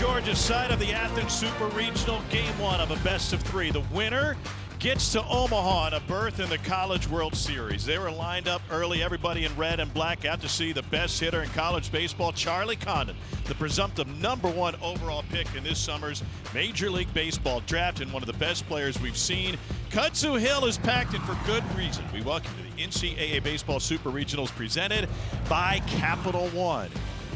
Georgia side of the Athens Super Regional Game 1 of a best-of-3. The winner gets to Omaha and a berth in the College World Series. They were lined up early, everybody in red and black, out to see the best hitter in college baseball, Charlie Condon, the presumptive #1 overall pick in this summer's Major League Baseball draft and one of the best players we've seen. Kudzu Hill is packed in for good reason. We welcome you to the NCAA Baseball Super Regionals presented by Capital One.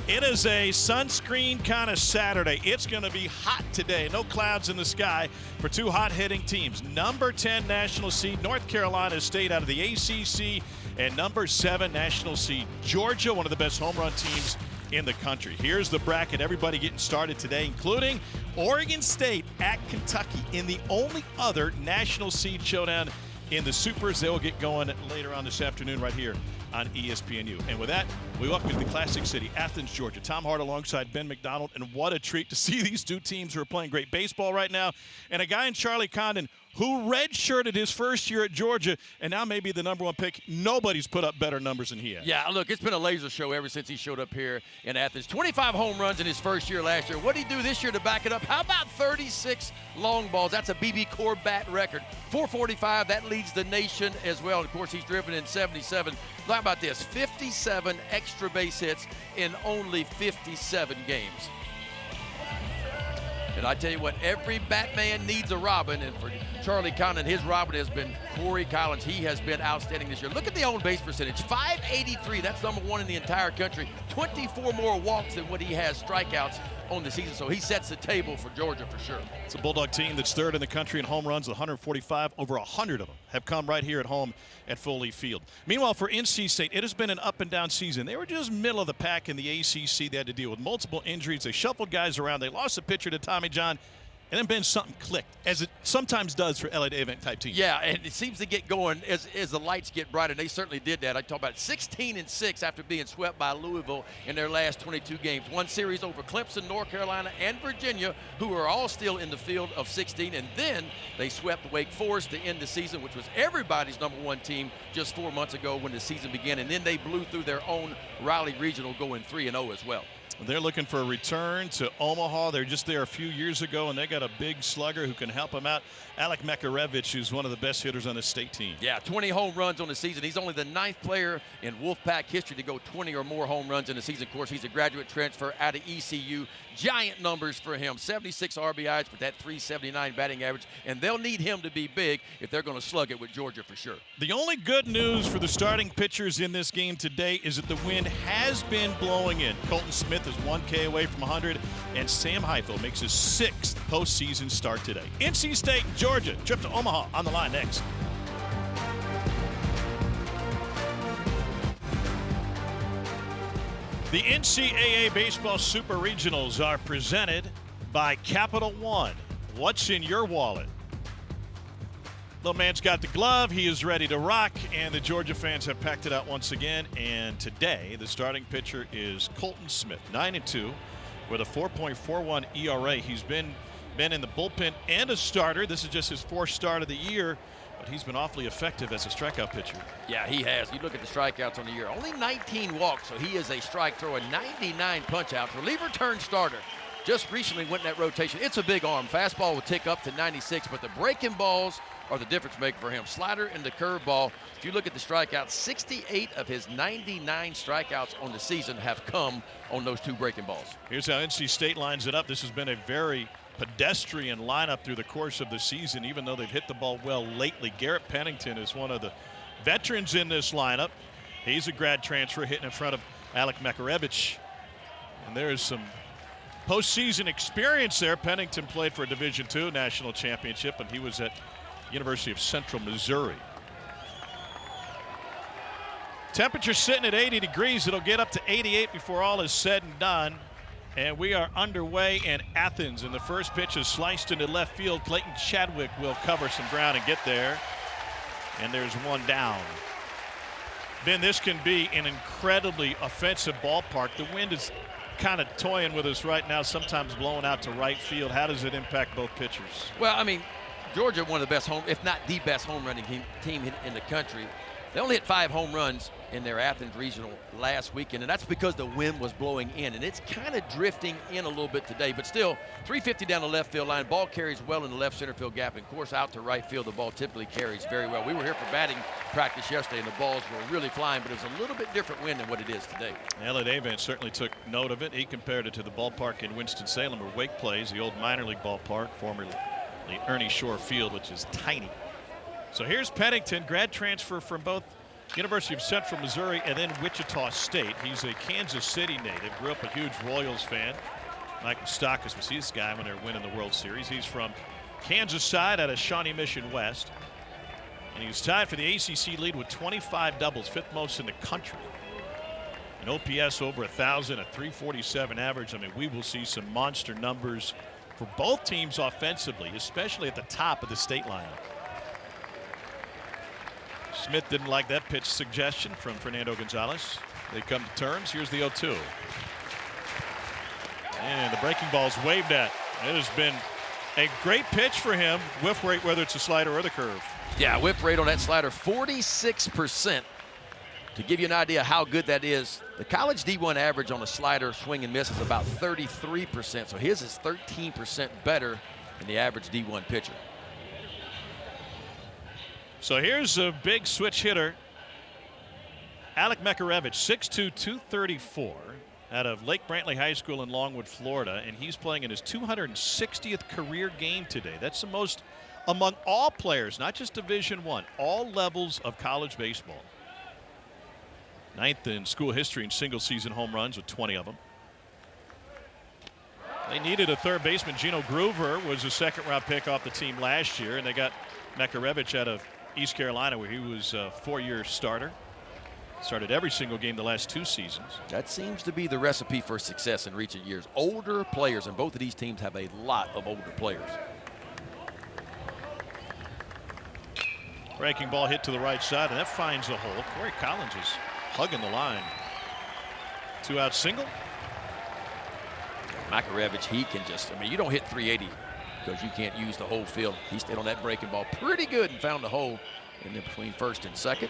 It is a sunscreen kind of Saturday. It's going to be hot today. No clouds in the sky for two hot-hitting teams. Number 10 national seed North Carolina State out of the ACC and number 7 national seed Georgia, one of the best home run teams in the country. Here's the bracket. Everybody getting started today, including Oregon State at Kentucky in the only other national seed showdown in the Supers. They will get going later on this afternoon right here on ESPNU. And with that, we welcome you to the Classic City, Athens, Georgia. Tom Hart alongside Ben McDonald, and what a treat to see these two teams who are playing great baseball right now. And a guy in Charlie Condon who redshirted his first year at Georgia and now may be the #1 pick. Nobody's put up better numbers than he has. Yeah, look, it's been a laser show ever since he showed up here in Athens. 25 home runs in his first year last year. What did he do this year to back it up? How about 36 long balls? That's a BB Corbett record. 445, that leads the nation as well. And of course, he's driven in 77. How about this? 57 extra base hits in only 57 games. And I tell you what, every Batman needs a Robin, and for Charlie Condon, his Robin has been Corey Collins. He has been outstanding this year. Look at the on-base percentage, 583. That's #1 in the entire country. 24 more walks than what he has strikeouts on the season, so he sets the table for Georgia for sure. It's a Bulldog team that's third in the country in home runs, 145. Over 100 of them have come right here at home at Foley Field. Meanwhile, for NC State, it has been an up-and-down season. They were just middle of the pack in the ACC. They had to deal with multiple injuries. They shuffled guys around. They lost a pitcher to Tommy John. And then, Ben, something clicked, as it sometimes does for LA event-type teams. Yeah, and it seems to get going as the lights get brighter. And they certainly did that. I talk about 16-6 after being swept by Louisville in their last 22 games. One series over Clemson, North Carolina, and Virginia, who are all still in the field of 16. And then they swept Wake Forest to end the season, which was everybody's #1 team just 4 months ago when the season began. And then they blew through their own Raleigh Regional, going 3-0 as well. They're looking for a return to Omaha. They're just there a few years ago, and they got a big slugger who can help them out. Alec Makarevich, who's one of the best hitters on the state team. Yeah, 20 home runs on the season. He's only the 9th player in Wolfpack history to go 20 or more home runs in the season. Of course, he's a graduate transfer out of ECU. Giant numbers for him. 76 RBIs with that 379 batting average, and they'll need him to be big if they're going to slug it with Georgia for sure. The only good news for the starting pitchers in this game today is that the wind has been blowing in. Colton Smith is 1K away from 100, and Sam Heifel makes his 6th postseason start today. NC State, Georgia, trip to Omaha on the line next. The NCAA Baseball Super Regionals are presented by Capital One. What's in your wallet? Little man's got the glove. He is ready to rock, and the Georgia fans have packed it out once again. And today, the starting pitcher is Colton Smith, 9-2 with a 4.41 ERA. He's been in the bullpen and a starter. This is just his 4th start of the year, but he's been awfully effective as a strikeout pitcher. Yeah, he has. You look at the strikeouts on the year. Only 19 walks, so he is a strike thrower. 99 punch-outs. Reliever turned starter. Just recently went in that rotation. It's a big arm. Fastball will tick up to 96, but the breaking balls are the difference maker for him. Slider and the curveball. If you look at the strikeouts, 68 of his 99 strikeouts on the season have come on those 2 breaking balls. Here's how NC State lines it up. This has been a very pedestrian lineup through the course of the season, even though they've hit the ball well lately. Garrett Pennington is one of the veterans in this lineup. He's a grad transfer hitting in front of Alec Makarevich. And there is some postseason experience there. Pennington played for a Division II national championship, and he was at University of Central Missouri. Temperature sitting at 80 degrees. It'll get up to 88 before all is said and done. And we are underway in Athens, and the first pitch is sliced into left field. Clayton Chadwick will cover some ground and get there. And there's one down. Ben, this can be an incredibly offensive ballpark. The wind is kind of toying with us right now, sometimes blowing out to right field. How does it impact both pitchers? Well, I mean, Georgia, one of the best home, if not the best home running team in the country. They only hit 5 home runs in their Athens regional last weekend, and that's because the wind was blowing in, and it's kind of drifting in a little bit today, but still 350 down the left field line. Ball carries well in the left center field gap, and of course out to right field the ball typically carries very well. We were here for batting practice yesterday, and the balls were really flying, but it was a little bit different wind than what it is today. Elliot Avent certainly took note of it. He compared it to the ballpark in Winston-Salem where Wake plays, the old minor league ballpark, formerly Ernie Shore Field, which is tiny. So here's Pennington, grad transfer from both University of Central Missouri and then Wichita State. He's a Kansas City native, grew up a huge Royals fan. Mike Moustakas was his guy when they were winning the World Series. He's from Kansas side out of Shawnee Mission West. And he was tied for the ACC lead with 25 doubles, 5th most in the country. An OPS over 1,000, a 347 average. I mean, we will see some monster numbers for both teams offensively, especially at the top of the state lineup. Smith didn't like that pitch suggestion from Fernando Gonzalez. They come to terms. Here's the 0-2. And the breaking ball's waved at. It has been a great pitch for him. Whiff rate, whether it's a slider or the curve. Yeah, whiff rate on that slider, 46%. To give you an idea how good that is, the college D1 average on a slider swing and miss is about 33%. So his is 13% better than the average D1 pitcher. So here's a big switch hitter, Alec Mekarevich, 6'2", 234, out of Lake Brantley High School in Longwood, Florida, and he's playing in his 260th career game today. That's the most among all players, not just Division I, all levels of college baseball. 9th in school history in single-season home runs with 20 of them. They needed a third baseman. Gino Groover was a second-round pick off the team last year, and they got Mekarevich out of East Carolina, where he was a 4-year starter. Started every single game the last 2 seasons. That seems to be the recipe for success in recent years. Older players, and both of these teams have a lot of older players. Breaking ball hit to the right side, and that finds a hole. Corey Collins is hugging the line. 2-out single. Mekarevich, he can just, I mean, you don't hit 380 because you can't use the whole field. He stayed on that breaking ball pretty good and found the hole in there between first and second.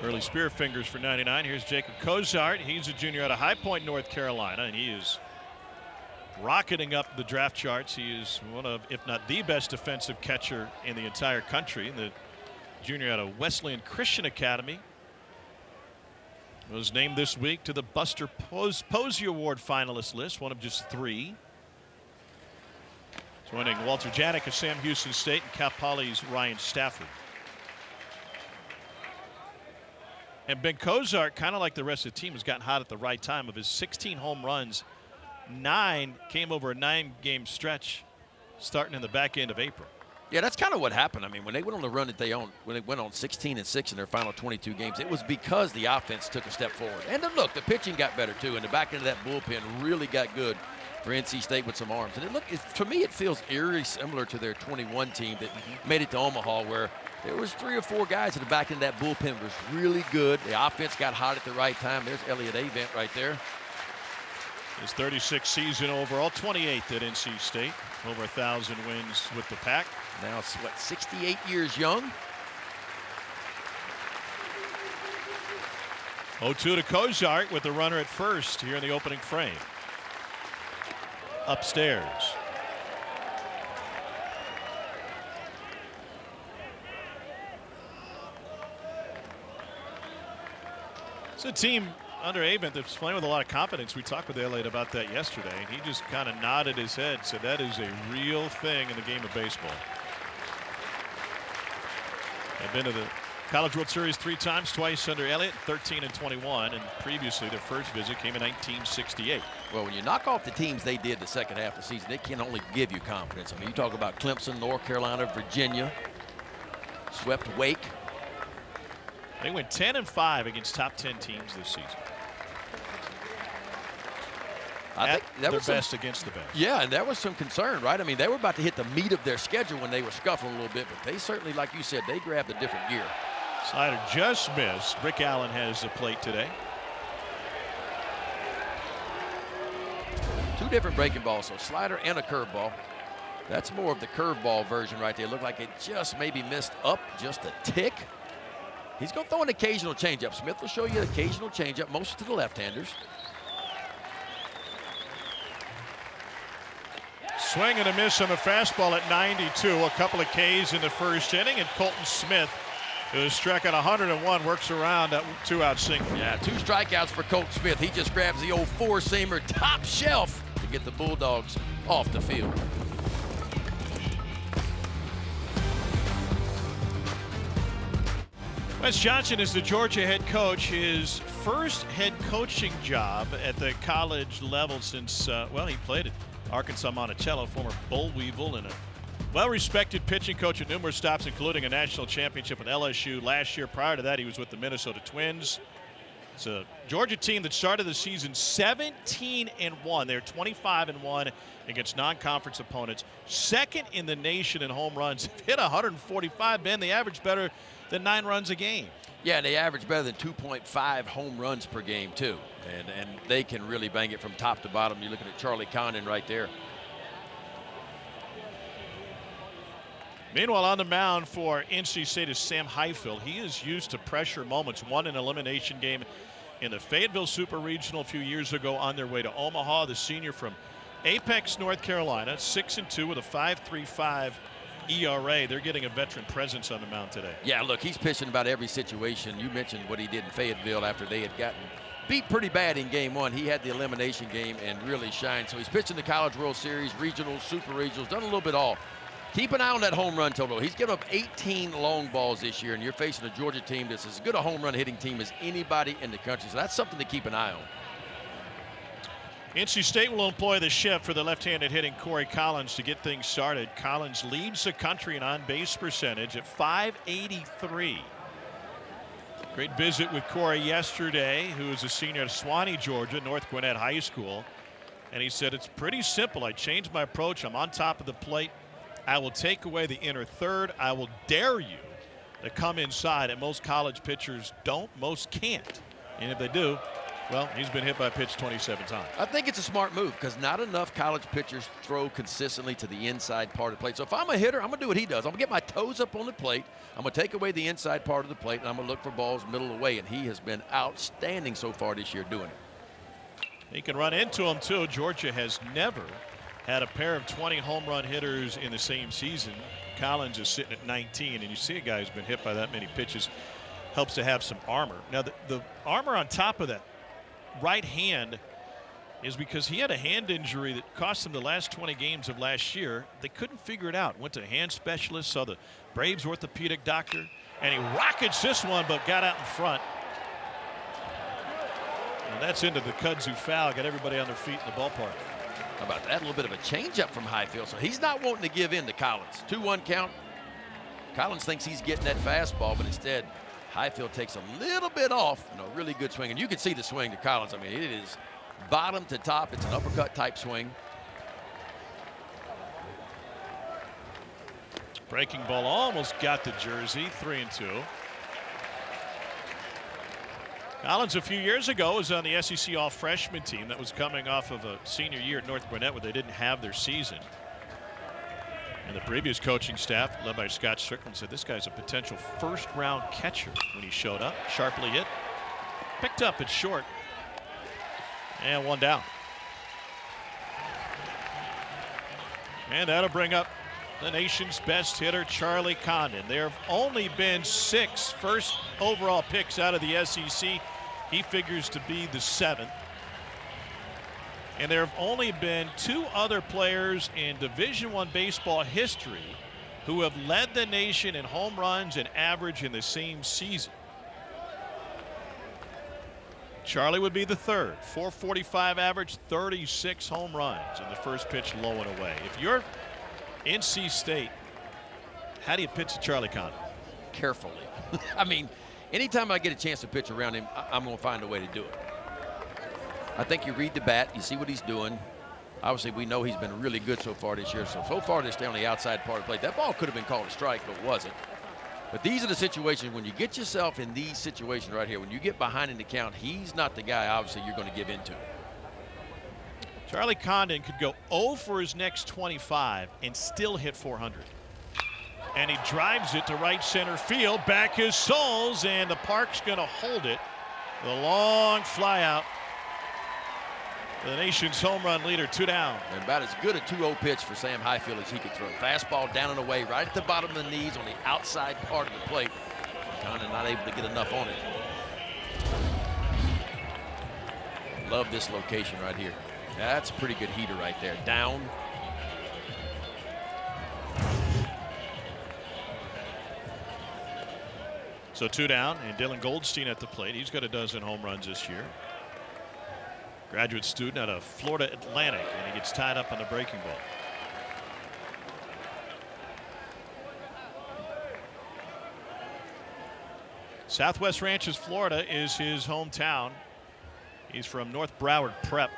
Early spear fingers for 99. Here's Jacob Cozart. He's a junior out of High Point, North Carolina, and he is rocketing up the draft charts. He is one of, if not the best defensive catcher in the entire country. The junior out of Wesleyan Christian Academy was named this week to the Buster Posey Award finalist list, one of just 3. Joining Walter Janik of Sam Houston State and Cal Poly's Ryan Stafford. And Ben Cozart, kind of like the rest of the team, has gotten hot at the right time. Of his 16 home runs, 9 came over a 9-game stretch starting in the back end of April. Yeah, that's kind of what happened. I mean, when they went on the run that they owned, when they went on 16-6 in their final 22 games, it was because the offense took a step forward. And then look, the pitching got better too, and the back end of that bullpen really got good for NC State with some arms. And to me, it feels eerily similar to their 21 team that made it to Omaha, where there was 3 or 4 guys at the back end of that bullpen was really good. The offense got hot at the right time. There's Elliot Avent right there. His 36th season overall, 28th at NC State. Over 1,000 wins with the Pack. Now, what, 68 years young? 0-2 to Cozart with the runner at first here in the opening frame. Upstairs. It's a team under Avent that's playing with a lot of confidence. We talked with Elliott about that yesterday, and he just kind of nodded his head, said that is a real thing in the game of baseball. They've been to the College World Series 3 times, twice under Elliott, 13 and 21, and previously their first visit came in 1968. Well, when you knock off the teams they did the second half of the season, it can only give you confidence. I mean, you talk about Clemson, North Carolina, Virginia, swept Wake. They went 10-5 against top 10 teams this season. I think that their was best against the best. Yeah, and there was some concern, right? I mean, they were about to hit the meat of their schedule when they were scuffling a little bit, but they certainly, like you said, they grabbed a different gear. Slider just missed. Rick Allen has the plate today. 2 different breaking balls, so slider and a curveball. That's more of the curveball version right there. Looked like it just maybe missed up just a tick. He's going to throw an occasional changeup. Smith will show you an occasional changeup, mostly to the left-handers. Swing and a miss on the fastball at 92. A couple of Ks in the first inning, and Colton Smith, who struck out 101, works around that 2-out single. Yeah, 2 strikeouts for Colton Smith. He just grabs the old 4-seamer top shelf to get the Bulldogs off the field. Wes Johnson is the Georgia head coach. His first head coaching job at the college level since, well, he played at Arkansas Monticello, former boll weevil, and a well-respected pitching coach at numerous stops, including a national championship at LSU last year. Prior to that, he was with the Minnesota Twins. It's a Georgia team that started the season 17-1. They're 25-1 against non-conference opponents. Second in the nation in home runs. Hit 145, Ben. The average better than 9 runs a game. Yeah, they average better than 2.5 home runs per game, too. And they can really bang it from top to bottom. You're looking at Charlie Condon right there. Meanwhile, on the mound for NC State is Sam Highfield. He is used to pressure moments. Won an elimination game in the Fayetteville Super Regional a few years ago on their way to Omaha. The senior from Apex, North Carolina, 6-2 with a 5.35 ERA. They're getting a veteran presence on the mound today. Yeah, look, he's pitching about every situation. You mentioned what he did in Fayetteville after they had gotten beat pretty bad in game 1. He had the elimination game and really shined. So he's pitching the College World Series, regionals, super regionals, done a little bit all. Keep an eye on that home run total. He's given up 18 long balls this year, and you're facing a Georgia team that's as good a home run hitting team as anybody in the country. So that's something to keep an eye on. NC State will employ the shift for the left-handed hitting Corey Collins to get things started. Collins leads the country in on-base percentage at .583. Great visit with Corey yesterday, who is a senior at Swanee, Georgia, North Gwinnett High School. And he said, it's pretty simple. I changed my approach. I'm on top of the plate. I will take away the inner third. I will dare you to come inside. And most college pitchers don't. Most can't. And if they do, well, he's been hit by a pitch 27 times. I think it's a smart move because not enough college pitchers throw consistently to the inside part of the plate. So if I'm a hitter, I'm going to do what he does. I'm going to get my toes up on the plate. I'm going to take away the inside part of the plate, and I'm going to look for balls middle of the way. And he has been outstanding so far this year doing it. He can run into him, too. Georgia has never had a pair of 20 home run hitters in the same season. Collins is sitting at 19, and you see a guy who's been hit by that many pitches. Helps to have some armor. Now, the armor on top of that right hand is because he had a hand injury that cost him the last 20 games of last year. They couldn't figure it out. Went to a hand specialist, saw the Braves orthopedic doctor, and he rockets this one, but got out in front. And that's into the kudzu foul. Got everybody on their feet in the ballpark. How about that? A little bit of a changeup from Highfield. So he's not wanting to give in to Collins. 2-1 count. Collins thinks he's getting that fastball, but instead Highfield takes a little bit off. And a really good swing. And you can see the swing to Collins. I mean, it is bottom to top. It's an uppercut type swing. Breaking ball almost got the jersey. 3-2. Collins a few years ago was on the SEC all-freshman team that was coming off of a senior year at North Gwinnett where they didn't have their season. And the previous coaching staff, led by Scott Strickland, said this guy's a potential first-round catcher when he showed up. Sharply hit. Picked up at short. And 1 down. And that'll bring up the nation's best hitter, Charlie Condon. There have only been 6 first overall picks out of the SEC. He figures to be the 7th. And there have only been 2 other players in Division I baseball history who have led the nation in home runs and average in the same season. Charlie would be the 3rd. 445 average, 36 home runs, and the first pitch low and away. If you're NC State, how do you pitch to Charlie Condon? Carefully. I mean, anytime I get a chance to pitch around him, I'm going to find a way to do it. I think you read the bat, you see what he's doing. Obviously, we know he's been really good so far this year. So far they stay on the outside part of the plate. That ball could have been called a strike, but wasn't. But these are the situations when you get yourself in these situations right here, when you get behind in the count, he's not the guy, obviously, you're going to give into. Charlie Condon could go 0 for his next 25 and still hit 400. And he drives it to right center field. Back is Souls, and the park's going to hold it. The long fly out. The nation's home run leader, 2 down. And about as good a 2-0 pitch for Sam Highfield as he could throw. Fastball down and away, right at the bottom of the knees on the outside part of the plate. Kind of not able to get enough on it. Love this location right here. That's a pretty good heater right there. Down. So 2 down, and Dylan Goldstein at the plate. He's got a dozen home runs this year. Graduate student out of Florida Atlantic, and he gets tied up on the breaking ball. Southwest Ranches, Florida is his hometown. He's from North Broward Prep.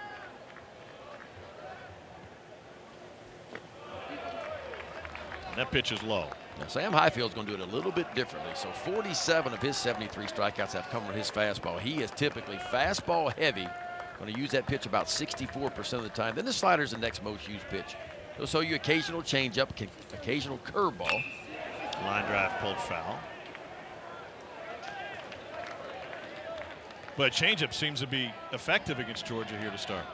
And that pitch is low. Now, Sam Highfield's going to do it a little bit differently. So 47 of his 73 strikeouts have come from his fastball. He is typically fastball heavy. Going to use that pitch about 64% of the time. Then the slider's the next most used pitch. He'll show you occasional changeup, occasional curveball. Line drive pulled foul. But changeup seems to be effective against Georgia here to start.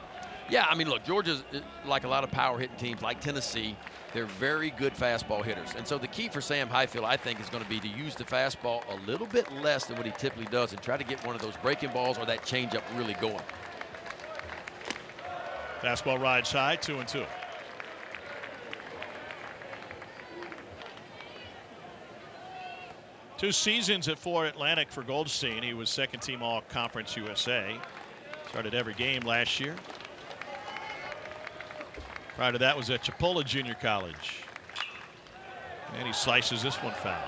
Yeah, I mean, look, Georgia's like a lot of power hitting teams like Tennessee. They're very good fastball hitters. And so the key for Sam Highfield, I think, is going to be to use the fastball a little bit less than what he typically does and try to get one of those breaking balls or that changeup really going. Fastball rides high, 2-2. Two seasons at Florida Atlantic for Goldstein. He was second team All-Conference USA. Started every game last year. Prior to that was at Chipola Junior College. And he slices this one foul.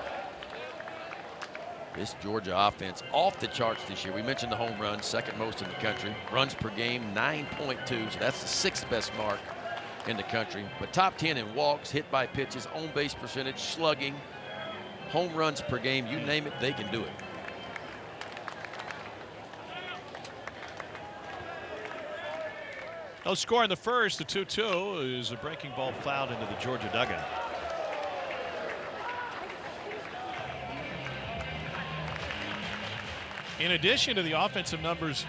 This Georgia offense off the charts this year. We mentioned the home runs, second most in the country. Runs per game, 9.2, so that's the 6th best mark in the country. But top 10 in walks, hit by pitches, on base percentage, slugging, home runs per game, you name it, they can do it. No score in the first. The 2-2 is a breaking ball fouled into the Georgia dugout. In addition to the offensive numbers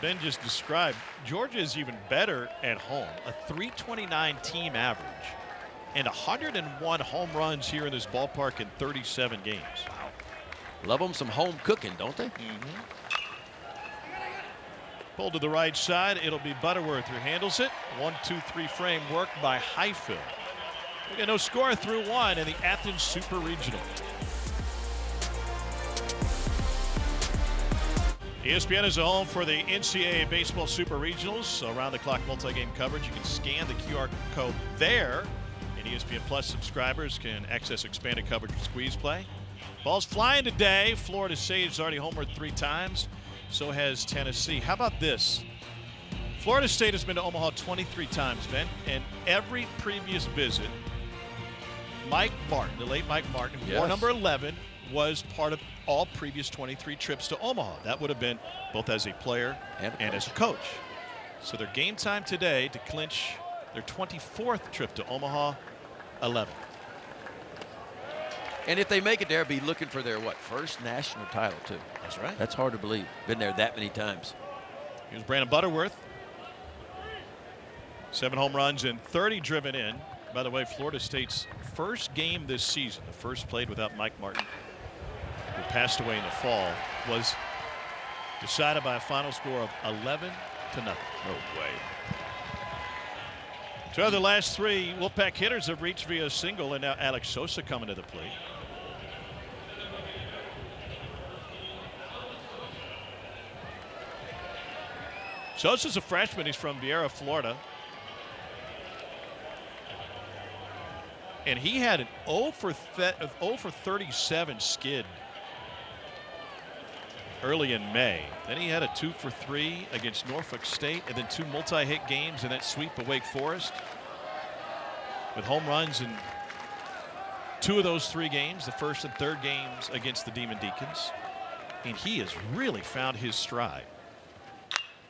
Ben just described, Georgia is even better at home. A .329 team average and 101 home runs here in this ballpark in 37 games. Wow. Love them some home cooking, don't they? Pulled to the right side. It'll be Butterworth who handles it. 1-2-3 frame work by Highfield. We got no score through 1 in the Athens Super Regional. ESPN is a home for the NCAA Baseball Super Regionals. Around-the-clock multi-game coverage. You can scan the QR code there, and ESPN Plus subscribers can access expanded coverage with Squeeze Play. Ball's flying today. Florida State's already homered 3 times. So has Tennessee. How about this? Florida State has been to Omaha 23 times, Ben, and every previous visit, Mike Martin, the late Mike Martin, who wore number 11, was part of all previous 23 trips to Omaha. That would have been both as a player and as a coach. So their game time today to clinch their 24th trip to Omaha, 11. And if they make it there, be looking for their, first national title, too. That's right. That's hard to believe. Been there that many times. Here's Brandon Butterworth. 7 home runs and 30 driven in. By the way, Florida State's first game this season, the first played without Mike Martin, who passed away in the fall, was decided by a final score of 11-0. No way. 2 of the last 3 Wolfpack hitters have reached via single, and now Alex Sosa coming to the plate. Sosa's a freshman. He's from Vieira, Florida. And he had an 0 for 37 skid early in May. Then he had a 2 for 3 against Norfolk State, and then 2 multi-hit games and that sweep of Wake Forest with home runs in 2 of those 3 games, the first and third games against the Demon Deacons. And he has really found his stride.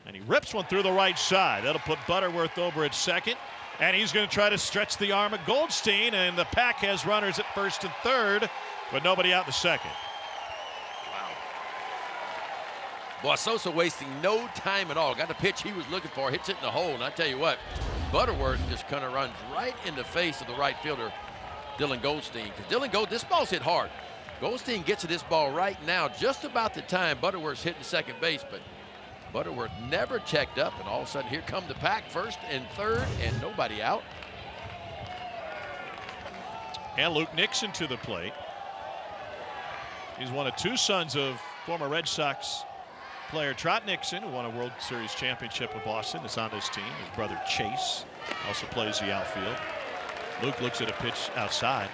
And he rips one through the right side. That'll put Butterworth over at second. And he's going to try to stretch the arm of Goldstein, and the Pack has runners at first and third, but nobody out in the second. Boy, Sosa wasting no time at all. Got the pitch he was looking for, hits it in the hole, and I tell you what, Butterworth just kind of runs right in the face of the right fielder, Dylan Goldstein. Because this ball's hit hard. Goldstein gets to this ball right now, just about the time Butterworth's hitting second base, but Butterworth never checked up, and all of a sudden here come the Pack, first and third, and nobody out. And Luke Nixon to the plate. He's one of two sons of former Red Sox player Trot Nixon, who won a World Series championship with Boston, is on this team. His brother Chase also plays the outfield. Luke looks at a pitch outside.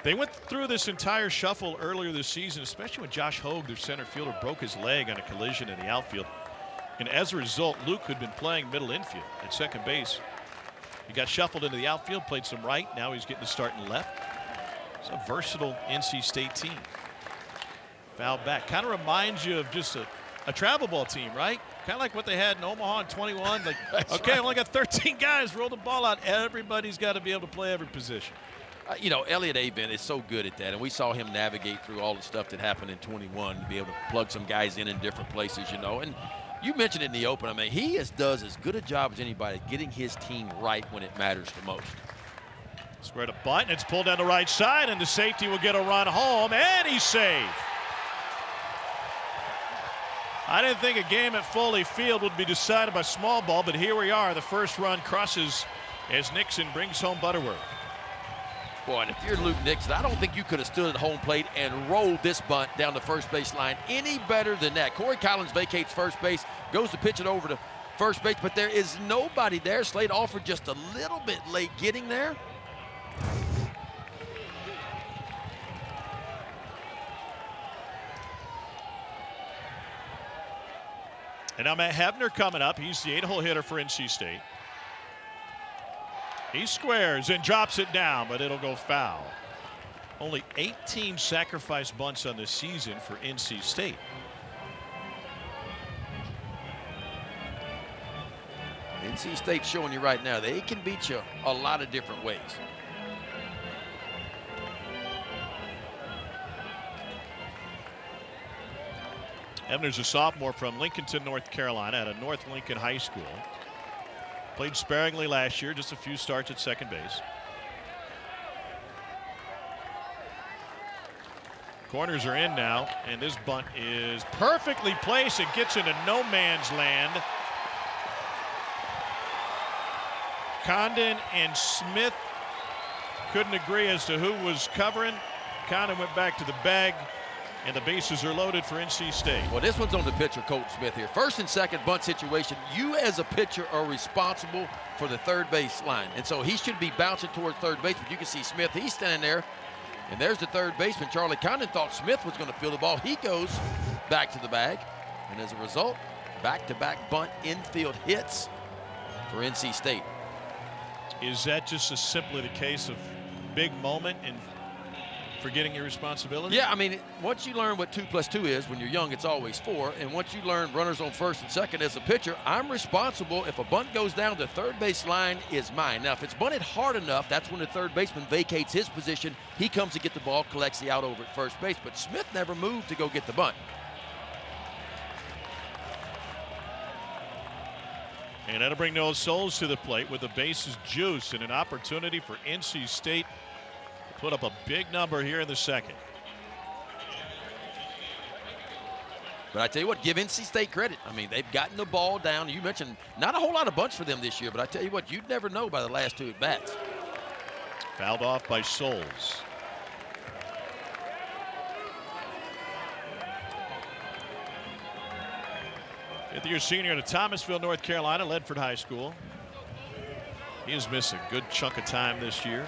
They went through this entire shuffle earlier this season, especially when Josh Hogue, their center fielder, broke his leg on a collision in the outfield. And as a result, Luke, who'd been playing middle infield at second base, he got shuffled into the outfield, played some right. Now he's getting to start in left. It's a versatile NC State team. Foul back. Kind of reminds you of just a travel ball team, right? Kind of like what they had in Omaha in 21. Like, okay, right. I only got 13 guys, roll the ball out. Everybody's got to be able to play every position. You know, Elliot Avent is so good at that, and we saw him navigate through all the stuff that happened in 21 to be able to plug some guys in different places, you know. And you mentioned it in the open. I mean, he does as good a job as anybody getting his team right when it matters the most. Square to bunt, and it's pulled down the right side, and the safety will get a run home, and he's safe. I didn't think a game at Foley Field would be decided by small ball, but here we are. The first run crosses as Nixon brings home Butterworth. Boy, and if you're Luke Nixon, I don't think you could have stood at home plate and rolled this bunt down the first base line any better than that. Corey Collins vacates first base, goes to pitch it over to first base, but there is nobody there. Slade Alford just a little bit late getting there. And now Matt Hebner coming up. He's the 8-hole hitter for NC State. He squares and drops it down, but it'll go foul. Only 18 sacrifice bunts on the season for NC State. NC State's showing you right now they can beat you a lot of different ways. Hebner's a sophomore from Lincolnton, North Carolina, out of North Lincoln High School. Played sparingly last year, just a few starts at second base. Corners are in now, and this bunt is perfectly placed. It gets into no man's land. Condon and Smith couldn't agree as to who was covering. Condon went back to the bag, and the bases are loaded for NC State. Well, this one's on the pitcher, Colton Smith here. First and second bunt situation. You as a pitcher are responsible for the third base line. And so he should be bouncing towards third base, but you can see Smith, he's standing there. And there's the third baseman. Charlie Condon thought Smith was going to field the ball. He goes back to the bag. And as a result, back-to-back bunt infield hits for NC State. Is that just simply the case of big moment and forgetting your responsibility? Yeah, I mean, once you learn what 2 + 2 is, when you're young, it's always 4. And once you learn runners on first and second as a pitcher, I'm responsible. If a bunt goes down, the third base line is mine. Now, if it's bunted hard enough, that's when the third baseman vacates his position. He comes to get the ball, collects the out over at first base. But Smith never moved to go get the bunt. And that'll bring those Souls to the plate with the bases juice and an opportunity for NC State to put up a big number here in the second. But I tell you what, give NC State credit. I mean, they've gotten the ball down. You mentioned not a whole lot of bunts for them this year, but I tell you what, you'd never know by the last 2 at-bats. Fouled off by Souls. Fifth-year senior out of Thomasville, North Carolina, Ledford High School. He has missed a good chunk of time this year.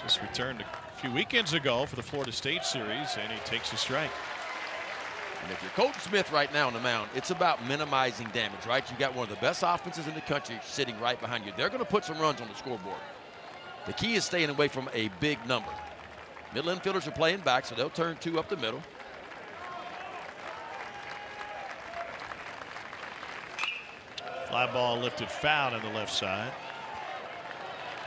Just returned a few weekends ago for the Florida State series, and he takes a strike. And if you're Colton Smith right now on the mound, it's about minimizing damage, right? You got one of the best offenses in the country sitting right behind you. They're going to put some runs on the scoreboard. The key is staying away from a big number. Middle infielders are playing back, so they'll turn 2 up the middle. Fly ball lifted foul on the left side.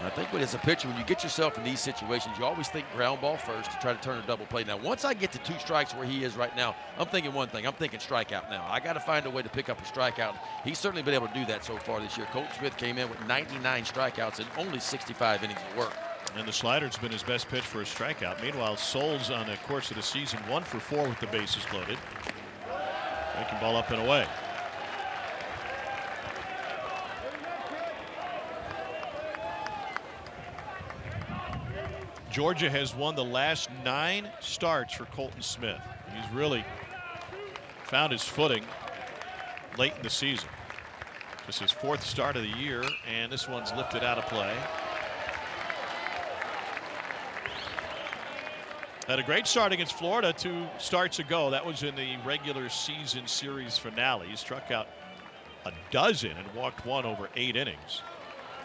I think as a pitcher, when you get yourself in these situations, you always think ground ball first to try to turn a double play. Now, once I get to 2 strikes where he is right now, I'm thinking one thing. I'm thinking strikeout now. I got to find a way to pick up a strikeout. He's certainly been able to do that so far this year. Coach Smith came in with 99 strikeouts and only 65 innings of work. And the slider's been his best pitch for a strikeout. Meanwhile, Souls on the course of the season 1 for 4 with the bases loaded. Breaking ball up and away. Georgia has won the last 9 starts for Colton Smith. He's really found his footing late in the season. This is his 4th start of the year, and this one's lifted out of play. Had a great start against Florida 2 starts ago. That was in the regular season series finale. He struck out a dozen and walked 1 over 8 innings.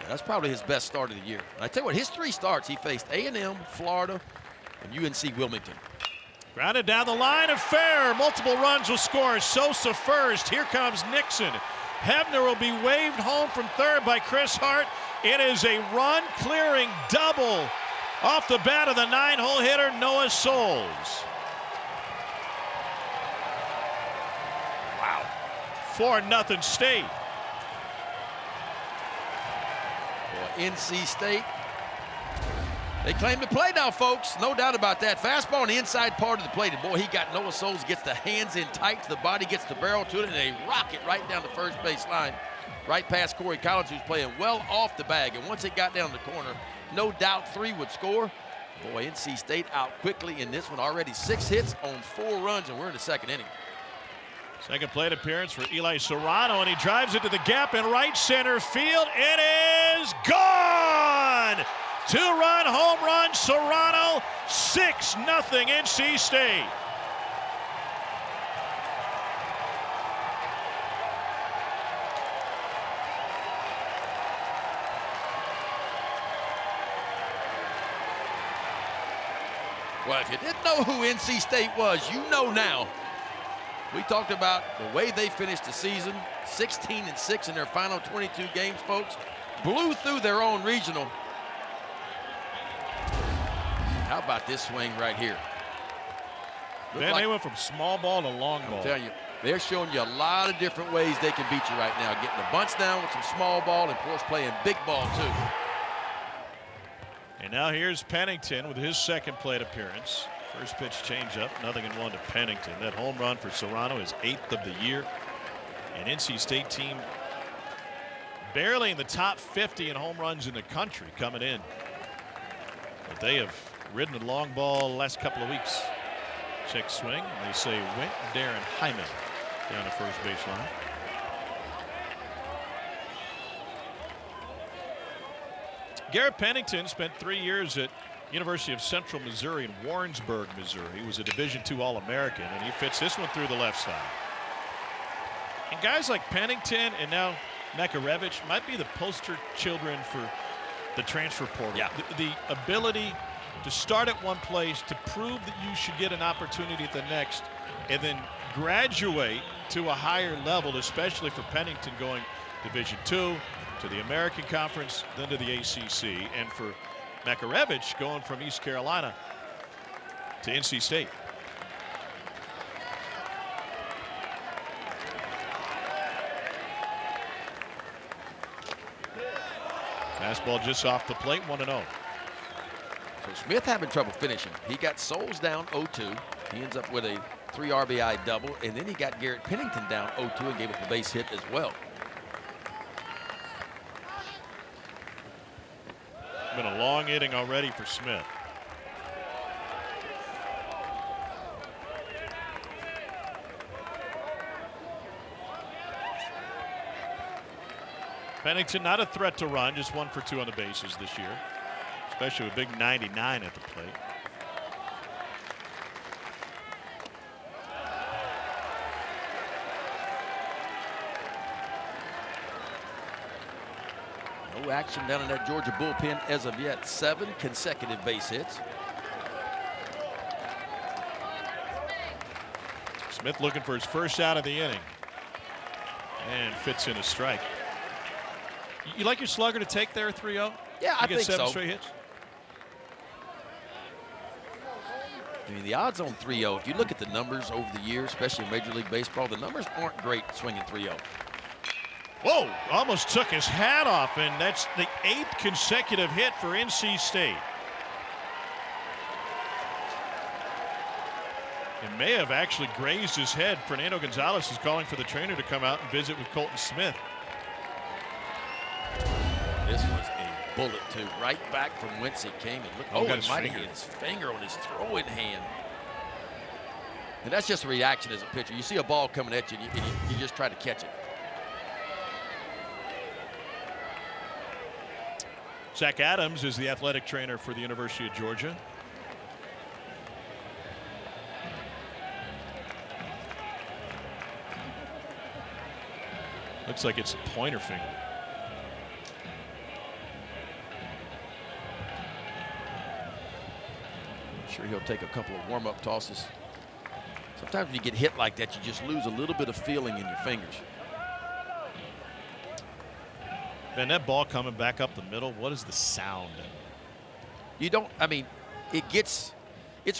Yeah, that's probably his best start of the year. And I tell you what, his 3 starts, he faced A&M, Florida, and UNC Wilmington. Grounded down the line of fair. Multiple runs will score. Sosa first. Here comes Nixon. Hebner will be waved home from third by Chris Hart. It is a run-clearing double off the bat of the 9-hole hitter, Noah Souls. Wow. 4-0 State. Boy, NC State, they claim to play now, folks. No doubt about that. Fastball on the inside part of the plate. And boy, he got Noah Souls, gets the hands in tight to the body, gets the barrel to it, and they rocket right down the first base line, right past Corey Collins, who's playing well off the bag. And once it got down the corner, no doubt 3 would score. Boy, NC State out quickly in this one. Already 6 hits on 4 runs, and we're in the 2nd inning. Second plate appearance for Eli Serrano, and he drives into the gap in right center field. It is gone! 2-run home run, Serrano, 6-0 NC State. Well, if you didn't know who NC State was, you know now. We talked about the way they finished the season, 16-6 in their final 22 games, folks. Blew through their own regional. How about this swing right here? Man, they went from small ball to long ball. I'm telling you, they're showing you a lot of different ways they can beat you right now. Getting the bunch down with some small ball, and of course playing big ball too. And now here's Pennington with his 2nd plate appearance. First pitch changeup, 0-1 to Pennington. That home run for Serrano is 8th of the year. An NC State team barely in the top 50 in home runs in the country coming in. But they have ridden the long ball the last couple of weeks. Check swing, and they say went Darren Hyman down the first baseline. Garrett Pennington spent 3 years at University of Central Missouri in Warrensburg, Missouri. He was a Division II All-American, and he fits this one through the left side. And guys like Pennington and now Makarevich might be the poster children for the transfer portal. Yeah. The ability to start at one place, to prove that you should get an opportunity at the next, and then graduate to a higher level, especially for Pennington going Division II to the American Conference, then to the ACC, and for Makarevich going from East Carolina to NC State. Fastball just off the plate, 1-0. So Smith having trouble finishing. He got Souls down 0-2. He ends up with a 3 RBI double, and then he got Garrett Pennington down 0-2 and gave up a base hit as well. Been a long inning already for Smith. Pennington not a threat to run, just 1 for 2 on the bases this year, especially with big 99 at the plate. No action down in that Georgia bullpen as of yet. 7 consecutive base hits. Smith looking for his first out of the inning. And fits in a strike. You like your slugger to take there 3-0? Yeah, I think so. Get 7 straight hits? I mean, the odds on 3-0, if you look at the numbers over the years, especially in Major League Baseball, the numbers aren't great swinging 3-0. Whoa, almost took his hat off, and that's the 8th consecutive hit for NC State. It may have actually grazed his head. Fernando Gonzalez is calling for the trainer to come out and visit with Colton Smith. This was a bullet, too, right back from whence it came. And look, oh, he might have hit his finger on his throwing hand. And that's just a reaction as a pitcher. You see a ball coming at you, and you just try to catch it. Zach Adams is the athletic trainer for the University of Georgia. Looks like it's a pointer finger. I'm sure he'll take a couple of warm-up tosses. Sometimes when you get hit like that, you just lose a little bit of feeling in your fingers. And that ball coming back up the middle, what is the sound? You don't, I mean, it's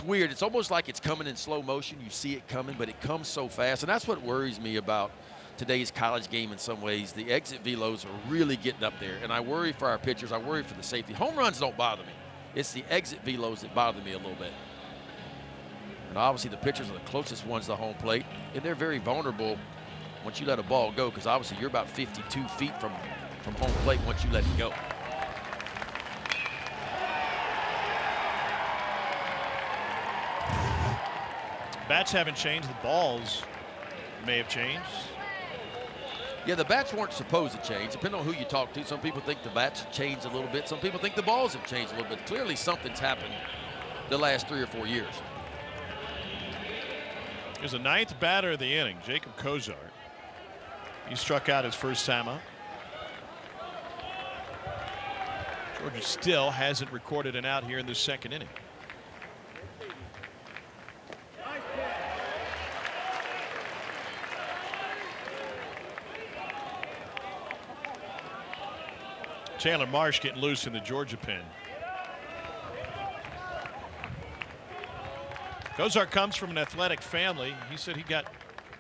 weird. It's almost like it's coming in slow motion. You see it coming, but it comes so fast. And that's what worries me about today's college game in some ways. The exit velos are really getting up there. And I worry for our pitchers. I worry for the safety. Home runs don't bother me. It's the exit velos that bother me a little bit. And obviously the pitchers are the closest ones to home plate. And they're very vulnerable once you let a ball go, because obviously you're about 52 feet from home plate once you let it go. Bats haven't changed. The balls may have changed. Yeah, the bats weren't supposed to change. Depending on who you talk to, some people think the bats have changed a little bit. Some people think the balls have changed a little bit. Clearly something's happened the last 3 or 4 years. Here's the 9th batter of the inning, Jacob Kozar. He struck out his first time up. Georgia still hasn't recorded an out here in the 2nd inning. Chandler Marsh getting loose in the Georgia pen. Kozar comes from an athletic family. He said he got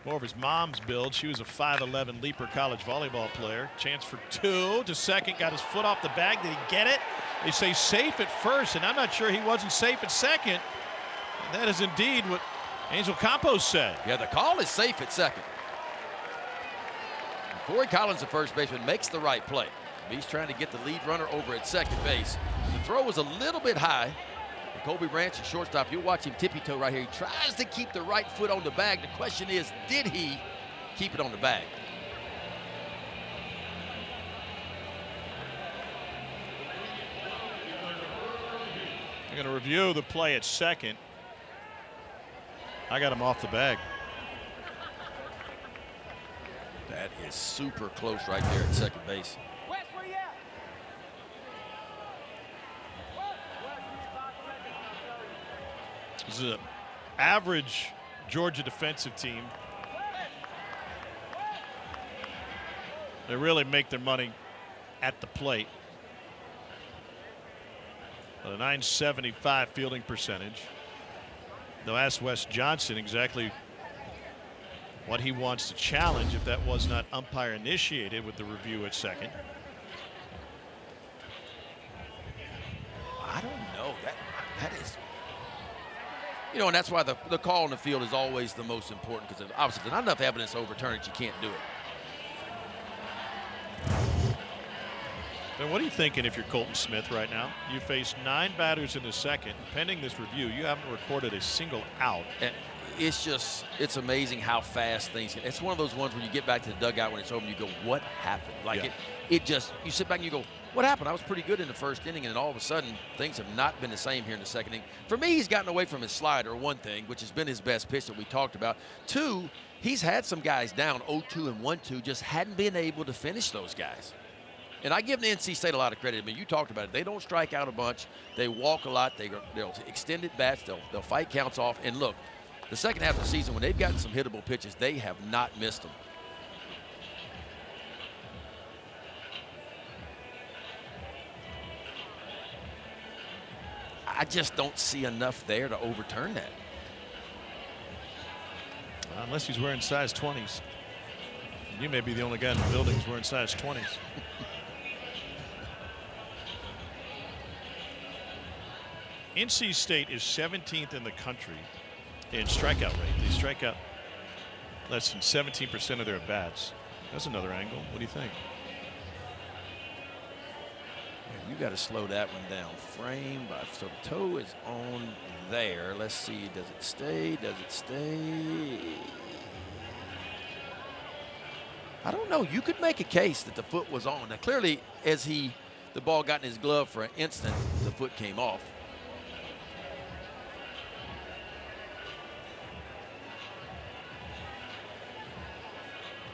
more of his mom's build. She was a 5'11" leaper college volleyball player. Chance for 2 to second. Got his foot off the bag. Did he get it? They say safe at first, and I'm not sure he wasn't safe at second. And that is indeed what Angel Campos said. Yeah, the call is safe at second. Corey Collins, the first baseman, makes the right play. He's trying to get the lead runner over at second base. The throw was a little bit high. Kobe Branch, the shortstop, you'll watch him tippy-toe right here. He tries to keep the right foot on the bag. The question is, did he keep it on the bag? I'm going to review the play at second. I got him off the bag. That is super close right there at second base. This is an average Georgia defensive team. They really make their money at the plate. A .975 fielding percentage. They'll ask Wes Johnson exactly what he wants to challenge if that was not umpire initiated with the review at second. I don't know. That is. You know, and that's why the call on the field is always the most important, because obviously there's not enough evidence to overturn it. You can't do it. And what are you thinking if you're Colton Smith right now? You face 9 batters in the second. Pending this review, you haven't recorded a single out. And it's amazing how fast things get. It's one of those ones when you get back to the dugout when it's over, you go, what happened? Like you sit back and you go, what happened? I was pretty good in the first inning, and then all of a sudden things have not been the same here in the second inning. For me, he's gotten away from his slider, one thing, which has been his best pitch that we talked about. 2, he's had some guys down 0-2 and 1-2, just hadn't been able to finish those guys. And I give the NC State a lot of credit. I mean, you talked about it. They don't strike out a bunch. They walk a lot. They'll extend it bats. They'll fight counts off. And look, the second half of the season, when they've gotten some hittable pitches, they have not missed them. I just don't see enough there to overturn that. Unless he's wearing size 20s. You may be the only guy in the building who's wearing size 20s. NC State is 17th in the country in strikeout rate. They strike out less than 17% of their at-bats. That's another angle. What do you think? You got to slow that one down. Frame by, so the toe is on there. Let's see. Does it stay? Does it stay? I don't know. You could make a case that the foot was on. Now, clearly, as the ball got in his glove for an instant, the foot came off.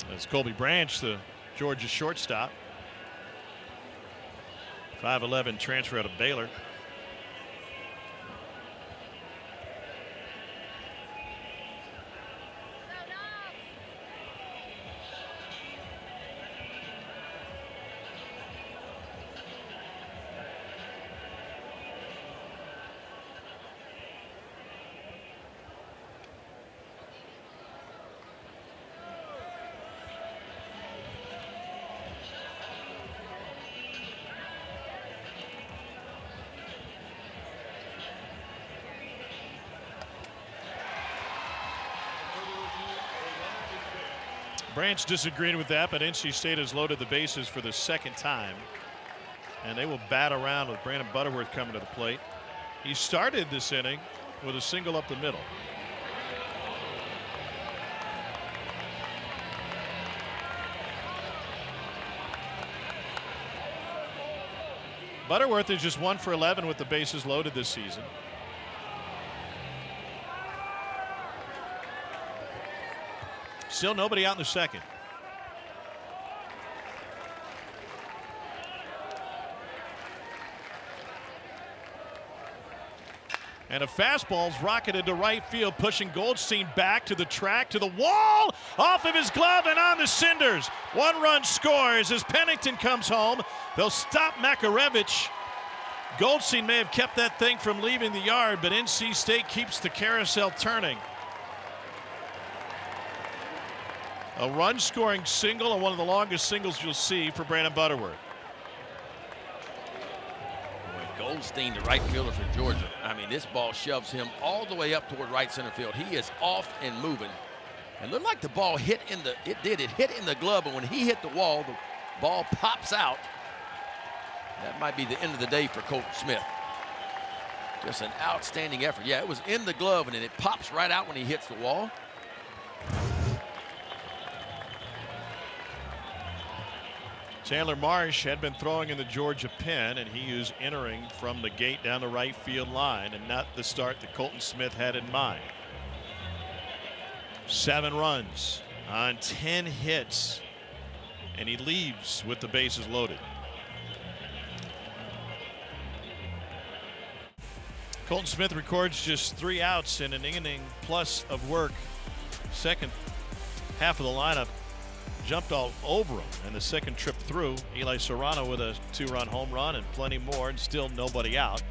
That's Colby Branch, the Georgia shortstop. 5'11" transfer out of Baylor. Branch disagreed with that, but NC State has loaded the bases for the second time. And they will bat around with Brandon Butterworth coming to the plate. He started this inning with a single up the middle. Butterworth is just 1 for 11 with the bases loaded this season. Still nobody out in the second. And a fastball's rocketed to right field, pushing Goldstein back to the track, to the wall, off of his glove and on the cinders. 1 run scores as Pennington comes home. They'll stop Makarevich. Goldstein may have kept that thing from leaving the yard, but NC State keeps the carousel turning. A run-scoring single, and one of the longest singles you'll see for Brandon Butterworth. Boy, Goldstein, the right fielder for Georgia. I mean, this ball shoves him all the way up toward right center field. He is off and moving. And looked like the ball hit in the, it hit in the glove, but when he hit the wall, the ball pops out. That might be the end of the day for Colton Smith. Just an outstanding effort. Yeah, it was in the glove, and then it pops right out when he hits the wall. Chandler Marsh had been throwing in the Georgia pen, and he is entering from the gate down the right field line, and not the start that Colton Smith had in mind. 7 runs on 10 hits, and he leaves with the bases loaded. Colton Smith records just 3 outs in an inning plus of work. Second half of the lineup jumped all over him, and the second trip through, Eli Serrano with a 2-run home run and plenty more, and still nobody out.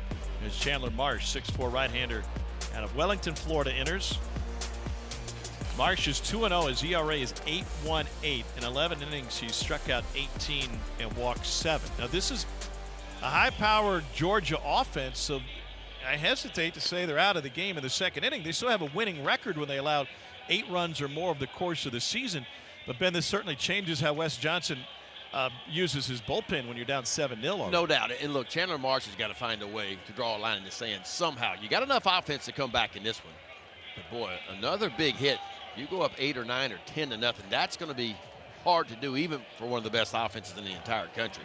As Chandler Marsh, 6'4" right-hander out of Wellington, Florida, enters. Marsh is 2-0. His ERA is 8.18. In 11 innings, he's struck out 18 and walked 7. Now, this is a high-powered Georgia offense, so I hesitate to say they're out of the game in the second inning. They still have a winning record when they allowed 8 runs or more over the course of the season. But, Ben, this certainly changes how Wes Johnson uses his bullpen when you're down 7-0. No doubt. And, look, Chandler Marsh has got to find a way to draw a line in the sand somehow. You got enough offense to come back in this one. But, boy, another big hit. You go up 8 or 9 or 10-0. That's going to be hard to do, even for one of the best offenses in the entire country.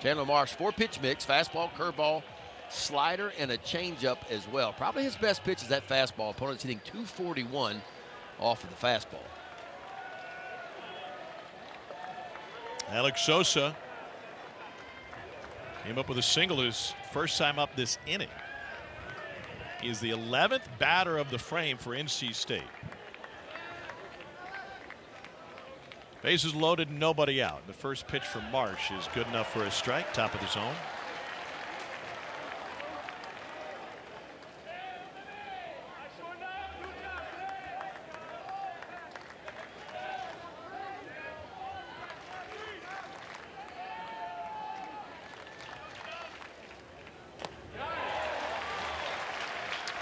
Chandler Marsh, 4-pitch mix, fastball, curveball, slider, and a changeup as well. Probably his best pitch is that fastball. Opponent's hitting 241 off of the fastball. Alex Sosa came up with a single his first time up this inning. He is the 11th batter of the frame for NC State. Bases loaded, nobody out. The first pitch from Marsh is good enough for a strike, top of the zone.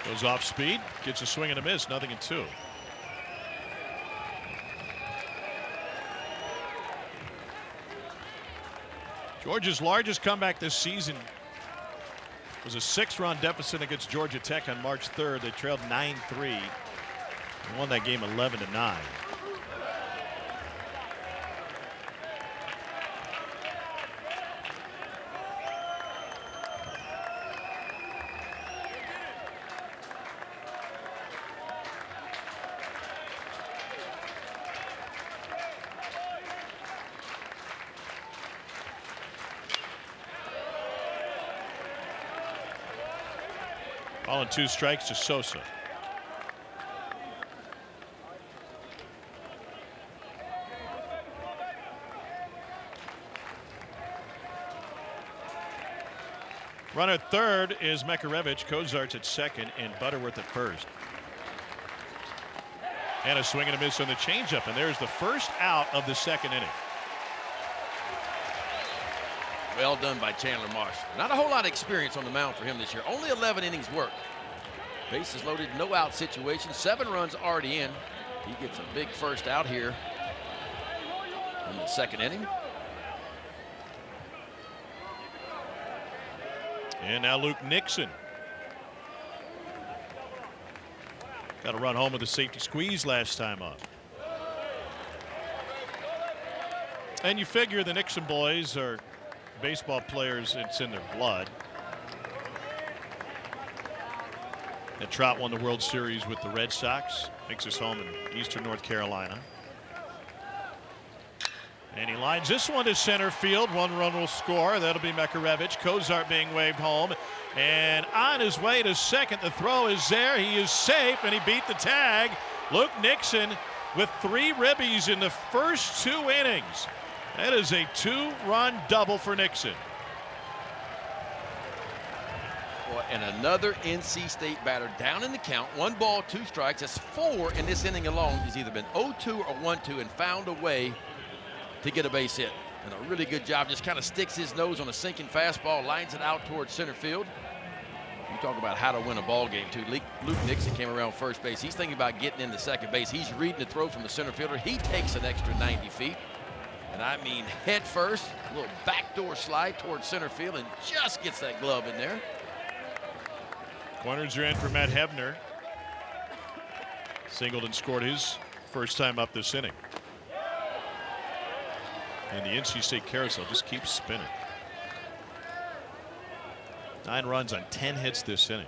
Goes off speed, gets a swing and a miss, 0-2. Georgia's largest comeback this season was a 6-run deficit against Georgia Tech on March 3rd. They trailed 9-3 and won that game 11-9. Ball and 2 strikes to Sosa. Runner at third is Makarevich. Kozart's at second and Butterworth at first. And a swing and a miss on the changeup, and there's the first out of the second inning. Well done by Chandler Marsh. Not a whole lot of experience on the mound for him this year. Only 11 innings work. Bases loaded, no out situation. 7 runs already in. He gets a big first out here in the second inning. And now Luke Nixon. Got to run home with a safety squeeze last time up. And you figure the Nixon boys are baseball players, it's in their blood. And Trout won the World Series with the Red Sox. Makes his home in eastern North Carolina. And he lines this one to center field. 1 run will score. That'll be Makarevich. Kozart being waved home. And on his way to second, the throw is there. He is safe, and he beat the tag. Luke Nixon with 3 ribbies in the first 2 innings. That is a 2-run double for Nixon. Boy, and another NC State batter down in the count. 1 ball, 2 strikes. That's 4 in this inning alone. He's either been 0-2 or 1-2 and found a way to get a base hit. And a really good job. Just kind of sticks his nose on a sinking fastball, lines it out towards center field. You talk about how to win a ball game, too. Luke Nixon came around first base. He's thinking about getting into second base. He's reading the throw from the center fielder. He takes an extra 90 feet. And I mean head first, a little backdoor slide towards center field and just gets that glove in there. Corners are in for Matt Hebner. Singleton scored his first time up this inning. And the NC State carousel just keeps spinning. 9 runs on 10 hits this inning.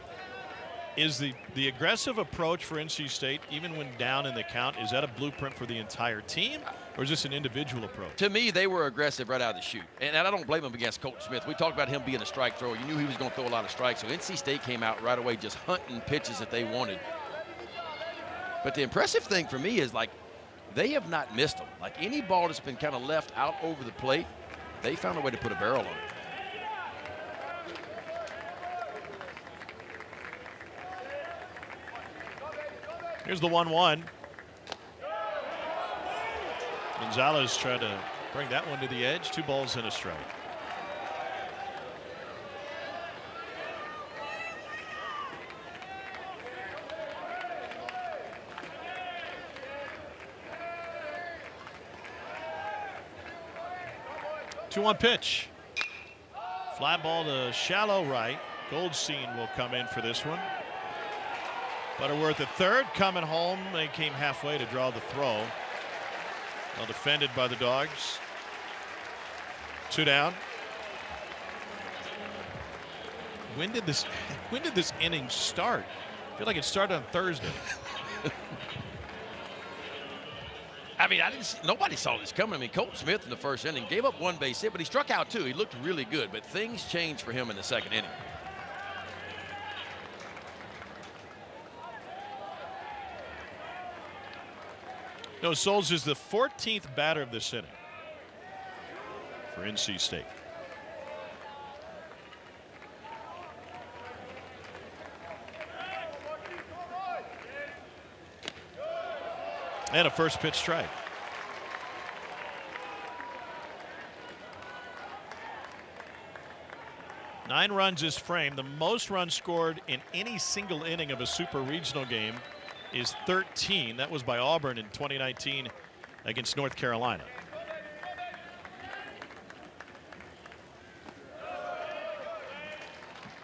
Is the aggressive approach for NC State, even when down in the count, is that a blueprint for the entire team, or is this an individual approach? To me, they were aggressive right out of the chute. And I don't blame them against Coach Smith. We talked about him being a strike thrower. You knew he was going to throw a lot of strikes. So NC State came out right away just hunting pitches that they wanted. But the impressive thing for me is, like, they have not missed them. Like, any ball that's been kind of left out over the plate, they found a way to put a barrel on it. Here's the 1-1. Gonzalez tried to bring that one to the edge. 2 balls and a strike. Two-one pitch. Fly ball to shallow right. Goldstein will come in for this one. Butterworth at third, coming home. They came halfway to draw the throw. Well defended by the Dogs. 2 down. When did this inning start? I feel like it started on Thursday. I mean, nobody saw this coming. I mean, Colt Smith in the first inning gave up 1 base hit, but he struck out 2. He looked really good, but things changed for him in the second inning. No, Souls is the 14th batter of this inning for NC State. And a first pitch strike. 9 runs this frame. The most runs scored in any single inning of a super regional game is 13. That was by Auburn in 2019 against North Carolina.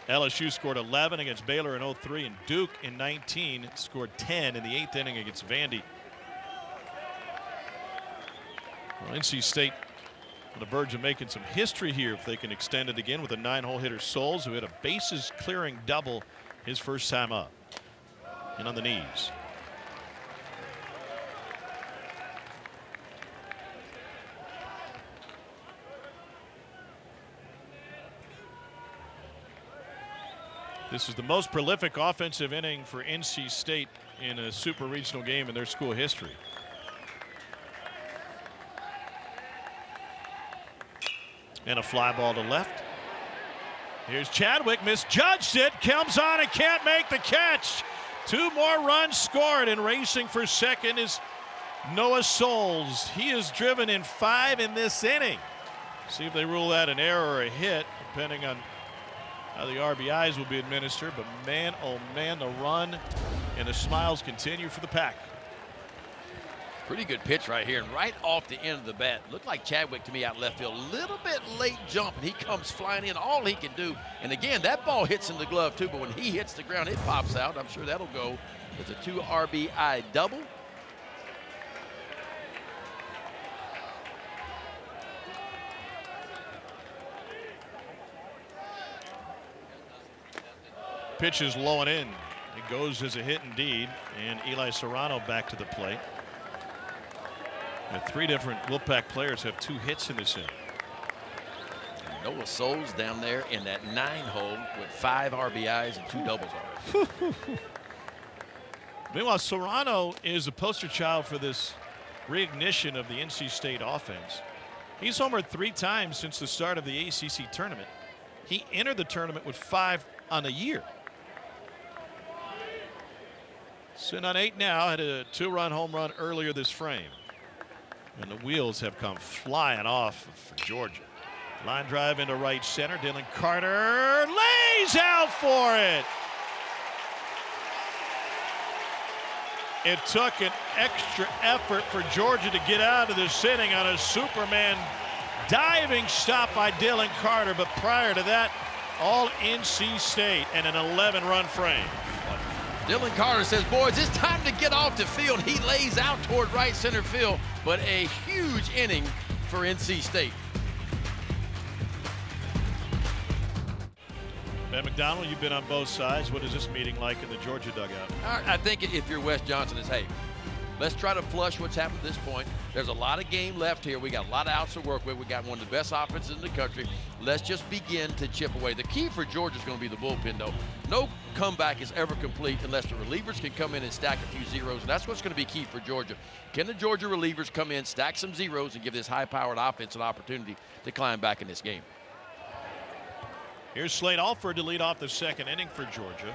LSU scored 11 against Baylor in 03, and Duke in 19 scored 10 in the 8th inning against Vandy. Well, NC State on the verge of making some history here if they can extend it again with a 9-hole hitter, Souls, who hit a bases clearing double his first time up and on the knees. This is the most prolific offensive inning for NC State in a super regional game in their school history. And a fly ball to left. Here's Chadwick, misjudged it, comes on and can't make the catch. 2 more runs scored, and racing for second is Noah Souls. He is driven in 5 in this inning. See if they rule that an error or a hit, depending on how the RBIs will be administered. But man, oh man, the run and the smiles continue for the Pack. Pretty good pitch right here, and right off the end of the bat. Looked like Chadwick to me out left field. A little bit late jump, and he comes flying in. All he can do, and again, that ball hits in the glove too, but when he hits the ground, it pops out. I'm sure that'll go as a 2 RBI double. Pitch is low and in. It goes as a hit indeed, and Eli Serrano back to the plate. And 3 different Wolfpack players have 2 hits in this inning. Noah Souls down there in that 9-hole with 5 RBIs and 2 doubles already. Meanwhile, Serrano is a poster child for this reignition of the NC State offense. He's homered 3 times since the start of the ACC tournament. He entered the tournament with 5 on the year. Sitting on 8 now, had a 2-run home run earlier this frame. And the wheels have come flying off for Georgia. Line drive into right center. Dylan Carter lays out for it. It took an extra effort for Georgia to get out of this inning on a Superman diving stop by Dylan Carter. But prior to that, all NC State and an 11-run frame. Dylan Carter says, boys, it's time to get off the field. He lays out toward right center field, but a huge inning for NC State. Ben McDonald, you've been on both sides. What is this meeting like in the Georgia dugout? I think if you're Wes Johnson, is, hey, let's try to flush what's happened at this point. There's a lot of game left here. We got a lot of outs to work with. We got one of the best offenses in the country. Let's just begin to chip away. The key for Georgia is going to be the bullpen, though. No comeback is ever complete unless the relievers can come in and stack a few zeros, and that's what's going to be key for Georgia. Can the Georgia relievers come in, stack some zeros, and give this high-powered offense an opportunity to climb back in this game? Here's Slade Alford to lead off the second inning for Georgia.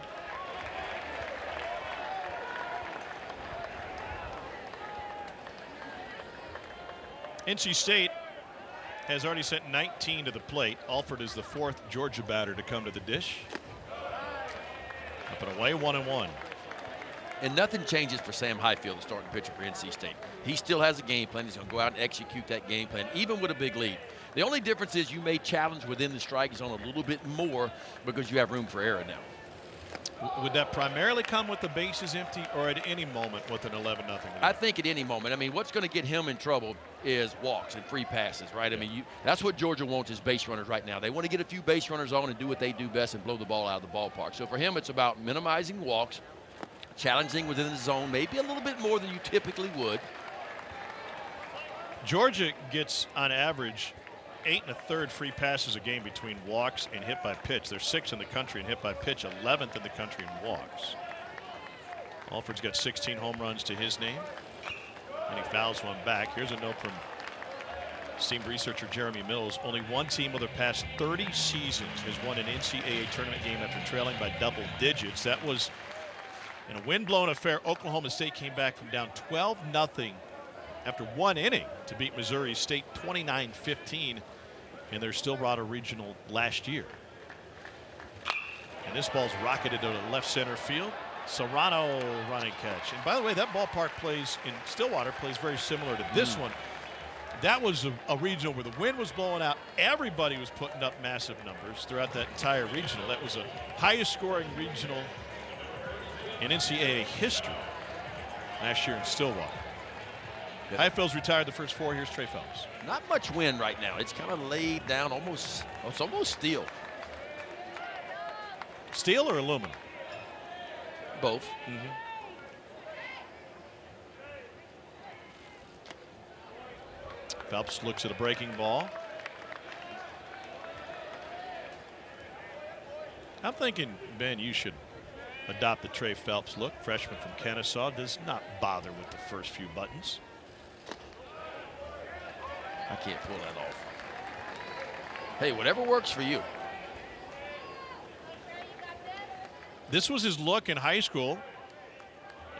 NC State has already sent 19 to the plate. Alford is the 4th Georgia batter to come to the dish. Up and away, 1-1. And nothing changes for Sam Highfield, the starting pitcher for NC State. He still has a game plan. He's going to go out and execute that game plan, even with a big lead. The only difference is you may challenge within the strike zone a little bit more because you have room for error now. Would that primarily come with the bases empty or at any moment with an 11-0 lead? I think at any moment. I mean, what's going to get him in trouble is walks and free passes, right? I mean, that's what Georgia wants is base runners right now. They want to get a few base runners on and do what they do best and blow the ball out of the ballpark. So for him, it's about minimizing walks, challenging within the zone, maybe a little bit more than you typically would. Georgia gets, on average, 8 1/3 free passes a game between walks and hit by pitch. They're 6th in the country in hit by pitch, 11th in the country in walks. Alford's got 16 home runs to his name, and he fouls one back. Here's a note from esteemed researcher Jeremy Mills. Only one team with the past 30 seasons has won an NCAA tournament game after trailing by double digits. That was in a wind-blown affair. Oklahoma State came back from down 12-0 after 1 inning to beat Missouri State 29-15 in their Stillwater Regional last year. And this ball's rocketed to the left center field. Serrano running catch. And by the way, that ballpark plays in Stillwater plays very similar to this one. That was a regional where the wind was blowing out. Everybody was putting up massive numbers throughout that entire regional. That was the highest scoring regional in NCAA history last year in Stillwater. Highfield's retired the first 4. Here's Trey Phelps. Not much wind right now. It's kind of laid down, almost, it's almost steel. Steel or aluminum? Both. Phelps looks at a breaking ball. I'm thinking, Ben, you should adopt the Trey Phelps look. Freshman from Kennesaw does not bother with the first few buttons. I can't pull that off. Hey, whatever works for you. This was his look in high school.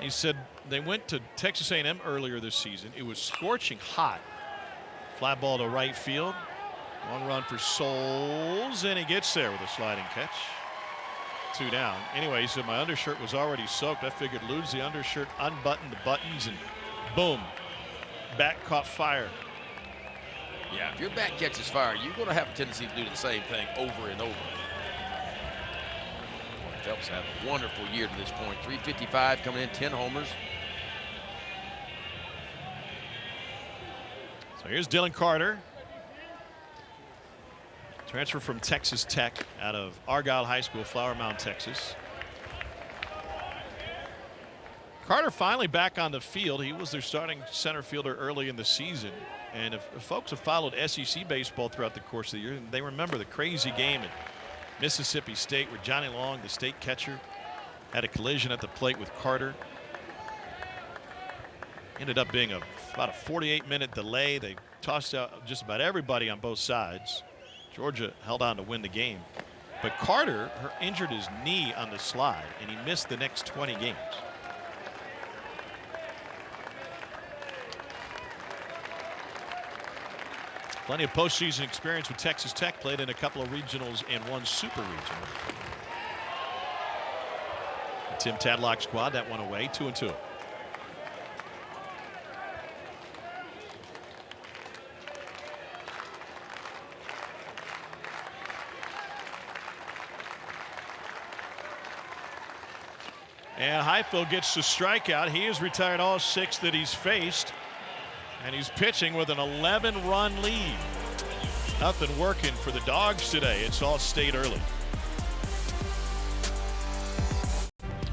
He said they went to Texas A&M earlier this season. It was scorching hot. Fly ball to right field. Long run for Souls, and he gets there with a sliding catch. 2 down. Anyway, he said my undershirt was already soaked. I figured lose the undershirt, unbutton the buttons, and boom, bat caught fire. Yeah, if your bat catches fire, you're going to have a tendency to do the same thing over and over. Phelps had a wonderful year to this point. 355 coming in, 10 homers. So here's Dylan Carter. Transfer from Texas Tech out of Argyle High School, Flower Mound, Texas. Carter finally back on the field. He was their starting center fielder early in the season. And if folks have followed SEC baseball throughout the course of the year, they remember the crazy game at Mississippi State where Johnny Long, the state catcher, had a collision at the plate with Carter. Ended up being about a 48-minute delay. They tossed out just about everybody on both sides. Georgia held on to win the game. But Carter injured his knee on the slide, and he missed the next 20 games. Plenty of postseason experience with Texas Tech, played in a couple of regionals and 1 super regional. The Tim Tadlock squad, that one away, 2-2. And Highfield gets the strikeout. He has retired all 6 that he's faced. And he's pitching with an 11-run lead. Nothing working for the Dogs today. It's all state early.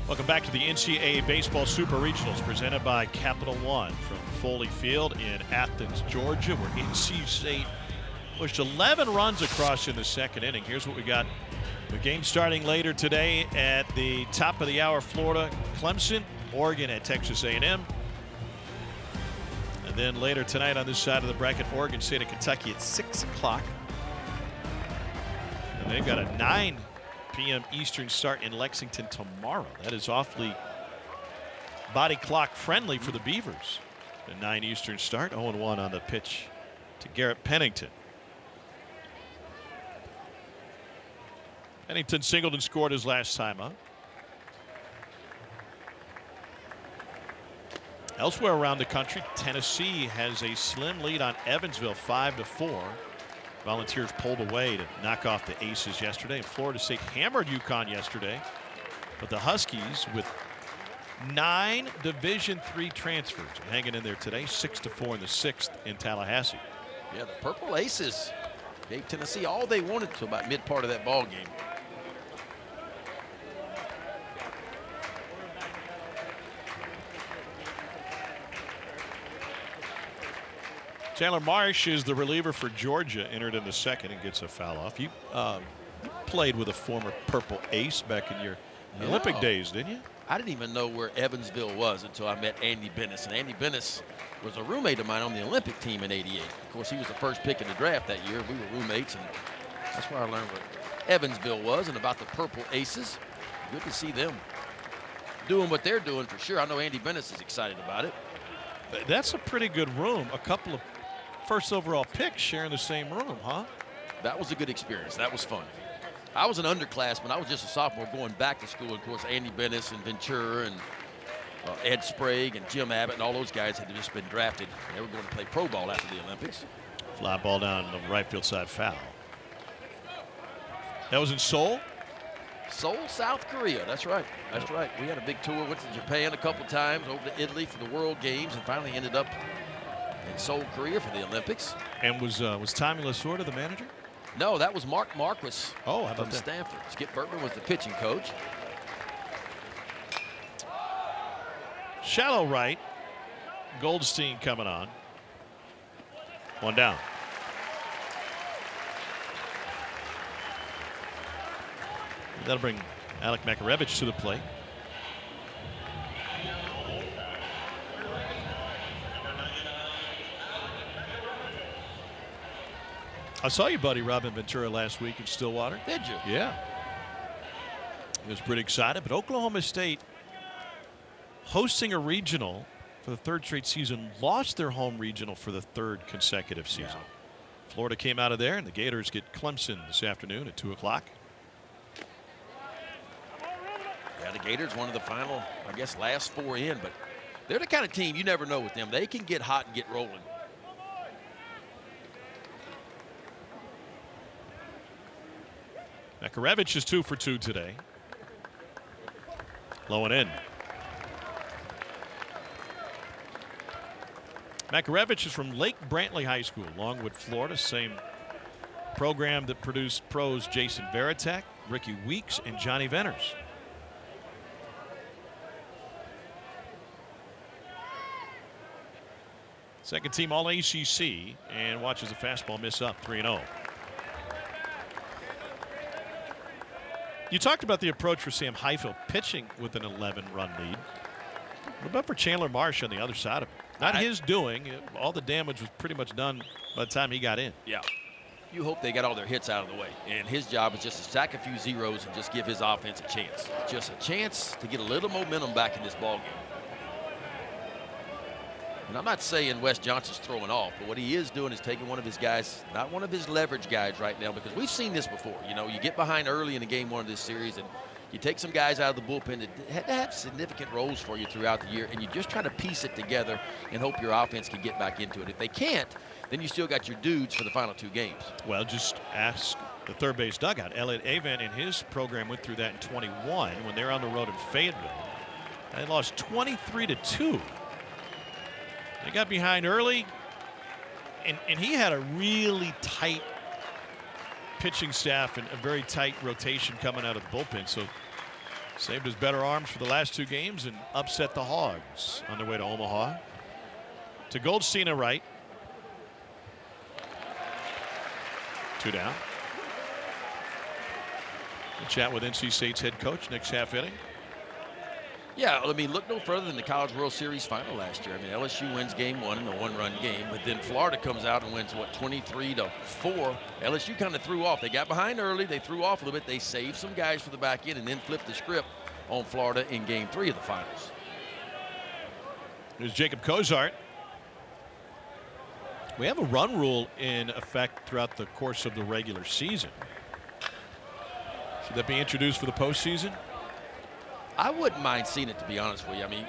Welcome back to the NCAA Baseball Super Regionals presented by Capital One from Foley Field in Athens, Georgia, where NC State pushed 11 runs across in the second inning. Here's what we got. The game starting later today at the top of the hour, Florida, Clemson, Oregon at Texas A&M. And then later tonight on this side of the bracket, Oregon State at Kentucky at 6 o'clock. And they've got a 9 p.m. Eastern start in Lexington tomorrow. That is awfully body clock friendly for the Beavers. The 9 Eastern start, 0-1 on the pitch to Garrett Pennington. Pennington singled and scored his last time up. Elsewhere around the country, Tennessee has a slim lead on Evansville, 5-4. Volunteers pulled away to knock off the Aces yesterday. Florida State hammered UConn yesterday. But the Huskies, with 9 Division III transfers, hanging in there today, 6-4 in the 6th in Tallahassee. Yeah, the Purple Aces gave Tennessee all they wanted to about mid part of that ball game. Chandler Marsh is the reliever for Georgia, entered in the second and gets a foul off. You played with a former Purple Ace back in your Olympic days, didn't you? I didn't even know where Evansville was until I met Andy Bennis. And Andy Bennis was a roommate of mine on the Olympic team in '88. Of course, he was the first pick in the draft that year. We were roommates, and that's where I learned what Evansville was and about the Purple Aces. Good to see them doing what they're doing for sure. I know Andy Bennis is excited about it. That's a pretty good room. A couple of first overall picks sharing the same room, huh? That was a good experience. That was fun. I was an underclassman. I was just a sophomore going back to school. Of course, Andy Bennis and Ventura and Ed Sprague and Jim Abbott and all those guys had just been drafted. They were going to play pro ball after the Olympics. Fly ball down the right field side, foul. That was in Seoul? Seoul, South Korea. That's right. That's right. We had a big tour. Went to Japan a couple times, over to Italy for the World Games, and finally ended up in Seoul, Korea for the Olympics. And was Tommy Lasorda the manager? No, that was Mark Marquis from that? Stanford. Skip Bertman was the pitching coach. Shallow right. Goldstein coming on. One down. That'll bring Alec Makarevich to the plate. I saw your buddy Robin Ventura last week in Stillwater. Did you? Yeah. He was pretty excited, but Oklahoma State, hosting a regional for the third straight season, lost their home regional for the third consecutive season. Yeah. Florida came out of there, and the Gators get Clemson this afternoon at 2 o'clock. Yeah, the Gators, one of the final, I guess, last 4 in, but they're the kind of team you never know with them. They can get hot and get rolling. Makarevich is 2 for 2 today. Low and in. Makarevich is from Lake Brantley High School, Longwood, Florida. Same program that produced pros Jason Varitek, Ricky Weeks, and Johnny Venners. Second team All ACC, and watches the fastball miss up 3-0. You talked about the approach for Sam Highfield pitching with an 11-run lead. What about for Chandler Marsh on the other side of it? Not his doing. All the damage was pretty much done by the time he got in. Yeah. You hope they got all their hits out of the way. And his job is just to stack a few zeros and just give his offense a chance. Just a chance to get a little momentum back in this ballgame. And I'm not saying Wes Johnson's throwing off, but what he is doing is taking one of his guys, not one of his leverage guys right now, because we've seen this before. You know, you get behind early in the game one of this series, and you take some guys out of the bullpen that have significant roles for you throughout the year, and you just try to piece it together and hope your offense can get back into it. If they can't, then you still got your dudes for the final 2 games. Well, just ask the third base dugout. Elliot Avent in his program went through that in 21 when they were on the road in Fayetteville. They lost 23-2. They got behind early, and he had a really tight pitching staff and a very tight rotation coming out of the bullpen. So saved his better arms for the last 2 games and upset the Hogs on their way to Omaha. To Goldstein at right. 2 down. We'll chat with NC State's head coach next half inning. Yeah, I mean, look no further than the College World Series final last year. I mean, LSU wins game 1 in a 1-run game, but then Florida comes out and wins, what, 23-4. LSU kind of threw off. They got behind early. They threw off a little bit. They saved some guys for the back end and then flipped the script on Florida in game 3 of the finals. There's Jacob Cozart. We have a run rule in effect throughout the course of the regular season. Should that be introduced for the postseason? I wouldn't mind seeing it, to be honest with you. I mean,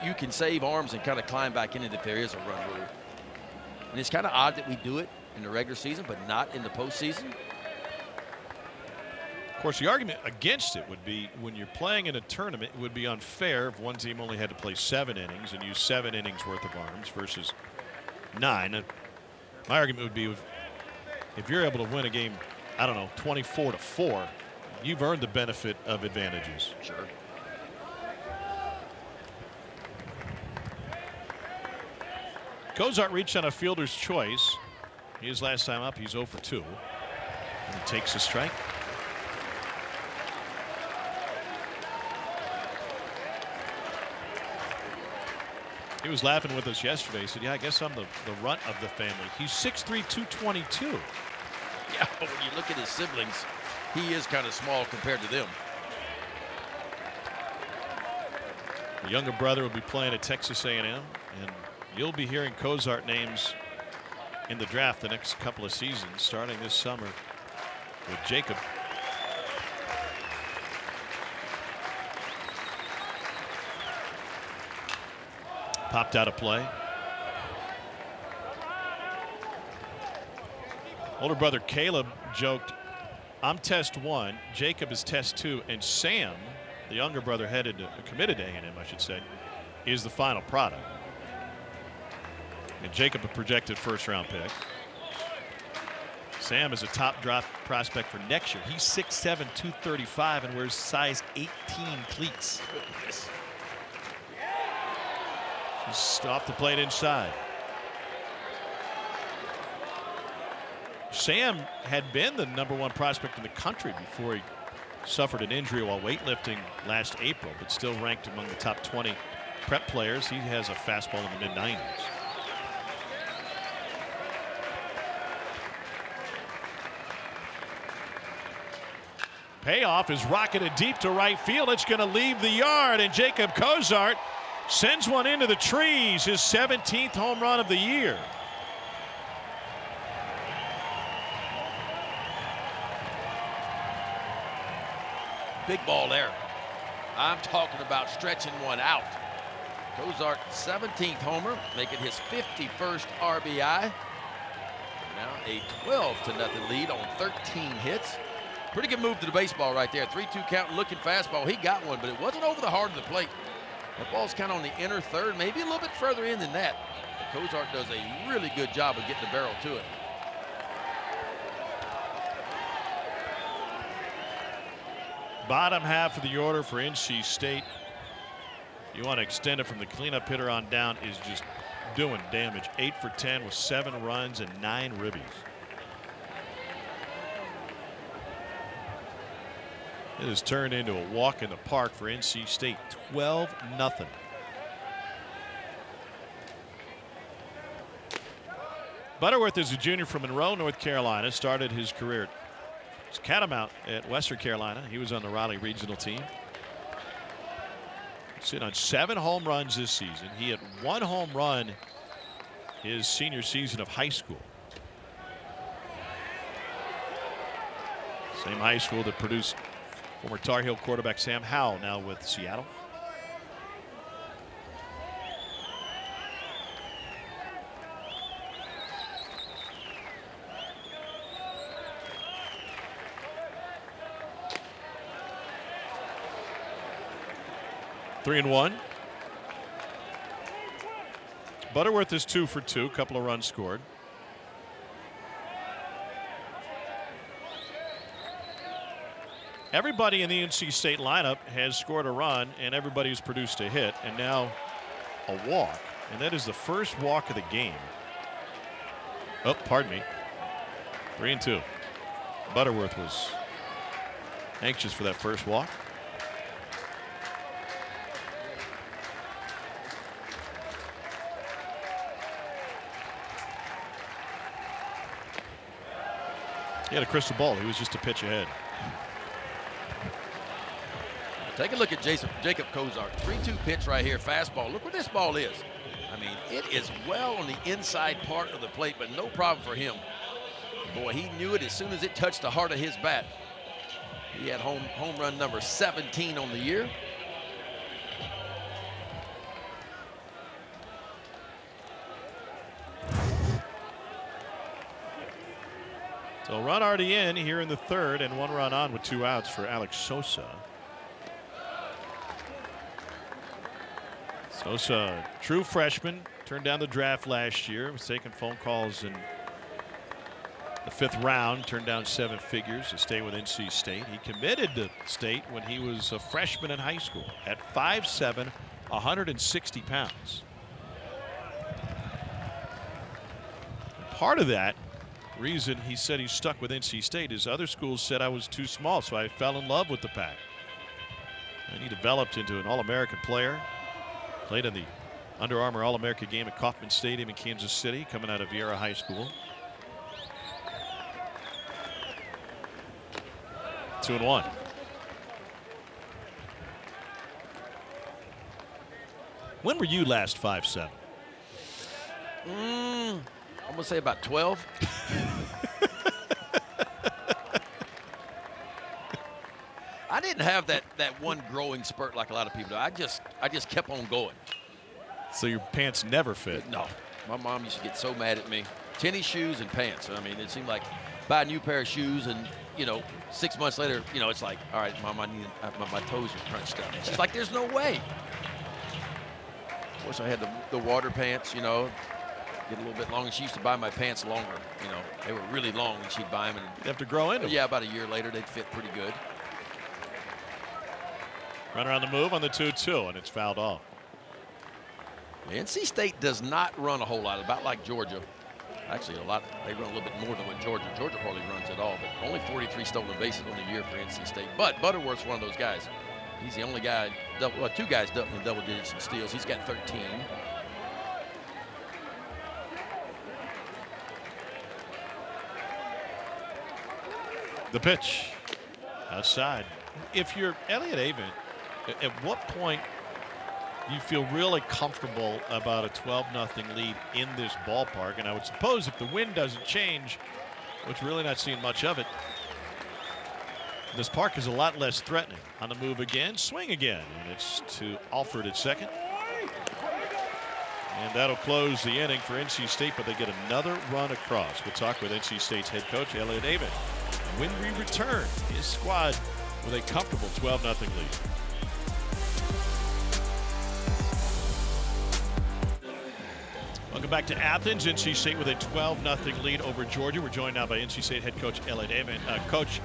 you can save arms and kind of climb back in it if there is a run rule. And it's kind of odd that we do it in the regular season, but not in the postseason. Of course, the argument against it would be when you're playing in a tournament, it would be unfair if one team only had to play 7 innings and use 7 innings worth of arms versus 9. My argument would be if you're able to win a game, I don't know, 24-4, you've earned the benefit of advantages. Sure. Cozart reached on a fielder's choice. His last time up, he's 0 for 2. And he takes a strike. He was laughing with us yesterday. He said, yeah, I guess I'm the runt of the family. He's 6'3", 222. Yeah, but when you look at his siblings, he is kind of small compared to them. The younger brother will be playing at Texas A&M, and you'll be hearing Cozart names in the draft the next couple of seasons, starting this summer with Jacob Popped out of play. Older brother Caleb joked, I'm test 1, Jacob is test 2, and Sam, the younger brother committed to A&M, I should say, is the final product. And Jacob a projected first-round pick. Sam is a top draft prospect for next year. He's 6'7", 235, and wears size 18 cleats. Just off the plate inside. Sam had been the #1 prospect in the country before he suffered an injury while weightlifting last April, but still ranked among the top 20 prep players. He has a fastball in the mid-90s. Payoff is rocketed deep to right field. It's going to leave the yard, and Jacob Cozart sends one into the trees, his 17th home run of the year. Big ball there. I'm talking about stretching one out. Cozart 17th homer, making his 51st RBI. Now a 12-0 lead on 13 hits. Pretty good move to the baseball right there. 3-2 count, looking fastball. He got one, but it wasn't over the heart of the plate. That ball's kind of on the inner third, maybe a little bit further in than that. But Cozart does a really good job of getting the barrel to it. Bottom half of the order for NC State. You want to extend it from the cleanup hitter on down, is just doing damage. 8 for 10 with 7 runs and 9 ribbies. It has turned into a walk in the park for NC State. 12-0. Butterworth is a junior from Monroe, North Carolina. Started his career as Catamount at Western Carolina. He was on the Raleigh regional team. Sitting on 7 home runs this season. He had 1 home run his senior season of high school. Same high school that produced former Tar Heel quarterback Sam Howell, now with Seattle. Three and 1. Butterworth is 2 for 2, couple of runs scored. Everybody in the NC State lineup has scored a run, and everybody has produced a hit, and now a walk, and that is the first walk of the game. Oh, pardon me. 3 and 2. Butterworth was anxious for that first walk. He had a crystal ball. He was just a pitch ahead. Take a look at Jacob Cozart. 3-2 pitch right here, fastball. Look where this ball is. I mean, it is well on the inside part of the plate, but no problem for him. Boy, he knew it as soon as it touched the heart of his bat. He had home run number 17 on the year. So run already in here in the third, and 1 run on with 2 outs for Alex Sosa. Sosa, true freshman, turned down the draft last year, was taking phone calls in the 5th round, turned down 7 figures to stay with NC State. He committed to State when he was a freshman in high school at 5'7", 160 pounds. And part of that reason he said he's stuck with NC State is other schools said I was too small, so I fell in love with the Pack. And he developed into an All-American player. Played in the Under Armour All-America game at Kauffman Stadium in Kansas City, coming out of Vieira High School. 2 and 1. When were you last 5'7"? I'm gonna say about 12. I didn't have that one growing spurt like a lot of people do. I just kept on going. So your pants never fit? No. My mom used to get so mad at me. Tennis shoes and pants. I mean, it seemed like buy a new pair of shoes and, 6 months later, it's like, all right, Mom, my toes are crunched up. She's like, there's no way. Of course, I had the water pants, get a little bit longer. She used to buy my pants longer. They were really long when she'd buy them. And you have to grow into them. Yeah, about a year later, they'd fit pretty good. Runner on the move on the 2-2, and it's fouled off. NC State does not run a whole lot, about like Georgia. Actually, they run a little bit more than what Georgia hardly runs at all, but only 43 stolen bases on the year for NC State. But Butterworth's one of those guys. He's the only guy, two guys in double digits in steals. He's got 13. The pitch outside. If you're Elliott Avent, at what point do you feel really comfortable about a 12-0 lead in this ballpark? And I would suppose if the wind doesn't change, which we're really not seeing much of it, this park is a lot less threatening. On the move again, swing again, and it's to Alford at second. And that'll close the inning for NC State, but they get another run across. We'll talk with NC State's head coach, Elliott Avent, when we return his squad with a comfortable 12-0 lead. Welcome back to Athens. NC State with a 12-0 lead over Georgia. We're joined now by NC State head coach Elliott Avent. Coach,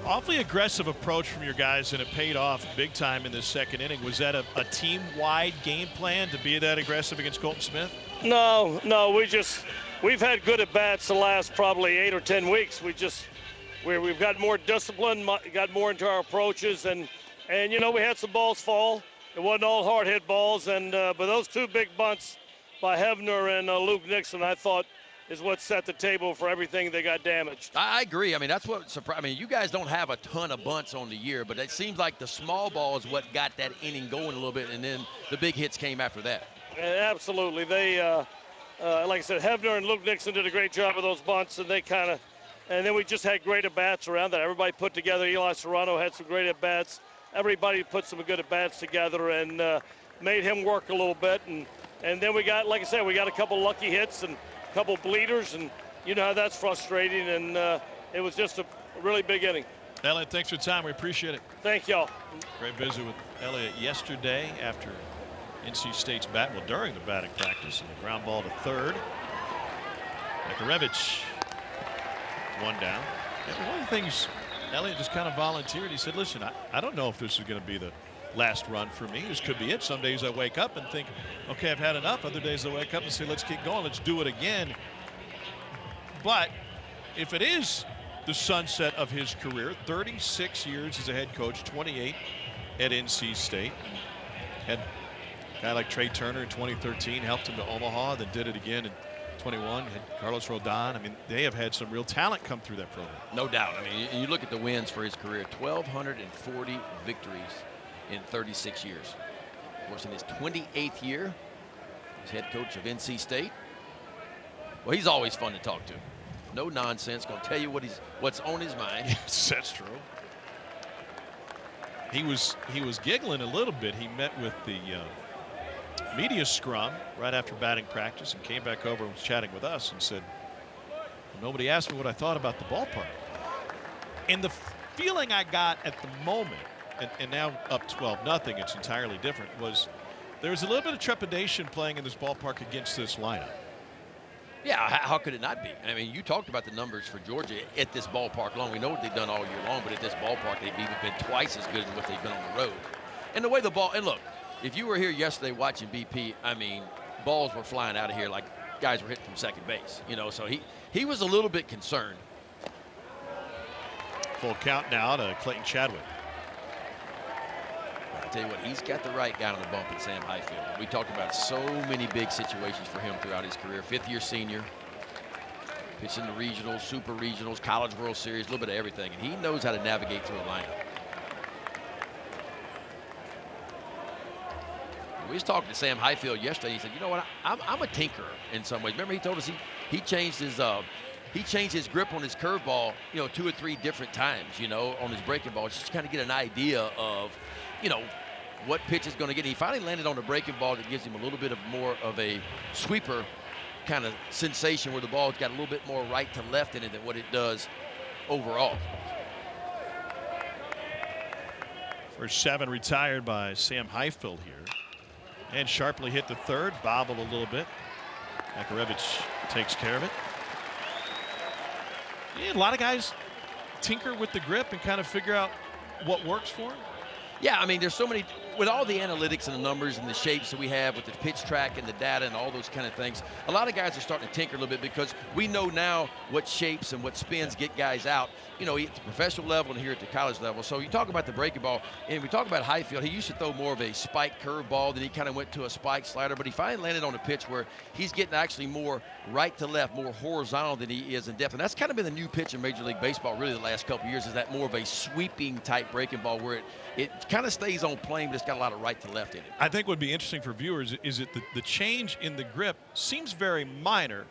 awfully aggressive approach from your guys, and it paid off big time in the second inning. Was that a team-wide game plan to be that aggressive against Colton Smith? No, we've had good at-bats the last probably 8 or 10 weeks. We've got more discipline, got more into our approaches, and we had some balls fall. It wasn't all hard hit balls, and but those two big bunts by Hebner and Luke Nixon, I thought, is what set the table for everything that got damaged. I agree. I mean, that's what surprised. I mean, you guys don't have a ton of bunts on the year, but it seems like the small ball is what got that inning going a little bit, and then the big hits came after that. Absolutely. They, like I said, Hebner and Luke Nixon did a great job of those bunts, and and then we just had great at-bats around that. Everybody put together. Eli Serrano had some great at-bats. Everybody put some good at-bats together and made him work a little bit. And then we got, like I said, we got a couple lucky hits and a couple bleeders, and you know how that's frustrating. And it was just a really big inning. Elliott, thanks for the time. We appreciate it. Thank y'all. Great visit with Elliott yesterday after NC State's during the batting practice, and the ground ball to third. Makarevich, one down. And one of the things Elliott just kind of volunteered, he said, listen, I don't know if this is going to be the last run for me. This could be it. Some days I wake up and think, okay, I've had enough. Other days I wake up and say, let's keep going. Let's do it again. But if it is the sunset of his career, 36 years as a head coach, 28 at NC State. Had a guy like Trey Turner in 2013, helped him to Omaha, then did it again in 21. Had Carlos Rodon. I mean, they have had some real talent come through that program. No doubt. I mean, you look at the wins for his career, 1,240 victories in 36 years. Of course, in his 28th year, he's head coach of NC State. Well, he's always fun to talk to. No nonsense. Going to tell you what's on his mind. Yes, that's true. He was giggling a little bit. He met with the media scrum right after batting practice and came back over and was chatting with us and said, nobody asked me what I thought about the ballpark. And the feeling I got at the moment, and now up 12-0, it's entirely different, was there was a little bit of trepidation playing in this ballpark against this lineup. Yeah, how could it not be? I mean, you talked about the numbers for Georgia at this ballpark long. We know what they've done all year long, but at this ballpark, they've even been twice as good as what they've been on the road. And the way the ball, and look, if you were here yesterday watching BP, I mean, balls were flying out of here like guys were hitting from second base, so he was a little bit concerned. Full count now to Clayton Chadwick. I tell you what, he's got the right guy on the bump at Sam Highfield. We talked about so many big situations for him throughout his career. Fifth-year senior, pitched in the regionals, super regionals, College World Series, a little bit of everything, and he knows how to navigate through a lineup. We was talking to Sam Highfield yesterday. He said, you know what, I'm a tinkerer in some ways. Remember he told us he changed his grip on his curveball, 2 or 3 different times, on his breaking ball, just to kind of get an idea of, what pitch is going to get. He finally landed on a breaking ball that gives him a little bit of more of a sweeper kind of sensation where the ball's got a little bit more right to left in it than what it does overall. First 7 retired by Sam Highfield here. And sharply hit the third, bobbled a little bit. Makarevich takes care of it. Yeah, a lot of guys tinker with the grip and kind of figure out what works for them. Yeah, I mean, there's so many, with all the analytics and the numbers and the shapes that we have with the pitch track and the data and all those kind of things, a lot of guys are starting to tinker a little bit because we know now what shapes and what spins get guys out, you know, at the professional level and here at the college level. So you talk about the breaking ball, and we talk about Highfield. He used to throw more of a spike curve ball, then he kind of went to a spike slider, but he finally landed on a pitch where he's getting actually more right to left, more horizontal than he is in depth. And that's kind of been the new pitch in Major League Baseball really the last couple of years, is that more of a sweeping type breaking ball where it kind of stays on plane, but it's got a lot of right to left in it. I think what would be interesting for viewers is that the change in the grip seems very minor,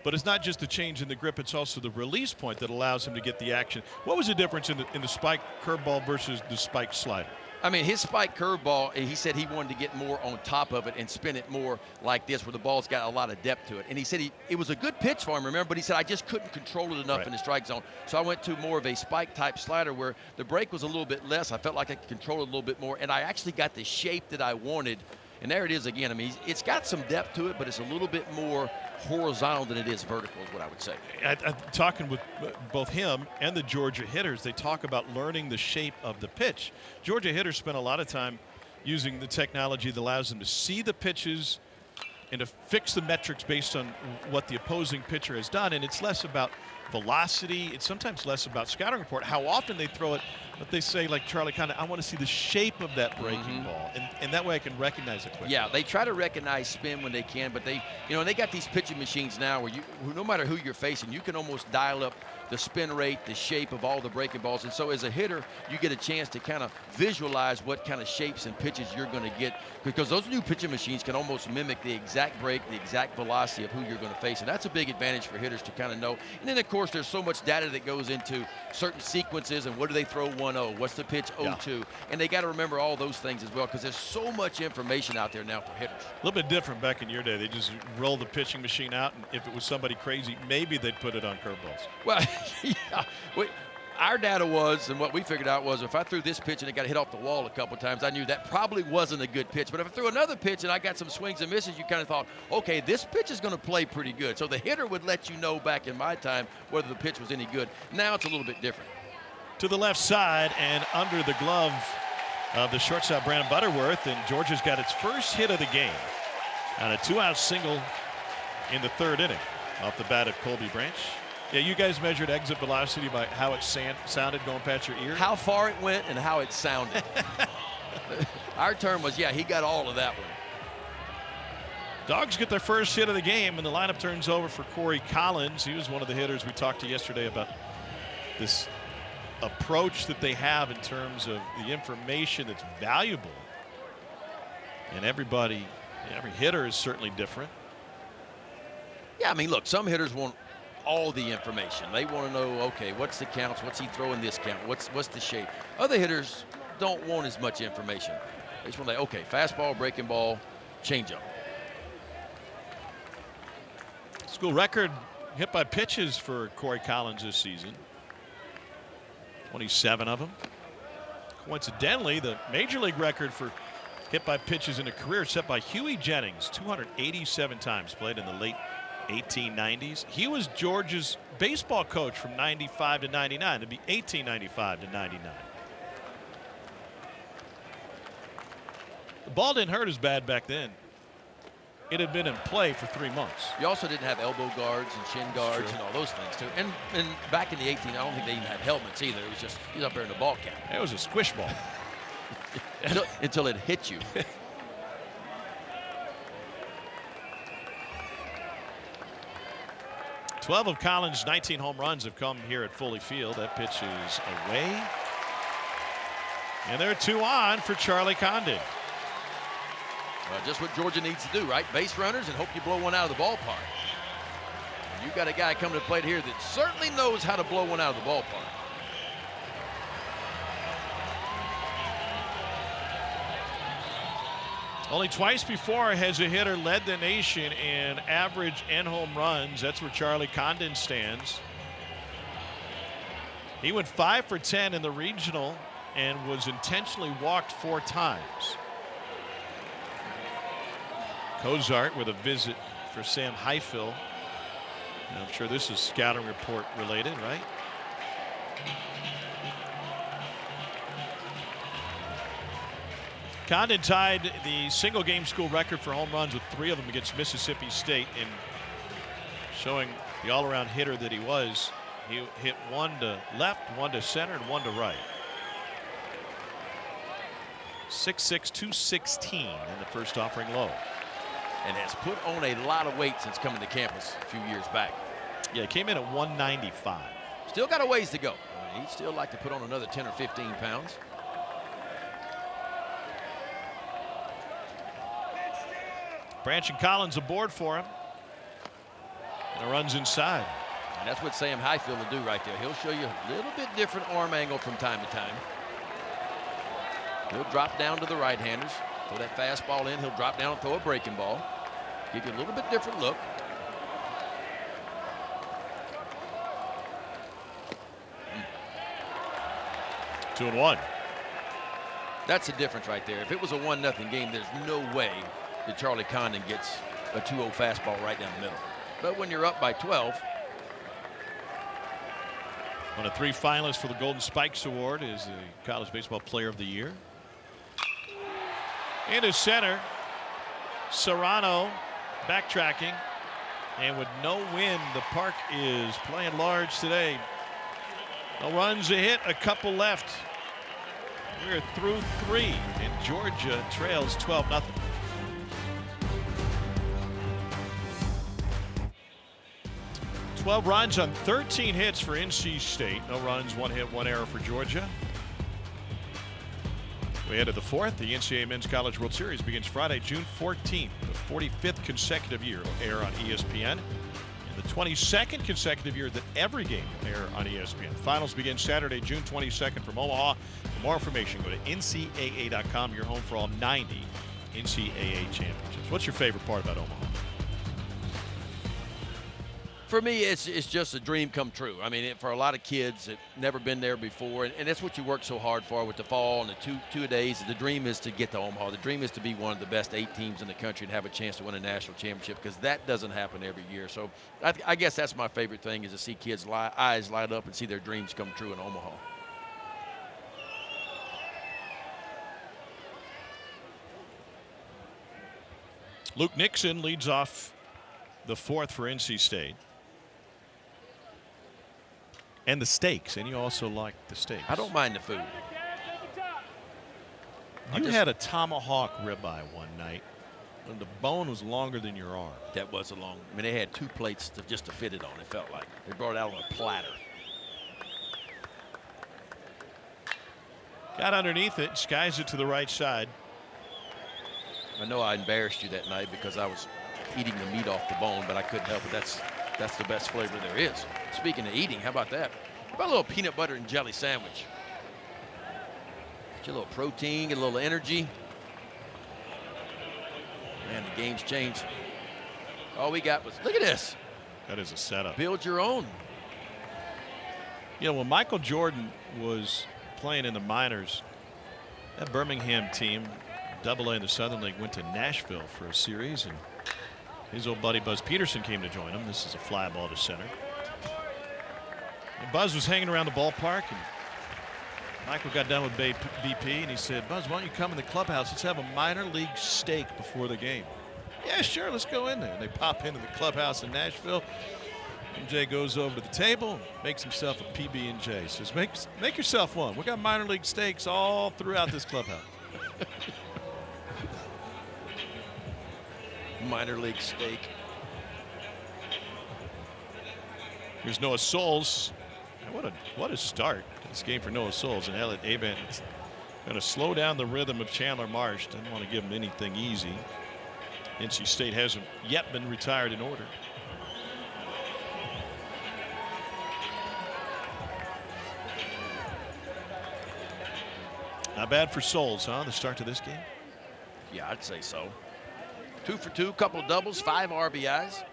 but it's not just the change in the grip, it's also the release point that allows him to get the action. What was the difference in the spike curveball versus the spike slider? I mean, his spike curveball, he said he wanted to get more on top of it and spin it more like this, where the ball's got a lot of depth to it. And he said it was a good pitch for him, remember, but he said, I just couldn't control it enough in the strike zone. So I went to more of a spike-type slider where the break was a little bit less. I felt like I could control it a little bit more, and I actually got the shape that I wanted. And there it is again. I mean, it's got some depth to it, but it's a little bit more horizontal than it is vertical, is what I would say. Talking with both him and the Georgia hitters, they talk about learning the shape of the pitch. Georgia hitters spend a lot of time using the technology that allows them to see the pitches and to fix the metrics based on what the opposing pitcher has done. And it's less about velocity. It's sometimes less about scouting report, how often they throw it. But they say, like Charlie Condon, I want to see the shape of that breaking ball, and that way I can recognize it quickly. Yeah, they try to recognize spin when they can, but they got these pitching machines now where no matter who you're facing, you can almost dial up the spin rate, the shape of all the breaking balls. And so as a hitter, you get a chance to kind of visualize what kind of shapes and pitches you're going to get, because those new pitching machines can almost mimic the exact break, the exact velocity of who you're going to face. And that's a big advantage for hitters to kind of know. And then, of course, there's so much data that goes into certain sequences and what do they throw 1-0, what's the pitch 0-2. And they got to remember all those things as well, because there's so much information out there now for hitters. A little bit different back in your day. They just roll the pitching machine out, and if it was somebody crazy, maybe they'd put it on curveballs. Well, yeah. Our data was, and what we figured out was, if I threw this pitch and it got hit off the wall a couple times, I knew that probably wasn't a good pitch. But if I threw another pitch and I got some swings and misses, you kind of thought, okay, this pitch is going to play pretty good. So the hitter would let you know back in my time whether the pitch was any good. Now it's a little bit different. To the left side and under the glove of the shortstop, Brandon Butterworth, and Georgia's got its first hit of the game on a 2-out single in the third inning off the bat of Colby Branch. Yeah, you guys measured exit velocity by how it sounded going past your ear? How far it went and how it sounded. Our term was, yeah, he got all of that one. Dogs get their first hit of the game, and the lineup turns over for Corey Collins. He was one of the hitters we talked to yesterday about this approach that they have in terms of the information that's valuable. And every hitter is certainly different. Yeah, I mean, look, some hitters want all the information. They want to know, okay, what's the counts? What's he throwing this count? What's the shape? Other hitters don't want as much information. They just want to, okay, fastball, breaking ball, changeup. School record hit by pitches for Corey Collins this season. 27 of them. Coincidentally, the major league record for hit by pitches in a career set by Huey Jennings, 287 times, played in the late 1890s. He was Georgia's baseball coach from 95 to 99. It'd be 1895 to 99. The ball didn't hurt as bad back then. It had been in play for 3 months. You also didn't have elbow guards and shin guards and all those things too. And back in the 18, I don't think they even had helmets either. It was just, he was up there in the ball cap. It was a squish ball. until it hit you. 12 of Collins' 19 home runs have come here at Foley Field. That pitch is away. And there are 2 on for Charlie Condon. Just what Georgia needs to do, right? Base runners and hope you blow one out of the ballpark. And you got a guy coming to the plate here that certainly knows how to blow one out of the ballpark. Only twice before has a hitter led the nation in average and home runs. That's where Charlie Condon stands. He went 5 for 10 in the regional and was intentionally walked 4 times. Cozart with a visit for Sam Highfill. I'm sure this is scouting report related, right? Condon tied the single game school record for home runs with 3 of them against Mississippi State, and showing the all-around hitter that he was. He hit 1 to left, 1 to center, and 1 to right. 6'6", 216 in the first offering low. And has put on a lot of weight since coming to campus a few years back. Yeah, he came in at 195. Still got a ways to go. He'd still like to put on another 10 or 15 pounds. Branch and Collins aboard for him. And it runs inside. And that's what Sam Highfield will do right there. He'll show you a little bit different arm angle from time to time. He'll drop down to the right-handers. Throw that fastball in. He'll drop down and throw a breaking ball. Give you a little bit different look. Two and one. That's the difference right there. If it was a 1-0 game, there's no way that Charlie Condon gets a 2-0 fastball right down the middle. But when you're up by 12. One of 3 finalists for the Golden Spikes Award is the College Baseball Player of the Year. Into center, Serrano backtracking, and with no wind, the park is playing large today. No runs, a hit, a couple left. We're through 3, and Georgia trails 12-0. Runs on 13 hits for NC State. No runs, 1 hit, 1 error for Georgia. We head to the 4th. The NCAA Men's College World Series begins Friday, June 14th. The 45th consecutive year will air on ESPN. And the 22nd consecutive year that every game will air on ESPN. Finals begin Saturday, June 22nd from Omaha. For more information, go to ncaa.com. Your home for all 90 NCAA championships. What's your favorite part about Omaha? For me, it's just a dream come true. I mean, for a lot of kids that never been there before, and that's what you work so hard for with the fall and the two days. The dream is to get to Omaha. The dream is to be one of the best 8 teams in the country and have a chance to win a national championship, because that doesn't happen every year. So I guess that's my favorite thing, is to see kids' eyes light up and see their dreams come true in Omaha. Luke Nixon leads off the 4th for NC State. And the steaks, and you also like the steaks. I don't mind the food. You had a tomahawk ribeye one night, and the bone was longer than your arm. That was a long. I mean, they had 2 plates just to fit it on. It felt like they brought it out on a platter. Got underneath it, skies it to the right side. I know I embarrassed you that night because I was eating the meat off the bone, but I couldn't help it. That's the best flavor there is. Speaking of eating, how about that? How about a little peanut butter and jelly sandwich? Get a little protein, get a little energy. Man, the game's changed. All we got was, look at this. That is a setup. Build your own. You know, when Michael Jordan was playing in the minors, that Birmingham team, AA in the Southern League, went to Nashville for a series, and his old buddy Buzz Peterson came to join him. This is a fly ball to center. And Buzz was hanging around the ballpark, and Michael got done with BP, and he said, "Buzz, why don't you come in the clubhouse? Let's have a minor league steak before the game." "Yeah, sure, let's go in there." And they pop into the clubhouse in Nashville. MJ goes over to the table, makes himself a PB&J. Says, make yourself one. We got minor league steaks all throughout this clubhouse. Minor league steak. Here's Noah Souls. What a start to this game for Noah Souls. And Elliot Avent is going to slow down the rhythm of Chandler Marsh. Doesn't want to give him anything easy. NC State hasn't yet been retired in order. Not bad for Souls, huh? The start to this game. Yeah, I'd say so. 2 for 2, couple of doubles, 5 RBIs.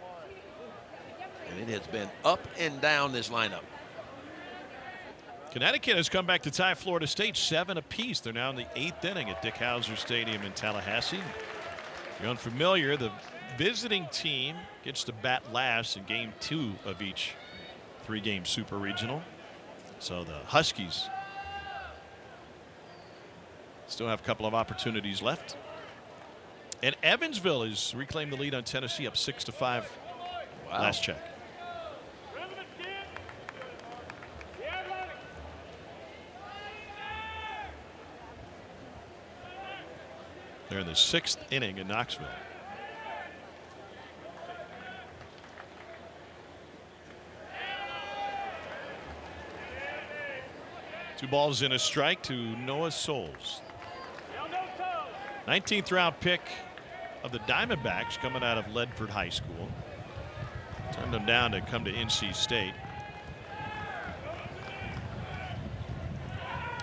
And it has been up and down this lineup. Connecticut has come back to tie Florida State 7 apiece. They're now in the 8th inning at Dick Howser Stadium in Tallahassee. If you're unfamiliar, the visiting team gets to bat last in game 2 of each 3-game super regional. So the Huskies still have a couple of opportunities left. And Evansville has reclaimed the lead on Tennessee, up 6-5 last check. They're in the 6th inning in Knoxville. Two balls and a strike to Noah Souls. 19th round pick of the Diamondbacks, coming out of Ledford High School. Turned him down to come to NC State.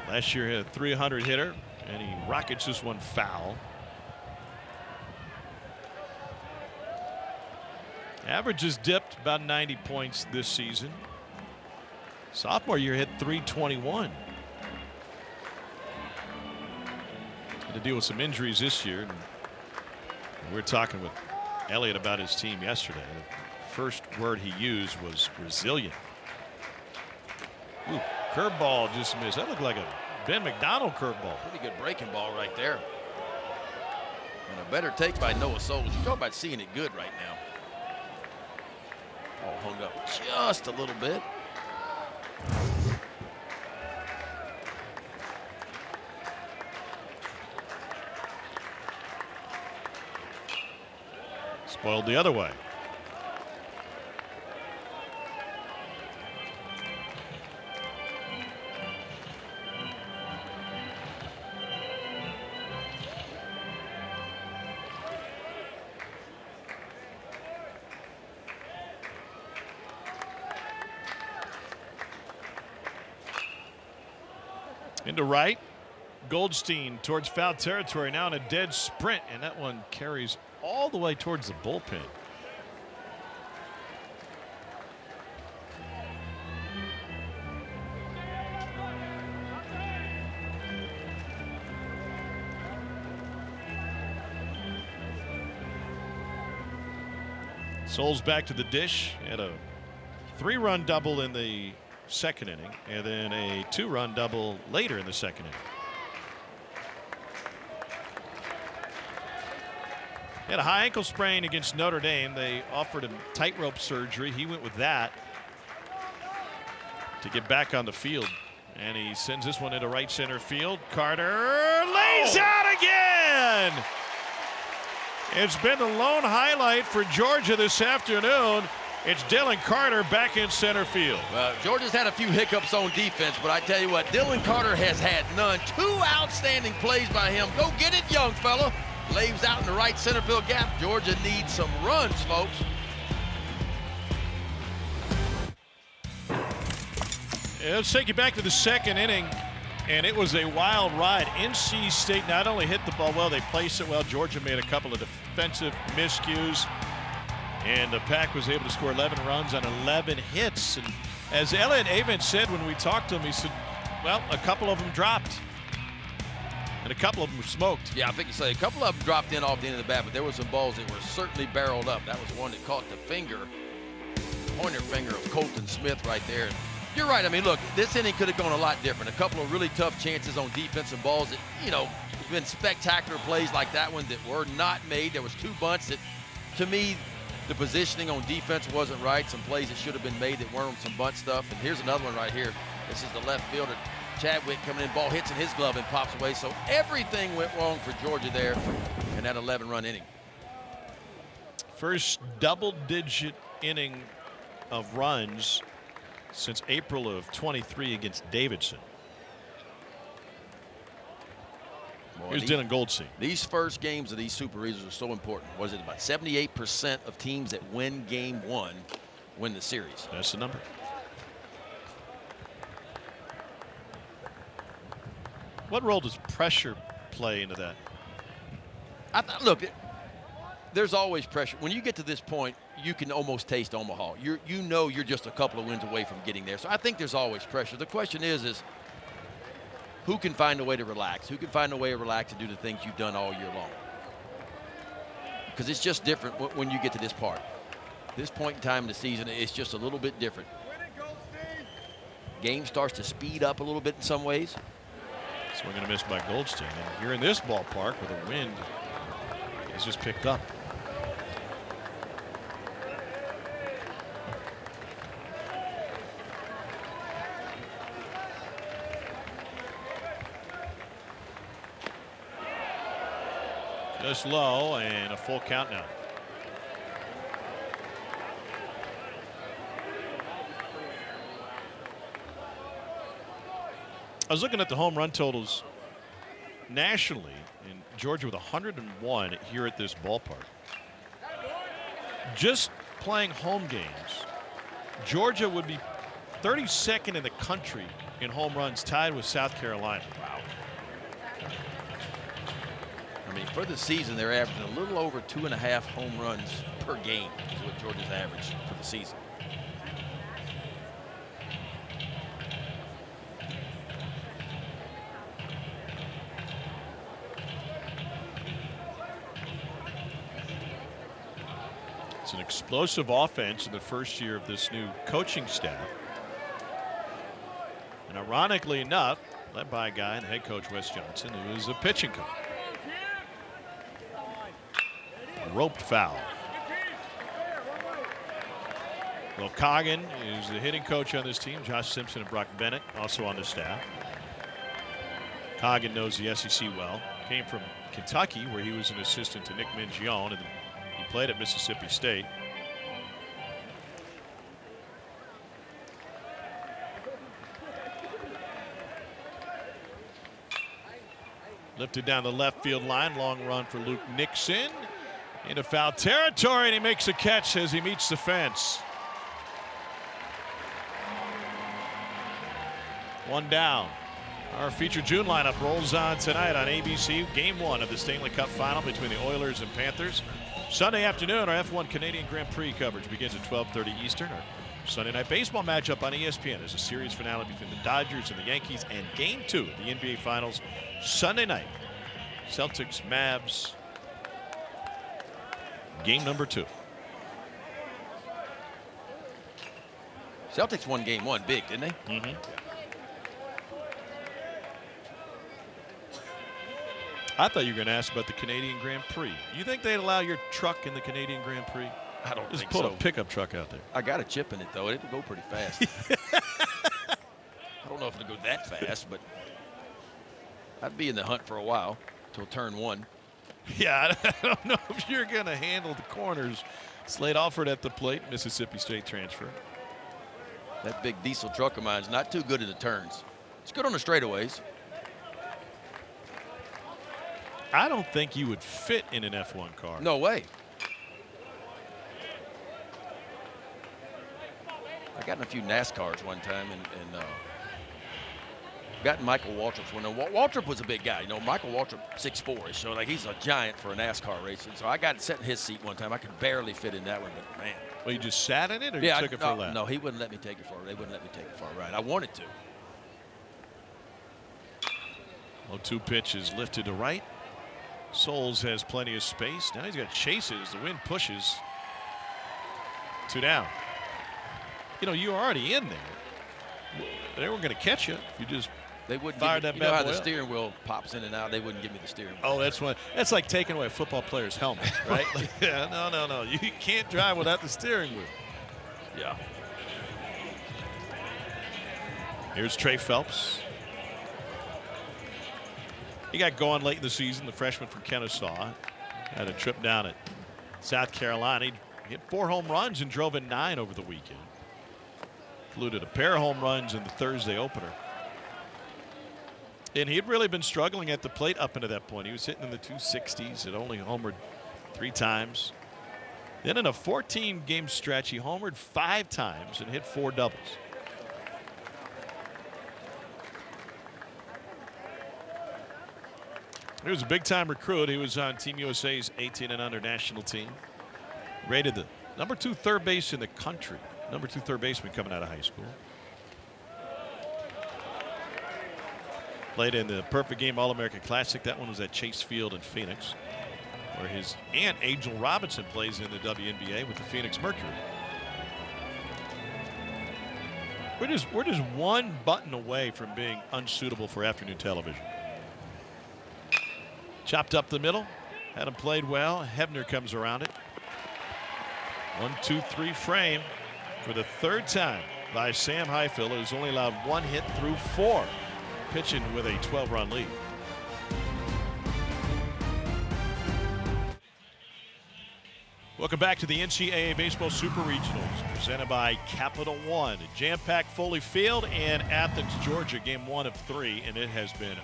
Last year he had a 300 hitter, and he rockets this one foul. Average has dipped about 90 points this season. Sophomore year hit 321. Had to deal with some injuries this year. And we were talking with Elliott about his team yesterday. The first word he used was resilient. Ooh, curveball just missed. That looked like a Ben McDonald curveball. Pretty good breaking ball right there. And a better take by Noah Souls. You talk about seeing it good right now. Oh, hung up just a little bit. Spoiled the other way. Into right. Goldstein towards foul territory, now in a dead sprint, and that one carries all the way towards the bullpen. Souls back to the dish. Had a 3-run double in the 2nd inning, and then a 2-run double later in the 2nd inning. He had a high ankle sprain against Notre Dame. They offered him tightrope surgery. He went with that to get back on the field. And he sends this one into right center field. Carter lays out again. It's been the lone highlight for Georgia this afternoon. It's Dylan Carter back in center field. Well, Georgia's had a few hiccups on defense, but I tell you what, Dylan Carter has had none. 2 outstanding plays by him. Go get it, young fella. Lays out in the right center field gap. Georgia needs some runs, folks. Let's take you back to the 2nd inning, and it was a wild ride. NC State not only hit the ball well, they placed it well. Georgia made a couple of defensive miscues, and the Pack was able to score 11 runs on 11 hits. And as Elliott Avent said when we talked to him, he said, well, a couple of them dropped. And a couple of them were smoked. Yeah, I think you say a couple of them dropped in off the end of the bat, but there were some balls that were certainly barreled up. That was one that caught the pointer finger of Colton Smith right there. You're right. I mean, look, this inning could have gone a lot different. A couple of really tough chances on defensive balls that, you know, been spectacular plays like that one that were not made. There was 2 bunts that, to me, the positioning on defense wasn't right. Some plays that should have been made that weren't some bunt stuff. And here's another one right here. This is the left fielder. Chadwick coming in, ball hits in his glove and pops away. So everything went wrong for Georgia there in that 11-run inning. First double-digit inning of runs since April of 23 against Davidson. Boy, Here's Dylan Goldstein. These first games of these super regionals are so important. Was it about 78% of teams that win game 1 win the series? That's the number. What role does pressure play into that? Look, there's always pressure. When you get to this point, you can almost taste Omaha. You know you're just a couple of wins away from getting there. So I think there's always pressure. The question is who can find a way to relax? Who can find a way to relax and do the things you've done all year long? Because it's just different when you get to this part. This point in time in the season, it's just a little bit different. Game starts to speed up a little bit in some ways. Swing and a miss by Goldstein. And here in this ballpark where the wind is just picked up. Just low and a full count now. I was looking at the home run totals nationally, and Georgia with 101 here at this ballpark. Just playing home games, Georgia would be 32nd in the country in home runs, tied with South Carolina. Wow. I mean, for the season, they're averaging a little over 2.5 home runs per game is what Georgia's average for the season. It's an explosive offense in the first year of this new coaching staff. And ironically enough, led by a guy, the head coach, Wes Johnson, who is a pitching coach. Roped foul. Well, Coggin is the hitting coach on this team. Josh Simpson and Brock Bennett also on the staff. Coggin knows the SEC well. Came from Kentucky, where he was an assistant to Nick Mingione, and he played at Mississippi State. Lifted down the left field line. Long run for Luke Nixon. Into foul territory, and he makes a catch as he meets the fence. One down. Our featured June lineup rolls on tonight on ABC. Game 1 of the Stanley Cup final between the Oilers and Panthers. Sunday afternoon, our F1 Canadian Grand Prix coverage begins at 12:30 Eastern. Our Sunday night baseball matchup on ESPN is a series finale between the Dodgers and the Yankees, and Game 2 of the NBA Finals Sunday night. Celtics, Mavs. Game number 2. Celtics won Game 1 big, didn't they? Mm-hmm. I thought you were going to ask about the Canadian Grand Prix. You think they'd allow your truck in the Canadian Grand Prix? I don't Just think put so. a pickup truck out there. I got a chip in it, though. It'll go pretty fast. I don't know if it'll go that fast, but I'd be in the hunt for a while till turn 1. Yeah, I don't know if you're going to handle the corners. Slade Alford at the plate, Mississippi State transfer. That big diesel truck of mine's not too good in the turns. It's good on the straightaways. I don't think you would fit in an F1 car. No way. I got in a few NASCARs one time and got in Michael Waltrip's one. Waltrip was a big guy. You know, Michael Waltrip 6'4", so like he's a giant for a NASCAR race. And so I got set in his seat one time. I could barely fit in that one, but man. Well, you just sat in it, or yeah, you took it for a lap? No, he wouldn't let me take it for a ride. They wouldn't let me take it for a ride. I wanted to. 0-2 pitch is lifted to right. Souls has plenty of space. Now he's got chases. The wind pushes. 2 down. You know, you were already in there. They weren't going to catch you if you just They wouldn't fired give me, that you know bad how boy the up. steering wheel pops in and out. They wouldn't give me the steering wheel. Oh, that's like taking away a football player's helmet, right? Like, yeah, no. You can't drive without the steering wheel. Yeah. Here's Trey Phelps. He got going late in the season. The freshman from Kennesaw had a trip down at South Carolina. He hit 4 home runs and drove in 9 over the weekend. Included a pair of home runs in the Thursday opener. And he had really been struggling at the plate up until that point. He was hitting in the 260s. Had only homered 3 times. Then in a 14-game stretch, he homered 5 times and hit 4 doubles. He was a big-time recruit. He was on Team USA's 18 and under national team. Rated the #2 third base in the country. #2 third baseman coming out of high school. Played in the Perfect Game All-American Classic. That one was at Chase Field in Phoenix, where his aunt Angel Robinson plays in the WNBA with the Phoenix Mercury. We're just one button away from being unsuitable for afternoon television. Chopped up the middle, had him played well. Hebner comes around it. 1-2-3 frame for the third time by Sam Highfill, who's only allowed 1 hit through 4, pitching with a 12-run lead. Welcome back to the NCAA Baseball Super Regionals, presented by Capital One. Jam-packed Foley Field in Athens, Georgia, game 1 of 3, and it has been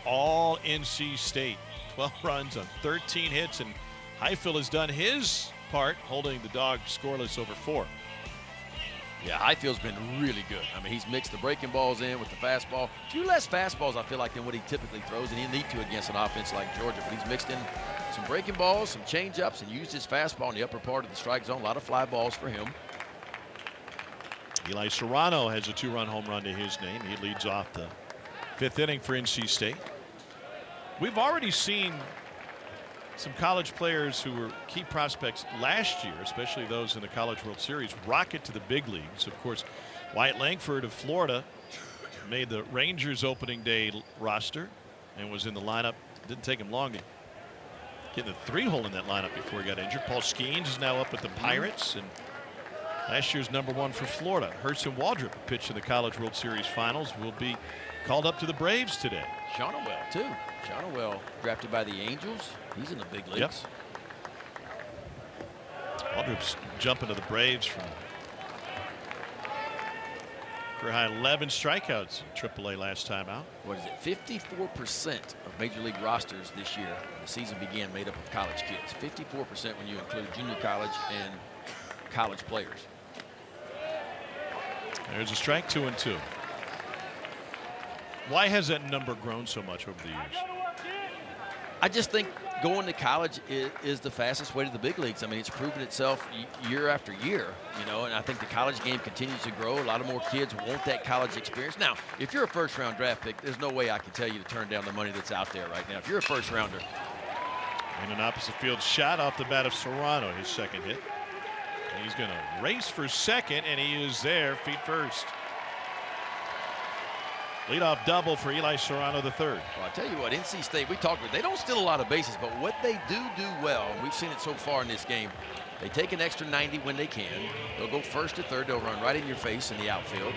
all NC State. 12 runs on 13 hits, and Highfill has done his part, holding the Dogs scoreless over 4. Yeah, Highfield's been really good. I mean, he's mixed the breaking balls in with the fastball. A few less fastballs, I feel like, than what he typically throws, and he'll need to against an offense like Georgia. But he's mixed in some breaking balls, some change-ups, and used his fastball in the upper part of the strike zone. A lot of fly balls for him. Eli Serrano has a 2-run home run to his name. He leads off the 5th inning for NC State. We've already seen some college players who were key prospects last year, especially those in the College World Series, rocket to the big leagues. Of course, Wyatt Langford of Florida made the Rangers opening day roster and was in the lineup. Didn't take him long to get in the 3-hole in that lineup before he got injured. Paul Skeens is now up with the Pirates, and last year's #1 for Florida. Hurston Waldrop, who pitched in the College World Series Finals, will be called up to the Braves today. Shonowell, too. Shonowell, drafted by the Angels. He's in the big leagues. Yep. Waldrop's jumping to the Braves from career high 11 strikeouts in AAA last time out. What is it? 54% of major league rosters this year, when the season began, made up of college kids. 54% when you include junior college and college players. There's a strike, 2-2. Why has that number grown so much over the years? I just think going to college is the fastest way to the big leagues. I mean, it's proven itself year after year, you know, and I think the college game continues to grow. A lot of more kids want that college experience. Now, if you're a first-round draft pick, there's no way I can tell you to turn down the money that's out there right now. If you're a first-rounder. And an opposite field shot off the bat of Serrano, his second hit. And he's going to race for second, and he is there, feet first. Leadoff double for Eli Serrano III. Well, I tell you what, NC State, we talked about, they don't steal a lot of bases, but what they do well, and we've seen it so far in this game, they take an extra 90 when they can. They'll go first to third. They'll run right in your face in the outfield.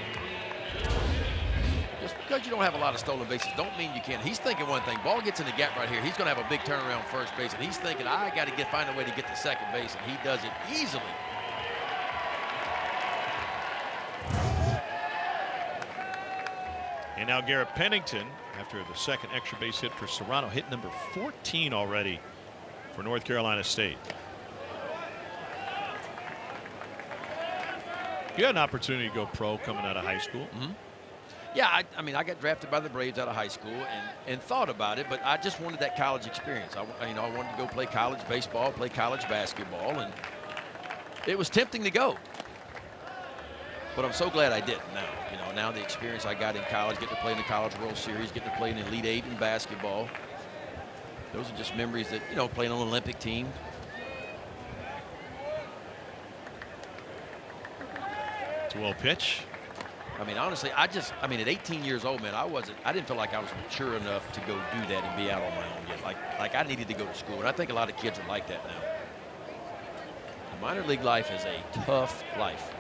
Just because you don't have a lot of stolen bases don't mean you can't. He's thinking one thing. Ball gets in the gap right here. He's going to have a big turnaround first base, and he's thinking, I got to find a way to get to second base, and he does it easily. And now Garrett Pennington, after the second extra base hit for Serrano, hit number 14 already for North Carolina State. You had an opportunity to go pro coming out of high school. Mm-hmm. Yeah, I mean, I got drafted by the Braves out of high school and thought about it, but I just wanted that college experience. I wanted to go play college baseball, play college basketball, and it was tempting to go. But I'm so glad I didn't now. You know, now the experience I got in college, getting to play in the College World Series, getting to play in the Elite Eight in basketball. Those are just memories that, you know, playing on an Olympic team. It's a well pitch. I mean, honestly, at 18 years old, man, I didn't feel like I was mature enough to go do that and be out on my own yet. Like I needed to go to school, and I think a lot of kids are like that now. The minor league life is a tough life.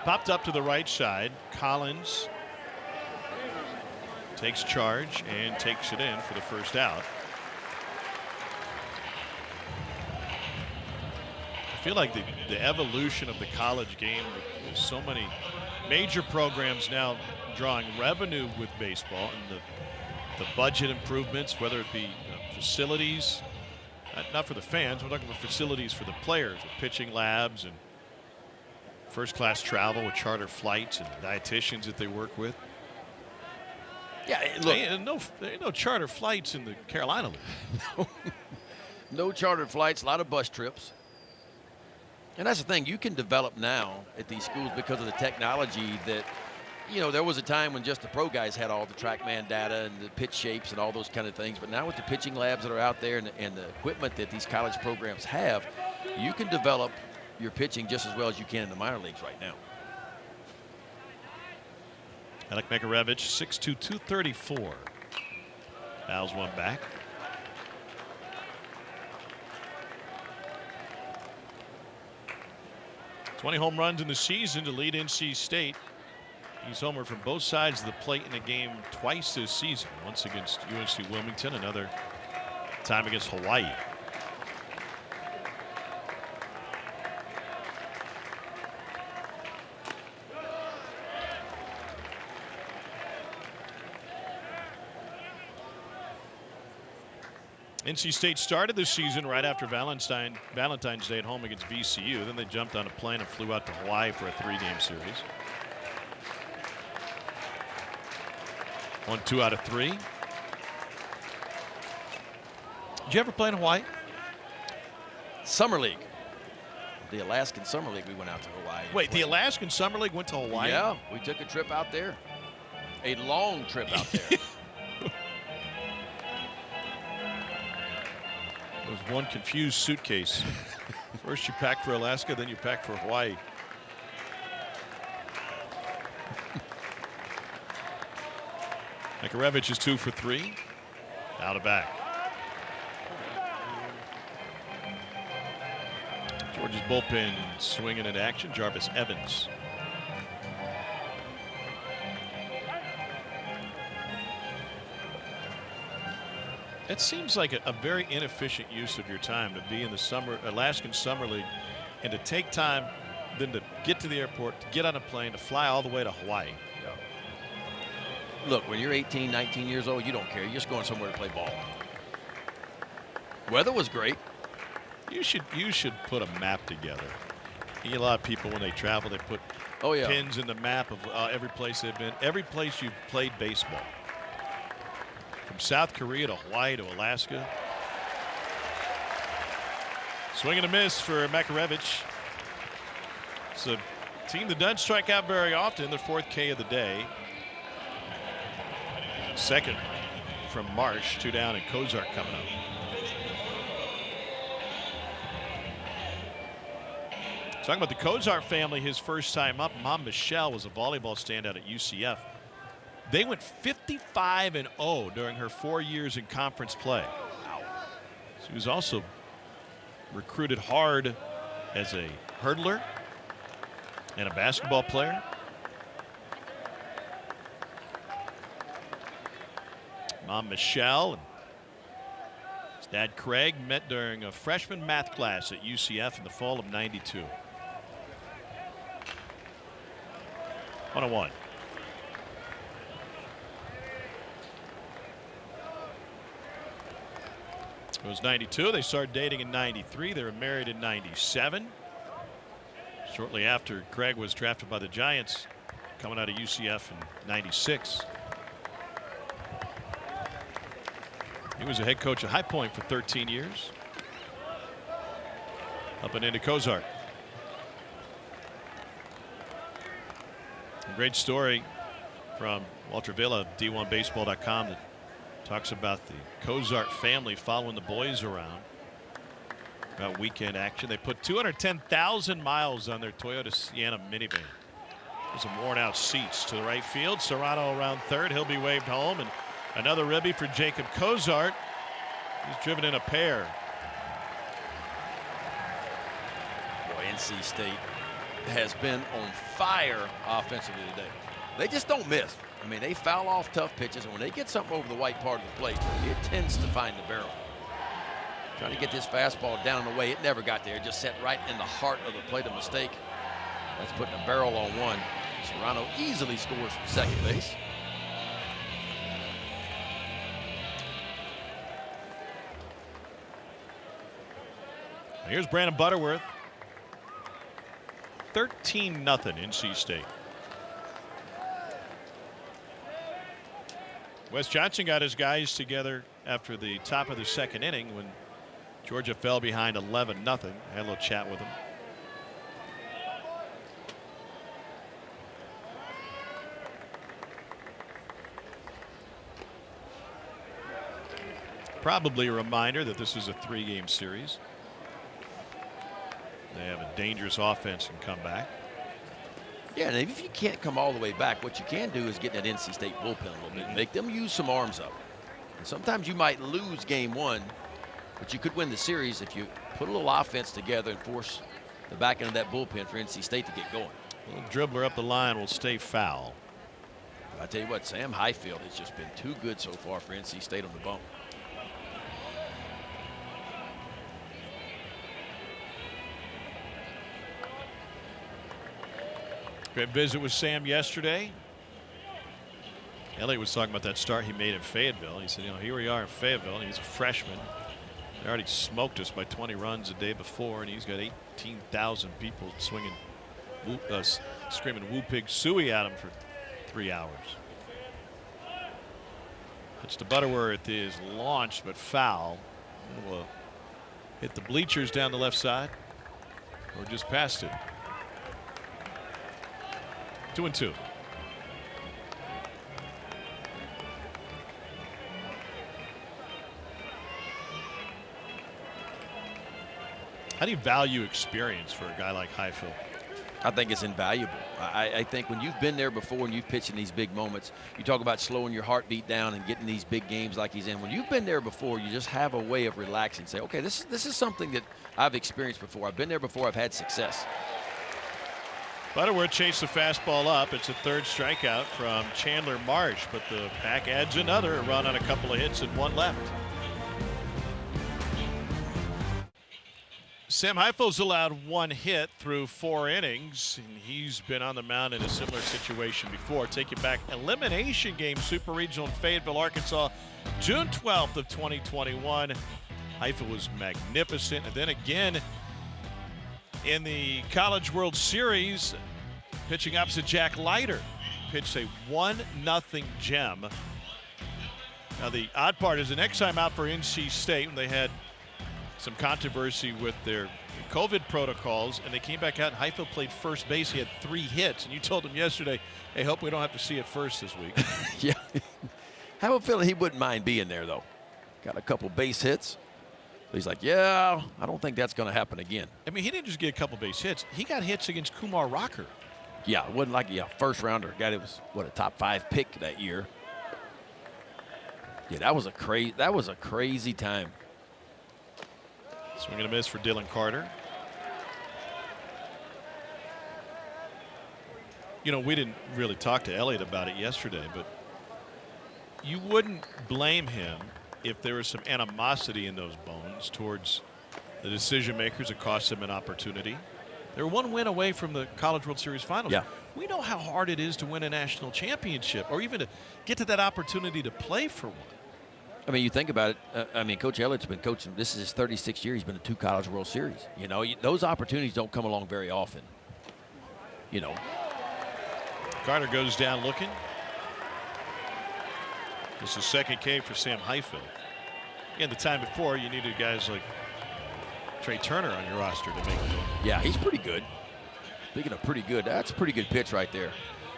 Popped up to the right side. Collins takes charge and takes it in for the first out. I feel like the evolution of the college game, there's so many major programs now drawing revenue with baseball, and the budget improvements, whether it be facilities, not for the fans, we're talking about facilities for the players, with pitching labs and first-class travel with charter flights and dietitians that they work with. Yeah, look. There ain't no charter flights in the Carolina League. No chartered flights, a lot of bus trips. And that's the thing, you can develop now at these schools because of the technology that, you know, there was a time when just the pro guys had all the TrackMan data and the pitch shapes and all those kind of things. But now with the pitching labs that are out there and the equipment that these college programs have, you can develop your pitching just as well as you can in the minor leagues right now. Alec Makarevich, 6'2", 234. Fouls one back. "20 home runs in the season to lead NC State. He's homered from both sides of the plate in a game twice this season. Once against UNC Wilmington, another time against Hawaii. NC State started the season right after Valentine's Day at home against VCU. Then they jumped on a plane and flew out to Hawaii for a 3-game series. Won 2 out of 3. Did you ever play in Hawaii? Summer League. The Alaskan Summer League, we went out to Hawaii. Wait, the Alaskan Summer League went to Hawaii? Yeah, we took a trip out there. A long trip out there. It was one confused suitcase. First you pack for Alaska, then you pack for Hawaii. Makarevich is 2 for 3. Out of back. Georgia's bullpen swinging into action. Jarvis Evans. It seems like a very inefficient use of your time to be in the Alaskan Summer League and to take time then to get to the airport, to get on a plane, to fly all the way to Hawaii. Look, when you're 18, 19 years old, you don't care. You're just going somewhere to play ball. Weather was great. You should put a map together. A lot of people, when they travel, they put pins in the map of every place they've been, every place you've played baseball. From South Korea to Hawaii to Alaska. Swing and a miss for Makarevich. It's a team that doesn't strike out very often. Their 4th K of the day. Second from Marsh. 2 down and Kozart coming up. Talking about the Kozart family, his first time up, Mom Michelle was a volleyball standout at UCF. They went 55-0 during her 4 years in conference play. She was also recruited hard as a hurdler and a basketball player. Mom Michelle and his dad Craig met during a freshman math class at UCF in the fall of '92. 1-1. It was '92. They started dating in '93. They were married in '97. Shortly after, Craig was drafted by the Giants, coming out of UCF in '96. He was a head coach at High Point for 13 years. Up and into Kozart. A great story from Walter Villa of D1Baseball.com that talks about the Kozart family following the boys around about weekend action. They put 210,000 miles on their Toyota Sienna minivan. There's some worn out seats to the right field. Serrano around third. He'll be waved home. And another ribby for Jacob Kozart. He's driven in a pair. Boy, NC State has been on fire offensively today. They just don't miss. I mean, they foul off tough pitches, and when they get something over the white part of the plate, it tends to find the barrel. Trying to get this fastball down and away. It never got there. It just set right in the heart of the plate, a mistake. That's putting a barrel on one. Serrano easily scores from second base. Here's Brandon Butterworth. 13-0 NC State. Wes Johnson got his guys together after the top of the second inning when Georgia fell behind 11-0. Had a little chat with him. Probably a reminder that this is a 3-game series. They have a dangerous offense and come back. Yeah, and if you can't come all the way back, what you can do is get that NC State bullpen a little bit and make them use some arms up. And sometimes you might lose game one, but you could win the series if you put a little offense together and force the back end of that bullpen for NC State to get going. A little dribbler up the line will stay foul. I tell you what, Sam Highfield has just been too good so far for NC State on the bump. Great visit with Sam yesterday. Elliott was talking about that start he made in Fayetteville. He said, you know, here we are in Fayetteville, and he's a freshman. They already smoked us by 20 runs the day before, and he's got 18,000 people swinging, screaming "Woo Pig Suey" at him for 3 hours. Pitch to Butterworth is launched but foul. Will hit the bleachers down the left side, or just past it. 2-2. How do you value experience for a guy like Highfield? I think it's invaluable. I think when you've been there before and you've pitched in these big moments, you talk about slowing your heartbeat down and getting these big games like he's in. When you've been there before, you just have a way of relaxing. Say, okay, this is something that I've experienced before. I've been there before. I've had success. Butterworth chased the fastball up. It's a third strikeout from Chandler Marsh, but the Pack adds another, a run on a couple of hits and one left. Sam Highfield's allowed 1 hit through 4 innings, and he's been on the mound in a similar situation before. Take you back, elimination game, Super Regional in Fayetteville, Arkansas, June 12th of 2021. Highfield was magnificent, and then again in the College World Series, pitching opposite Jack Leiter, pitched a 1-0 gem. Now the odd part is the next time out for NC State, when they had some controversy with their COVID protocols, and they came back out and Highfield played first base. He had 3 hits, and you told him yesterday, hey, hope we don't have to see it first this week. Yeah. I have a feeling he wouldn't mind being there, though. Got a couple base hits. He's like, yeah, I don't think that's going to happen again. I mean, he didn't just get a couple base hits. He got hits against Kumar Rocker. Yeah, it wasn't like first rounder. Guy that was, what, a top 5 pick that year. Yeah, that was a crazy time. Swing and a miss for Dylan Carter. You know, we didn't really talk to Elliott about it yesterday, but you wouldn't blame him if there was some animosity in those bones towards the decision makers that cost them an opportunity. They're 1 win away from the College World Series Finals. Yeah. We know how hard it is to win a national championship or even to get to that opportunity to play for one. I mean, you think about it. I mean, Coach Elliott's been coaching. This is his 36th year. He's been to 2 College World Series. You know, those opportunities don't come along very often. You know. Carter goes down looking. This is second K for Sam Highfield. Again, the time before, you needed guys like Trey Turner on your roster to make it. Yeah, he's pretty good. Speaking of pretty good, that's a pretty good pitch right there.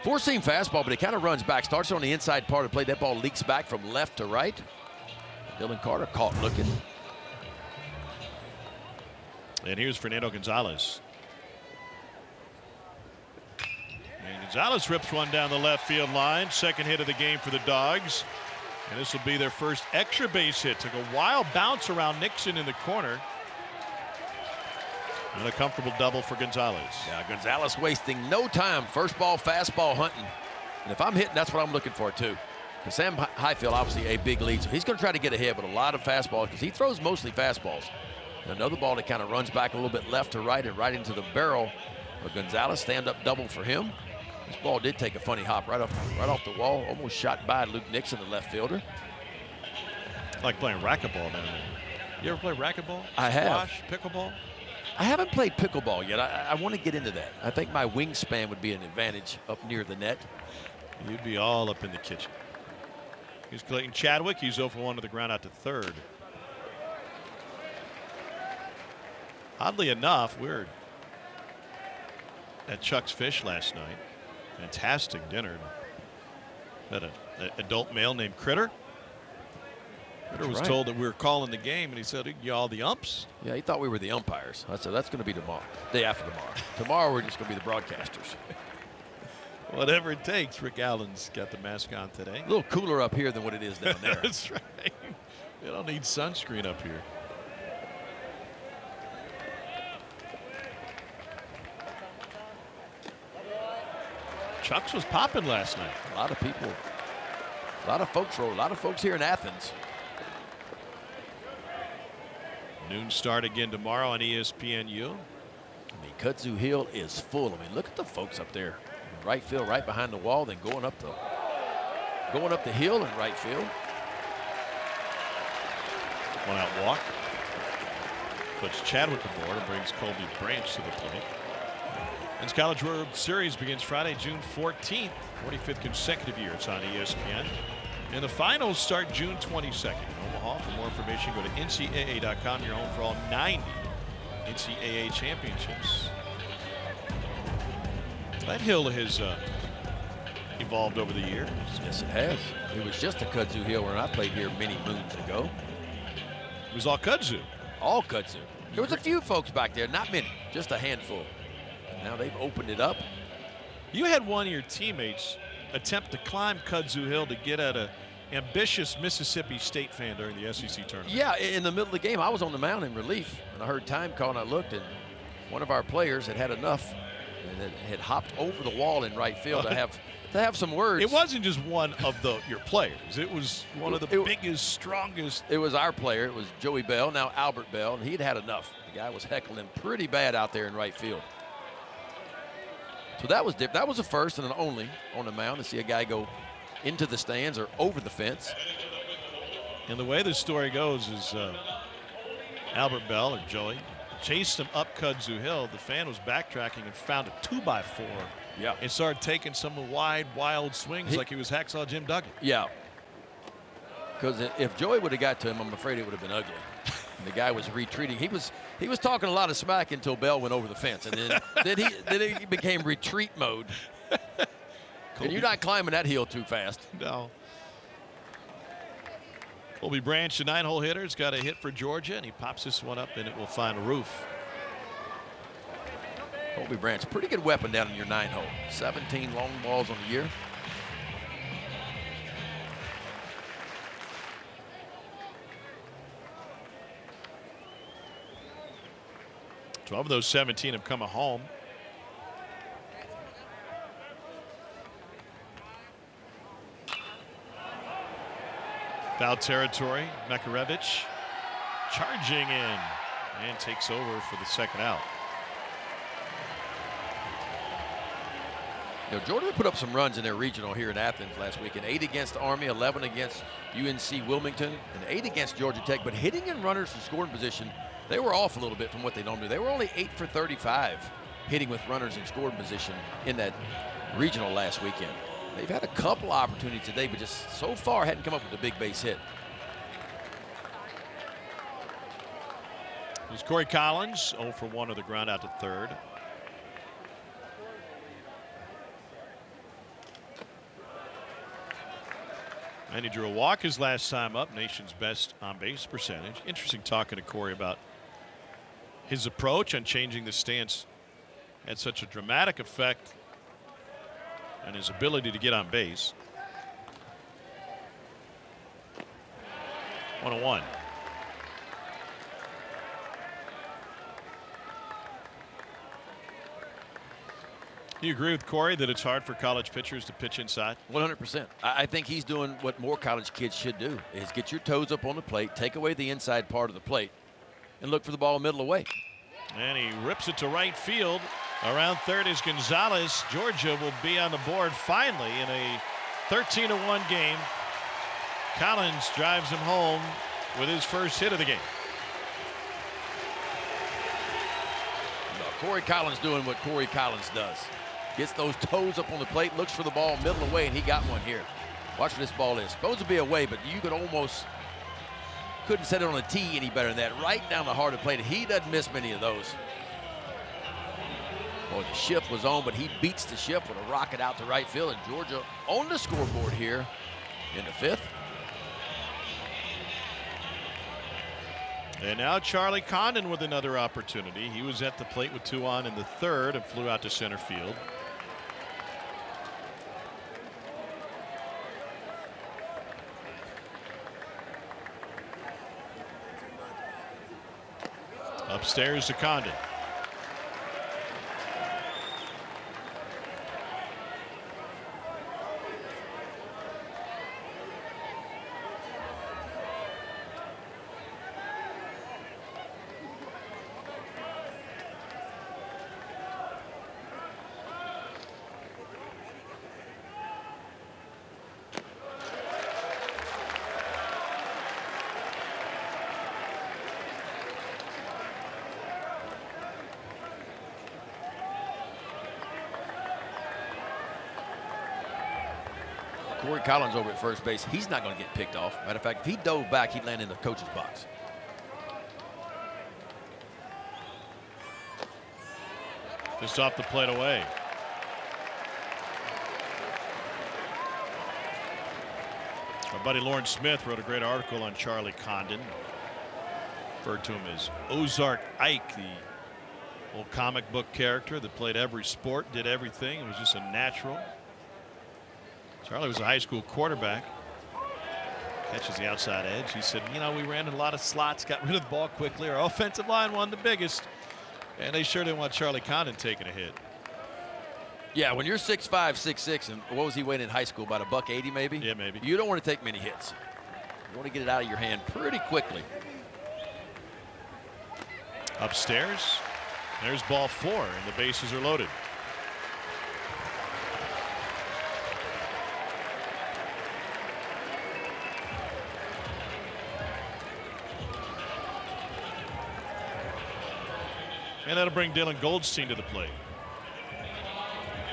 4-seam fastball, but it kind of runs back. Starts on the inside part of the plate. That ball leaks back from left to right. Dylan Carter caught looking. And here's Fernando Gonzalez. And Gonzalez rips one down the left field line. Second hit of the game for the Dogs. And this will be their first extra base hit. Took a wild bounce around Nixon in the corner. And a comfortable double for Gonzalez. Yeah, Gonzalez wasting no time. First ball, fastball hunting. And if I'm hitting, that's what I'm looking for, too. Because Sam Highfield, obviously a big lead, so he's going to try to get ahead with a lot of fastballs because he throws mostly fastballs. And another ball that kind of runs back a little bit left to right and right into the barrel. But Gonzalez, stand-up double for him. This ball did take a funny hop right off the wall. Almost shot by Luke Nixon, the left fielder. Like playing racquetball down there. You ever play racquetball? I have. Squash, pickleball? I haven't played pickleball yet. I want to get into that. I think my wingspan would be an advantage up near the net. You'd be all up in the kitchen. Here's Clayton Chadwick. He's 0 for 1 to the ground out to third. Oddly enough, we're at Chuck's Fish last night. Fantastic dinner. Had an adult male named Critter. Critter was told that we were calling the game, and he said, y'all the umps? Yeah, he thought we were the umpires. I said, that's going to be tomorrow, day after tomorrow. Tomorrow, we're just going to be the broadcasters. Whatever it takes. Rick Allen's got the mask on today. A little cooler up here than what it is down there. That's right. You don't need sunscreen up here. Chuck's was popping last night. A lot of people, a lot of folks here in Athens. Noon start again tomorrow on ESPNU. I mean, Kudzu Hill is full. I mean, look at the folks up there. In right field, right behind the wall, then going up the hill in right field. One out walk. Puts Chadwick aboard and brings Colby Branch to the plate. And College World Series begins Friday, June 14th, 45th consecutive year. It's on ESPN. And the finals start June 22nd in Omaha. For more information, go to NCAA.com. Your home for all 90 NCAA championships. That hill has evolved over the years. Yes, it has. It was just a kudzu hill when I played here many moons ago. It was all kudzu. All kudzu. There was a few folks back there, not many, just a handful. Now they've opened it up. You had one of your teammates attempt to climb Kudzu Hill to get at a ambitious Mississippi State fan during the SEC tournament. Yeah, in the middle of the game, I was on the mound in relief, and I heard time call, and I looked, and one of our players had enough and had hopped over the wall in right field to have some words. It wasn't just one of your players. It was one of the biggest, strongest. It was our player. It was Joey Bell, now Albert Bell, and he'd had enough. The guy was heckling pretty bad out there in right field. So that was different. That was a first and an only on the mound to see a guy go into the stands or over the fence. And the way the story goes is Albert Bell, or Joey, chased him up Kudzu Hill. The fan was backtracking and found a 2x4. Yeah. And started taking some wide, wild swings like he was Hacksaw Jim Duggan. Yeah. Because if Joey would have got to him, I'm afraid it would have been ugly. And the guy was retreating. He was talking a lot of smack until Bell went over the fence, and then he became retreat mode. And you're not climbing that hill too fast. No. Colby Branch, the 9-hole hitter, has got a hit for Georgia, and he pops this one up, and it will find a roof. Colby Branch, pretty good weapon down in your 9-hole. 17 long balls on the year. 12 of those 17 have come home. Foul territory. Makarevich charging in and takes over for the second out. You know, Georgia put up some runs in their regional here in Athens last weekend. 8 against Army, 11 against UNC Wilmington, and 8 against Georgia Tech. But hitting in runners in scoring position, they were off a little bit from what they normally do. They were only 8 for 35 hitting with runners in scoring position in that regional last weekend. They've had a couple opportunities today, but just so far hadn't come up with a big base hit. It was Corey Collins, 0 for 1 to the ground out to third. And he drew a walk his last time up, nation's best on base percentage. Interesting talking to Corey about his approach on changing the stance had such a dramatic effect and his ability to get on base. 1-1. Do you agree with Corey that it's hard for college pitchers to pitch inside? 100%. I think he's doing what more college kids should do, is get your toes up on the plate, take away the inside part of the plate, and look for the ball middle away. And he rips it to right field. Around third is Gonzalez. Georgia will be on the board finally in a 13-1 game. Collins drives him home with his first hit of the game. Corey Collins doing what Corey Collins does. Gets those toes up on the plate, looks for the ball middle away, and he got one here. Watch where this ball is. Supposed to be away, but you could almost couldn't set it on a tee any better than that. Right down the heart of the plate. He doesn't miss many of those. Boy, the shift was on, but he beats the shift with a rocket out to right field, and Georgia on the scoreboard here in the 5th. And now Charlie Condon with another opportunity. He was at the plate with 2 on in the 3rd and flew out to center field. Upstairs to Condon. Corey Collins over at first base, he's not going to get picked off. Matter of fact, if he dove back, he'd land in the coach's box. Just off the plate away. Our buddy Lauren Smith wrote a great article on Charlie Condon. Referred to him as Ozark Ike, the old comic book character that played every sport, did everything. It was just a natural. Charlie was a high school quarterback. Catches the outside edge. He said, you know, we ran a lot of slots, got rid of the ball quickly. Our offensive line won the biggest. And they sure didn't want Charlie Condon taking a hit. Yeah, when you're 6'5", 6'6", and what was he weighing in high school? About $180 maybe? Yeah, maybe. You don't want to take many hits. You want to get it out of your hand pretty quickly. Upstairs. There's ball 4, and the bases are loaded. And that'll bring Dylan Goldstein to the plate.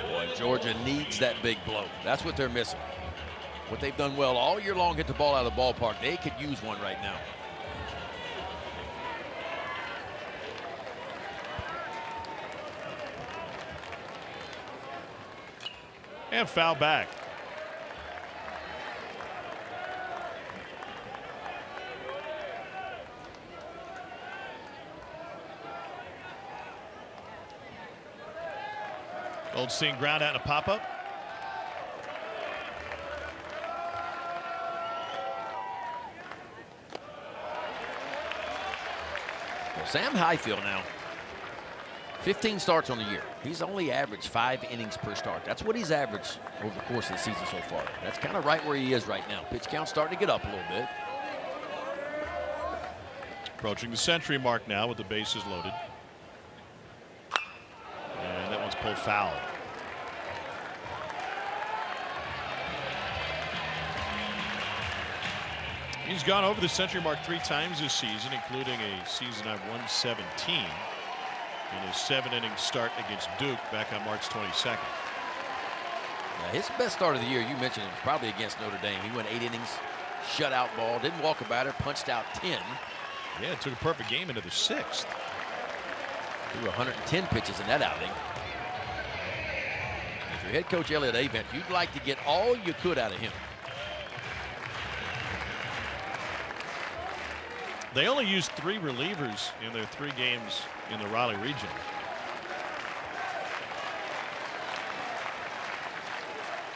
Boy, Georgia needs that big blow. That's what they're missing. What they've done well all year long, hit the ball out of the ballpark. They could use one right now. And foul back. Goldstein ground out and a pop-up. Well, Sam Highfield now, 15 starts on the year. He's only averaged 5 innings per start. That's what he's averaged over the course of the season so far. That's kind of right where he is right now. Pitch count starting to get up a little bit. Approaching the century mark now with the bases loaded. And that one's pulled foul. He's gone over the century mark 3 times this season, including a season high 117 in his 7-inning start against Duke back on March 22nd. Now, his best start of the year, you mentioned it, was probably against Notre Dame. He went 8 innings, shutout ball, didn't walk a batter, punched out 10. Yeah, it took a perfect game into the 6th. Threw 110 pitches in that outing. If you're head coach Elliott Avent, you'd like to get all you could out of him. They only used 3 relievers in their 3 games in the Raleigh region.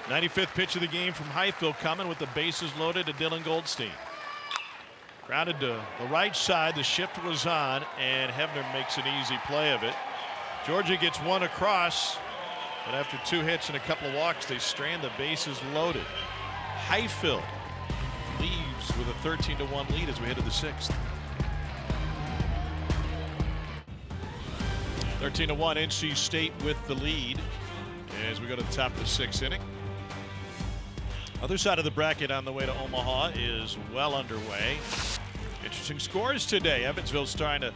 '95th pitch of the game from Highfield coming with the bases loaded to Dylan Goldstein. Grounded to the right side. The shift was on, and Hebner makes an easy play of it. Georgia gets 1 across, but after 2 hits and a couple of walks, they strand the bases loaded. Highfield leaves with a 13-1 lead as we head to the 6th. 13-1, NC State with the lead as we go to the top of the 6th inning. Other side of the bracket on the way to Omaha is well underway. Interesting scores today. Evansville's trying to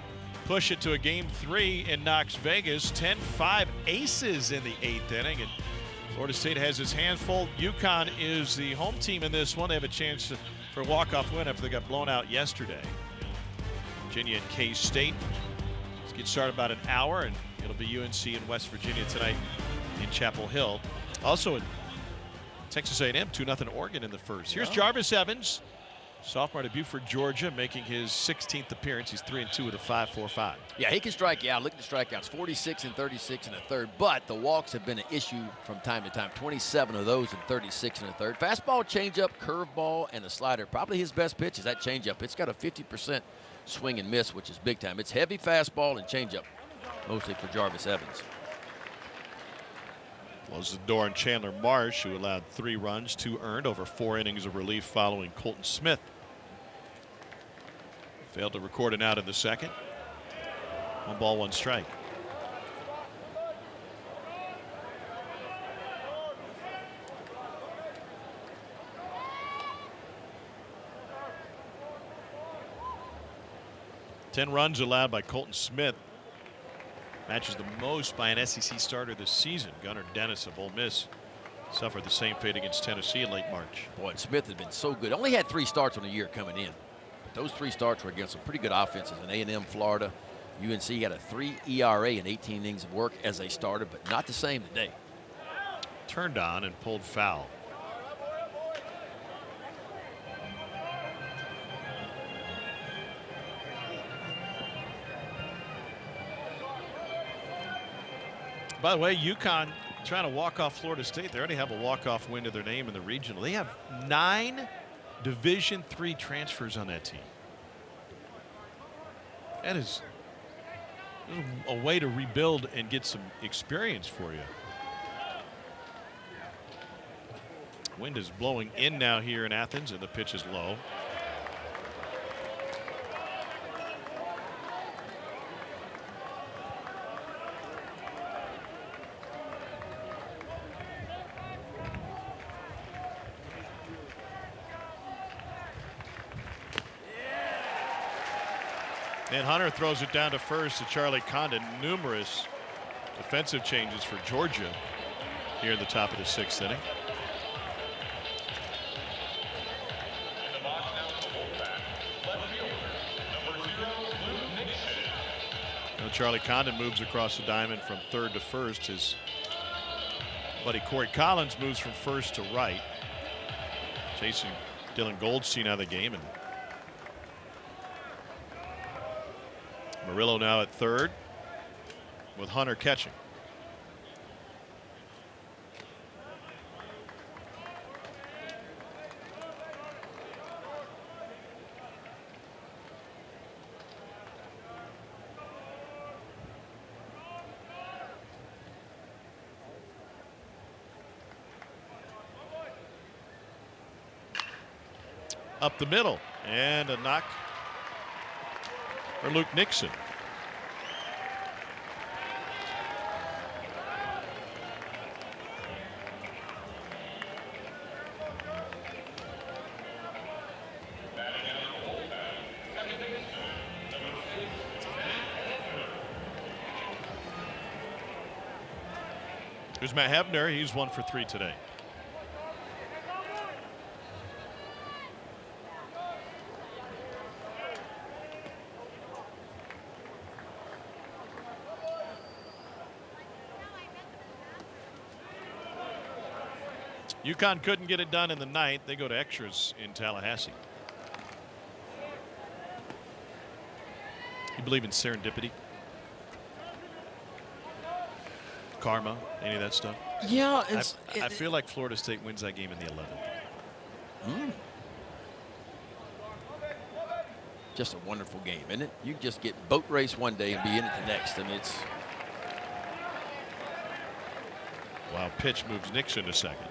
push it to a game 3 in Knox Vegas. 10-5 aces in the 8th inning, and Florida State has his hands full. UConn is the home team in this one. They have a chance for a walk-off win after they got blown out yesterday. Virginia and K-State. Let's get started about an hour, and it'll be UNC and West Virginia tonight in Chapel Hill. Also, Texas A&M 2-0 Oregon in the first. Here's Jarvis Evans, sophomore debut for Georgia, making his 16th appearance. He's 3-2 with a 5.45. Yeah, he can strike you out. Look at the strikeouts, 46 and 36 in the third. But the walks have been an issue from time to time. 27 of those and 36 in the third. Fastball, changeup, curveball, and a slider. Probably his best pitch is that changeup. It's got a 50% swing and miss, which is big time. It's heavy fastball and changeup, mostly for Jarvis Evans. Closes the door on Chandler Marsh, who allowed 3 runs, 2 earned over 4 innings of relief following Colton Smith. Failed to record an out in the second. 1 ball, 1 strike. Ten runs allowed by Colton Smith. Matches the most by an SEC starter this season. Gunnar Dennis of Ole Miss suffered the same fate against Tennessee in late March. Boy, Smith has been so good. Only had 3 starts on the year coming in. But those 3 starts were against some pretty good offenses in A&M, Florida. UNC had a 3 ERA in 18 innings of work as a starter, but not the same today. Turned on and pulled foul. By the way, UConn trying to walk off Florida State. They already have a walk-off win to their name in the regional. They have 9 Division III transfers on that team. That is a way to rebuild and get some experience for you. Wind is blowing in now here in Athens, and the pitch is low. And Hunter throws it down to first to Charlie Condon. Numerous defensive changes for Georgia here in the top of the 6th inning. Now Charlie Condon moves across the diamond from third to first. His buddy Corey Collins moves from first to right, chasing Dylan Goldstein out of the game. And Murillo now at third with Hunter catching. Up the middle, and a knock for Luke Nixon. Here's Matt Hebner. He's 1 for 3 today. UConn couldn't get it done in the 9th. They go to extras in Tallahassee. You believe in serendipity? Karma? Any of that stuff? Yeah. I feel like Florida State wins that game in the 11th. Just a wonderful game, isn't it? You just get boat race one day and be in it the next. I mean, it's... Wow, pitch moves Nixon to second.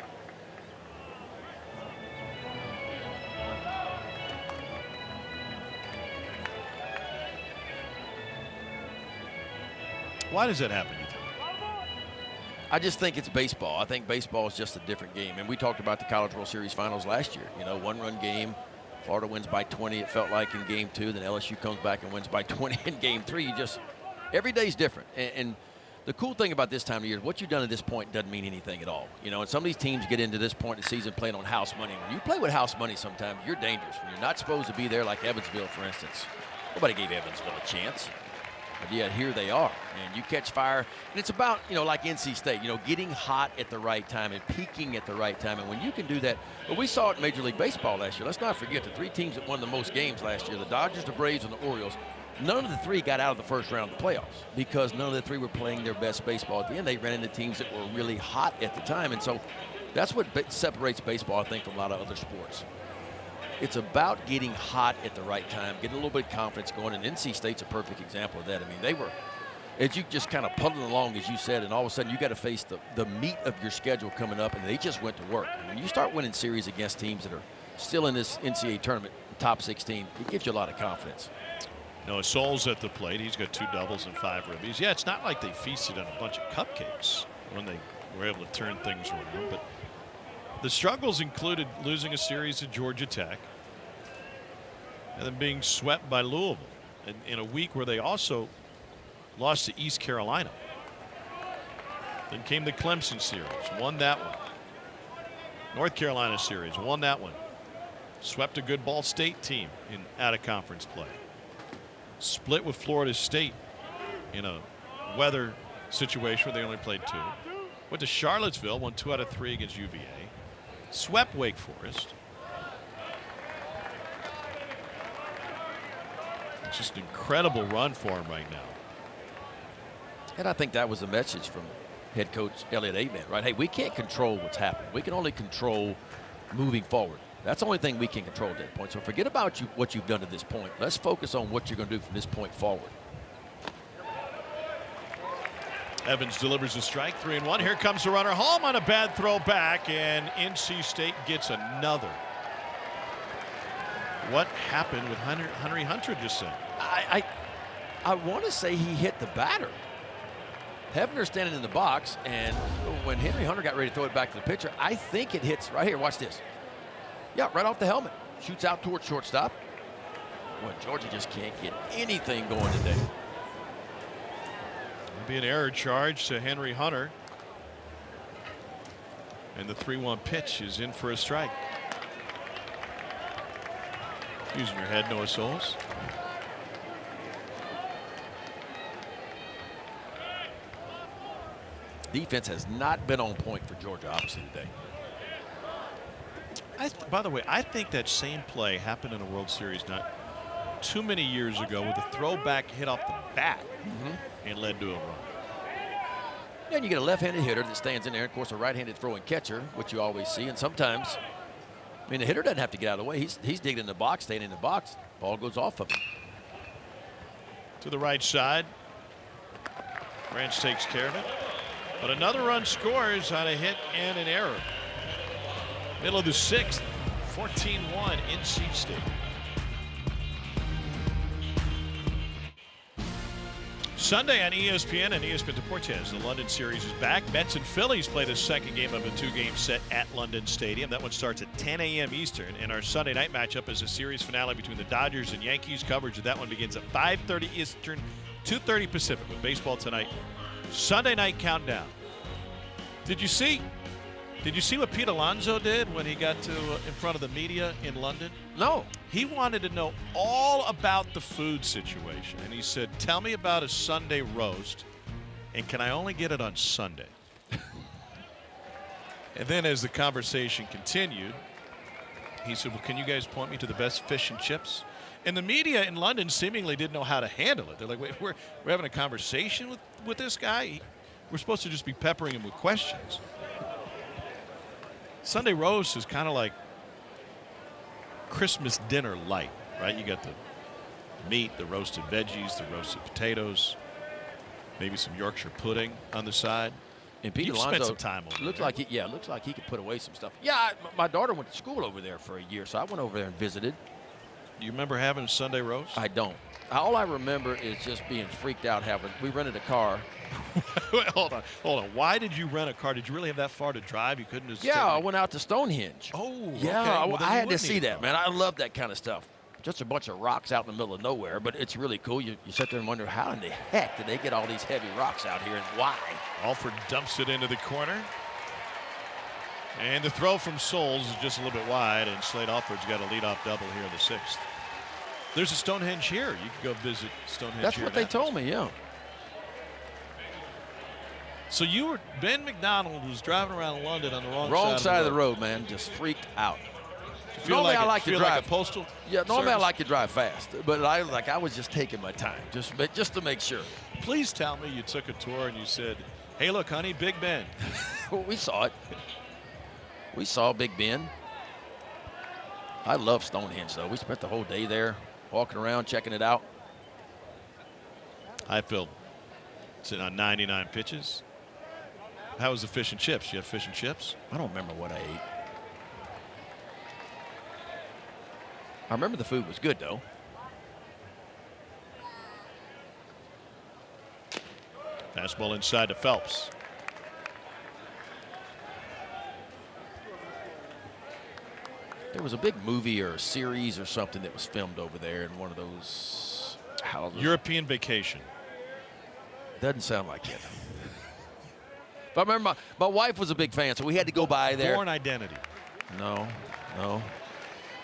Why does that happen, you think? I just think it's baseball. I think baseball is just a different game. And we talked about the College World Series finals last year. You know, 1-run game, Florida wins by 20, it felt like, in game 2. Then LSU comes back and wins by 20 in game 3. Every day's different. And the cool thing about this time of year is what you've done at this point doesn't mean anything at all. You know, and some of these teams get into this point of the season playing on house money. When you play with house money sometimes, you're dangerous. When you're not supposed to be there, like Evansville, for instance. Nobody gave Evansville a chance. But yet here they are. And you catch fire. And it's about, like NC State, getting hot at the right time and peaking at the right time. And when you can do that, well, we saw it in Major League Baseball last year. Let's not forget the 3 teams that won the most games last year, the Dodgers, the Braves, and the Orioles. None of the 3 got out of the first round of the playoffs because none of the 3 were playing their best baseball at the end. They ran into teams that were really hot at the time. And so that's what separates baseball, I think, from a lot of other sports. It's about getting hot at the right time, getting a little bit of confidence going. And NC State's a perfect example of that. I mean, they were, as you just kind of puddling along, as you said, and all of a sudden you got to face the meat of your schedule coming up, and they just went to work. And when you start winning series against teams that are still in this NCAA tournament, top 16, it gives you a lot of confidence. Noah Souls at the plate. He's got 2 doubles and 5 ribbies. Yeah, it's not like they feasted on a bunch of cupcakes when they were able to turn things around. But the struggles included losing a series to Georgia Tech and then being swept by Louisville in a week where they also lost to East Carolina. Then came the Clemson series, won that one. North Carolina series, won that one. Swept a good Ball State team in out-of-conference play. Split with Florida State in a weather situation where they only played 2. Went to Charlottesville, won 2 out of 3 against UVA. Swept Wake Forest. It's just an incredible run for him right now. And I think that was the message from head coach Elliott Avent, right? Hey, we can't control what's happened. We can only control moving forward. That's the only thing we can control at that point. So forget about what you've done to this point. Let's focus on what you're going to do from this point forward. Evans delivers a strike, 3-1. Here comes the runner home on a bad throw back, and NC State gets another. What happened with Henry Hunter just saying? I want to say he hit the batter. Hebner's standing in the box, and when Henry Hunter got ready to throw it back to the pitcher, I think it hits right here. Watch this. Yeah, right off the helmet. Shoots out towards shortstop. Boy, Georgia just can't get anything going today. It'll be an error charge to Henry Hunter. And the 3-1 pitch is in for a strike. Using your head, Noah Souls. Defense has not been on point for Georgia, obviously, today. By the way, I think that same play happened in a World Series not too many years ago with a throwback hit off the bat and led to a run. Yeah, and you get a left-handed hitter that stands in there. Of course, a right-handed throwing catcher, which you always see. And sometimes, I mean, the hitter doesn't have to get out of the way. He's digging in the box, staying in the box. Ball goes off of him. To the right side. Branch takes care of it. But another run scores on a hit and an error. Middle of the 6th, 14-1 NC State. Sunday on ESPN and ESPN Deportes, the London series is back. Mets and Phillies play the second game of a 2-game set at London Stadium. That one starts at 10 a.m. Eastern, and our Sunday night matchup is a series finale between the Dodgers and Yankees. Coverage of that one begins at 5:30 Eastern, 2:30 Pacific with baseball tonight. Sunday night countdown. Did you see what Pete Alonso did when he got to in front of the media in London? No. He wanted to know all about the food situation. And he said, tell me about a Sunday roast, and can I only get it on Sunday? And then as the conversation continued, he said, well, can you guys point me to the best fish and chips? And the media in London seemingly didn't know how to handle it. They're like, wait, we're having a conversation with this guy? We're supposed to just be peppering him with questions. Sunday roast is kind of like Christmas dinner light, right? You got the meat, the roasted veggies, the roasted potatoes, maybe some Yorkshire pudding on the side. And Pete You've Alonso spent some time over looks there. like looks like he could put away some stuff. Yeah, my daughter went to school over there for a year, so I went over there and visited. Do you remember having Sunday roast? I don't. All I remember is just being freaked out. We rented a car Wait, hold on. Why did you rent a car? Did you really have that far to drive? You couldn't just. Yeah, I went out to Stonehenge. Oh, yeah. Okay. Well, I had to see that, man. I love that kind of stuff. Just a bunch of rocks out in the middle of nowhere, but it's really cool. You sit there and wonder, how in the heck did they get all these heavy rocks out here and why? Alford dumps it into the corner. And the throw from Souls is just a little bit wide, and Slade Alford's got a leadoff double here in the 6th. There's a Stonehenge here. You can go visit Stonehenge. That's here what they told me, yeah. So Ben McDonald was driving around London on the wrong side of the road, man. Just freaked out. Normally I like to drive. Like a postal normally I service? like to drive fast, but I was just taking my time, just to make sure. Please tell me you took a tour and you said, "Hey, look, honey, Big Ben." Well, we saw it. We saw Big Ben. I love Stonehenge, though. We spent the whole day there, walking around, checking it out. Highfield sitting on 99 pitches. How was the fish and chips? You have fish and chips? I don't remember what I ate. I remember the food was good, though. Fastball inside to Phelps. There was a big movie or a series or something that was filmed over there in one of those houses. European Vacation. Doesn't sound like it. But I remember my wife was a big fan, so we had to go by there. Born Identity. No.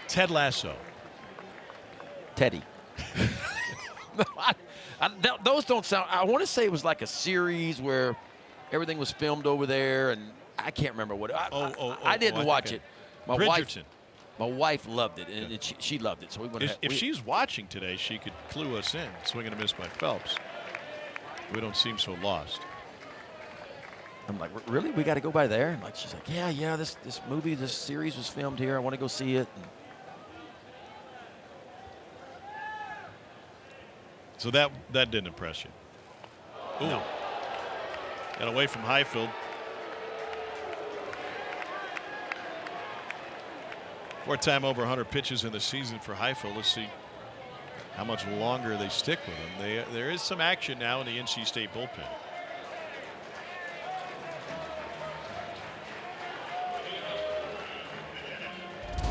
Ted Lasso. Teddy. No, those don't sound. I want to say it was like a series where everything was filmed over there, and I can't remember what. I didn't watch it. Bridgerton. My wife loved it, and she loved it. So we went. If she's watching today, she could clue us in. Swing and a miss by Phelps. We don't seem so lost. I'm like, really? We got to go by there? And she's like, yeah. This movie, this series was filmed here. I want to go see it. And so that didn't impress you. Ooh. No. Got away from Highfield. Fourth time over 100 pitches in the season for Highfield. Let's see how much longer they stick with him. There is some action now in the NC State bullpen.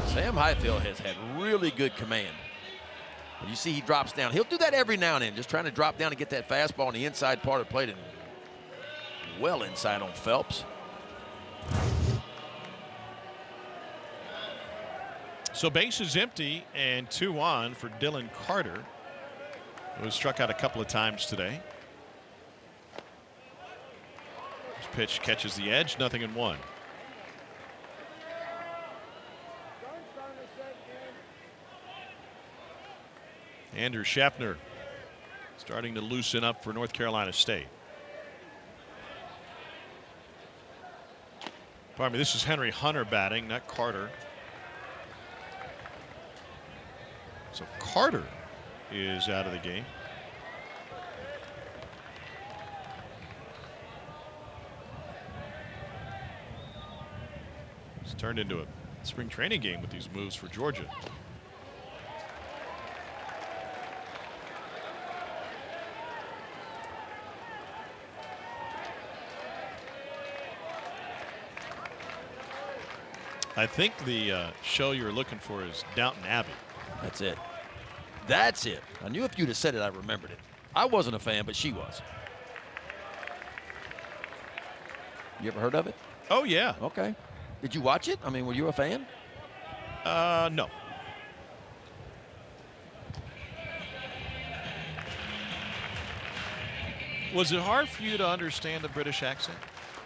Sam Highfield has had really good command. But you see he drops down. He'll do that every now and then, just trying to drop down and get that fastball on the inside part of the plate and well inside on Phelps. So base is empty and 2 on for Dylan Carter, who was struck out a couple of times today. This pitch catches the edge, 0-1. Andrew Schaffner starting to loosen up for North Carolina State. Pardon me, this is Henry Hunter batting, not Carter. So Carter is out of the game. It's turned into a spring training game with these moves for Georgia. I think the show you're looking for is Downton Abbey. That's it. That's it. I knew if you'd have said it, I remembered it. I wasn't a fan, but she was. You ever heard of it? Oh, yeah. Okay. Did you watch it? I mean, were you a fan? No. Was it hard for you to understand the British accent?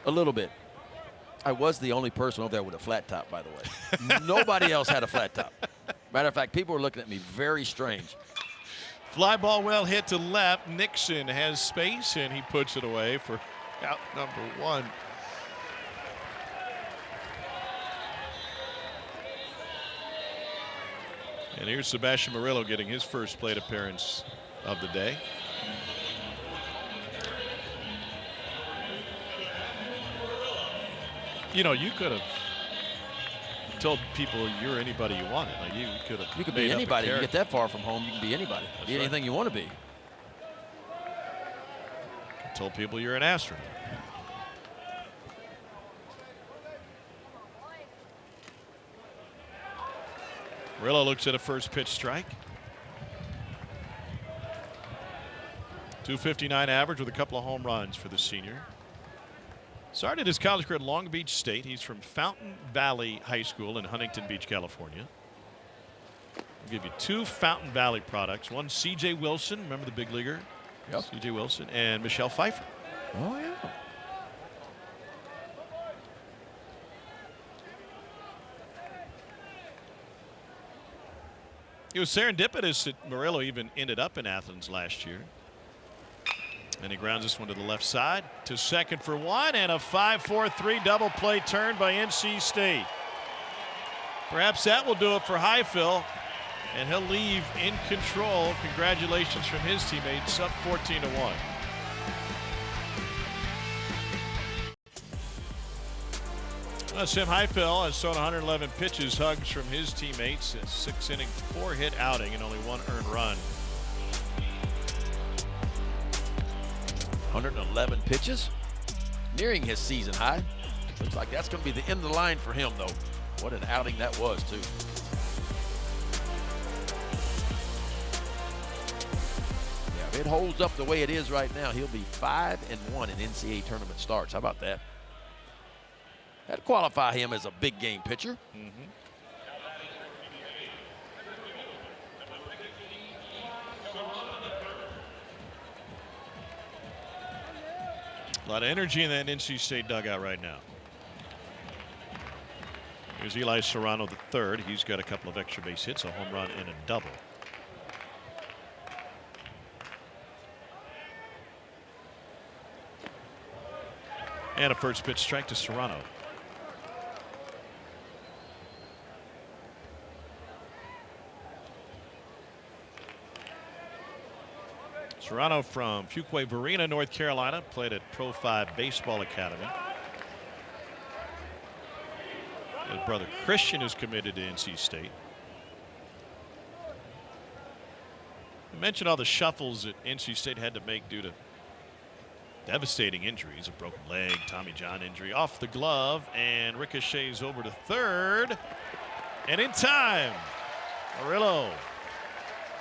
A little bit. I was the only person over there with a flat top, by the way. Nobody else had a flat top. Matter of fact, people were looking at me very strange. Fly ball well hit to left. Nixon has space, and he puts it away for out number 1. And here's Sebastian Murillo getting his first plate appearance of the day. You know, you could have told people you're anybody you wanted. Like you could have. You could be anybody. You get that far from home, you can be anybody. Be anything you want to be. Told people you're an astronaut. Murillo looks at a first pitch strike. 259 average with a couple of home runs for the senior. Started his college career at Long Beach State. He's from Fountain Valley High School in Huntington Beach, California. I'll give you 2 Fountain Valley products. One, C.J. Wilson. Remember the big leaguer? Yep. C.J. Wilson and Michelle Pfeiffer. Oh, yeah. It was serendipitous that Murillo even ended up in Athens last year. And he grounds this one to the left side to second for one, and a 5-4-3 double play turn by NC State. Perhaps that will do it for Highfill, and he'll leave in control. Congratulations from his teammates, up 14-1. Sam Highfill has thrown 111 pitches, hugs from his teammates. A 6-inning, 4-hit outing, and only 1 earned run. 111 pitches, nearing his season high. Looks like that's going to be the end of the line for him, though. What an outing that was, too. Yeah, if it holds up the way it is right now, he'll be 5-1 in NCAA tournament starts. How about that? That'd qualify him as a big game pitcher. A lot of energy in that NC State dugout right now. Here's Eli Serrano III. He's got a couple of extra base hits, a home run and a double. And a first pitch strike to Serrano. Serrano from Fuquay-Varina, North Carolina, played at Pro 5 Baseball Academy. His brother Christian is committed to NC State. I mentioned all the shuffles that NC State had to make due to devastating injuries, a broken leg, Tommy John injury, off the glove, and ricochets over to third. And in time, Murillo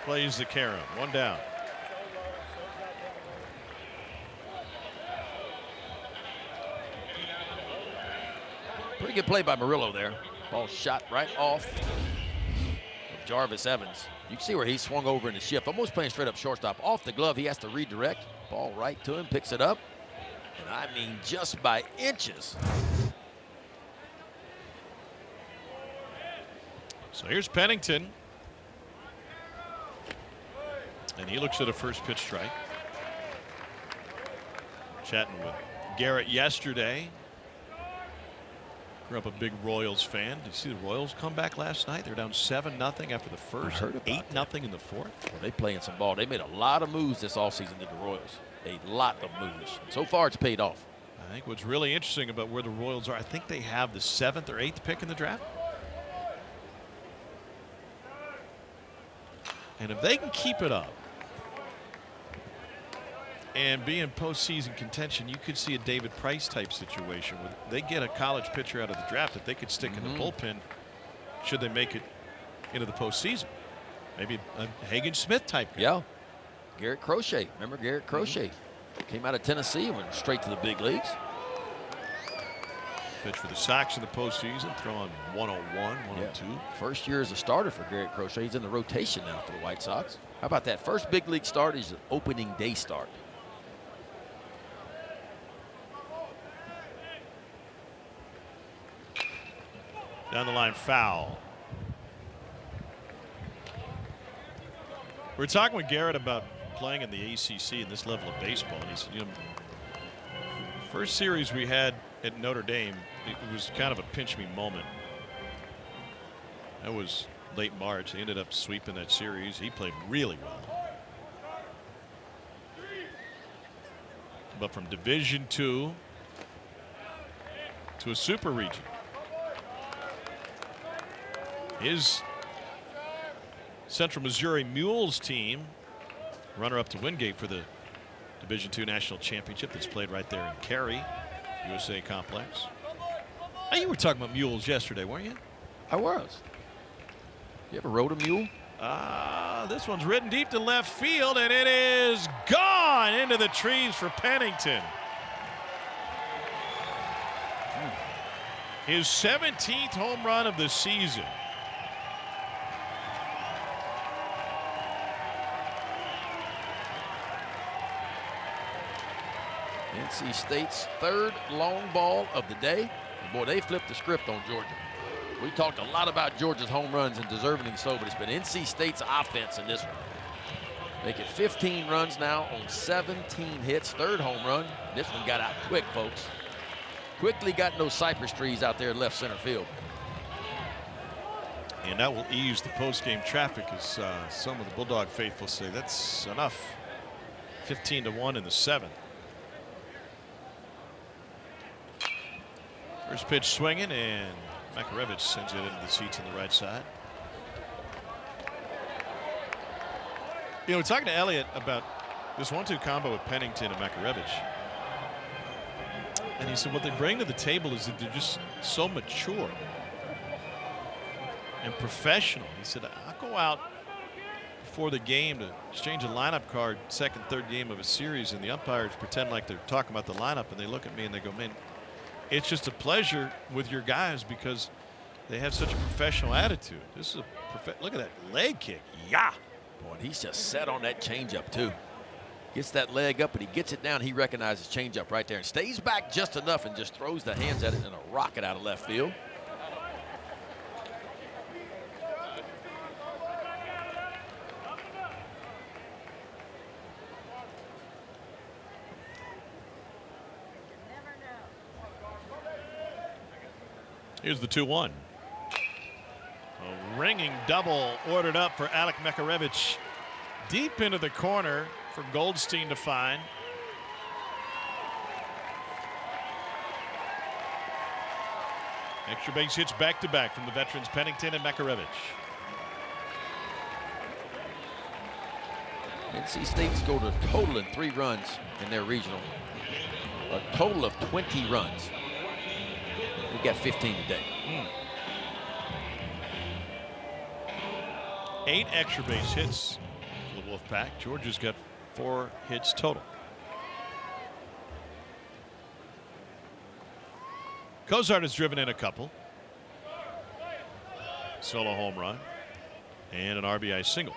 plays the carom. 1 down. Pretty good play by Murillo there. Ball shot right off of Jarvis Evans. You can see where he swung over in the shift, almost playing straight up shortstop. Off the glove, he has to redirect. Ball right to him, picks it up. And I mean, just by inches. So here's Pennington. And he looks at a first pitch strike. Chatting with Garrett yesterday. Grew up a big Royals fan. Did you see the Royals come back last night? They're down 7-0 after the first, 8-0 in the fourth. Well, they playing some ball. They made a lot of moves this offseason to the Royals. A lot of moves. So far, it's paid off. I think what's really interesting about where the Royals are, I think they have the 7th or 8th pick in the draft. And if they can keep it up and be in postseason contention, you could see a David Price type situation where they get a college pitcher out of the draft that they could stick in the bullpen should they make it into the postseason. Maybe a Hagen Smith type guy. Yeah. Garrett Crochet. Remember Garrett Crochet? Came out of Tennessee and went straight to the big leagues. Pitch for the Sox in the postseason, throwing 101, 102. Yeah. First year as a starter for Garrett Crochet. He's in the rotation now for the White Sox. How about that? First big league start is an opening day start. Down the line, foul. We're talking with Garrett about playing in the ACC and this level of baseball. And he said, you know, first series we had at Notre Dame, it was kind of a pinch me moment. That was late March. They ended up sweeping that series. He played really well. But from Division II to a super region. His Central Missouri Mules team, runner-up to Wingate for the Division II National Championship that's played right there in Cary, USA Complex. Hey, you were talking about mules yesterday, weren't you? I was. You ever rode a mule? This one's ridden deep to left field, and it is gone into the trees for Pennington. His 17th home run of the season. NC State's third long ball of the day. Boy, they flipped the script on Georgia. We talked a lot about Georgia's home runs, and deservingly so, but it's been NC State's offense in this one. Making 15 runs now on 17 hits, third home run. This one got out quick, folks. Quickly got those cypress trees out there in left center field. And that will ease the post-game traffic, as some of the Bulldog faithful say that's enough. 15-1 in the 7th. First pitch swinging, and Makarevich sends it into the seats on the right side. You know, we're talking to Elliott about this 1-2 combo with Pennington and Makarevich. And he said what they bring to the table is that they're just so mature and professional. He said, I'll go out before the game to exchange a lineup card, second, third game of a series, and the umpires pretend like they're talking about the lineup, and they look at me and they go, man, it's just a pleasure with your guys because they have such a professional attitude. This is a look at that leg kick. Yeah. Boy, he's just set on that changeup too. Gets that leg up, and he gets it down. He recognizes changeup right there and stays back just enough and just throws the hands at it in a rocket out of left field. Here's the 2-1. A ringing double ordered up for Alek Makarevich. Deep into the corner for Goldstein to find. Extra base hits back-to-back from the veterans Pennington and Makarevich. NC State scored a total of 3 runs in their regional. A total of 20 runs. We got 15 today. 8 extra base hits for the Wolfpack. Georgia's got 4 hits total. Cozart has driven in a couple. Solo home run and an RBI single.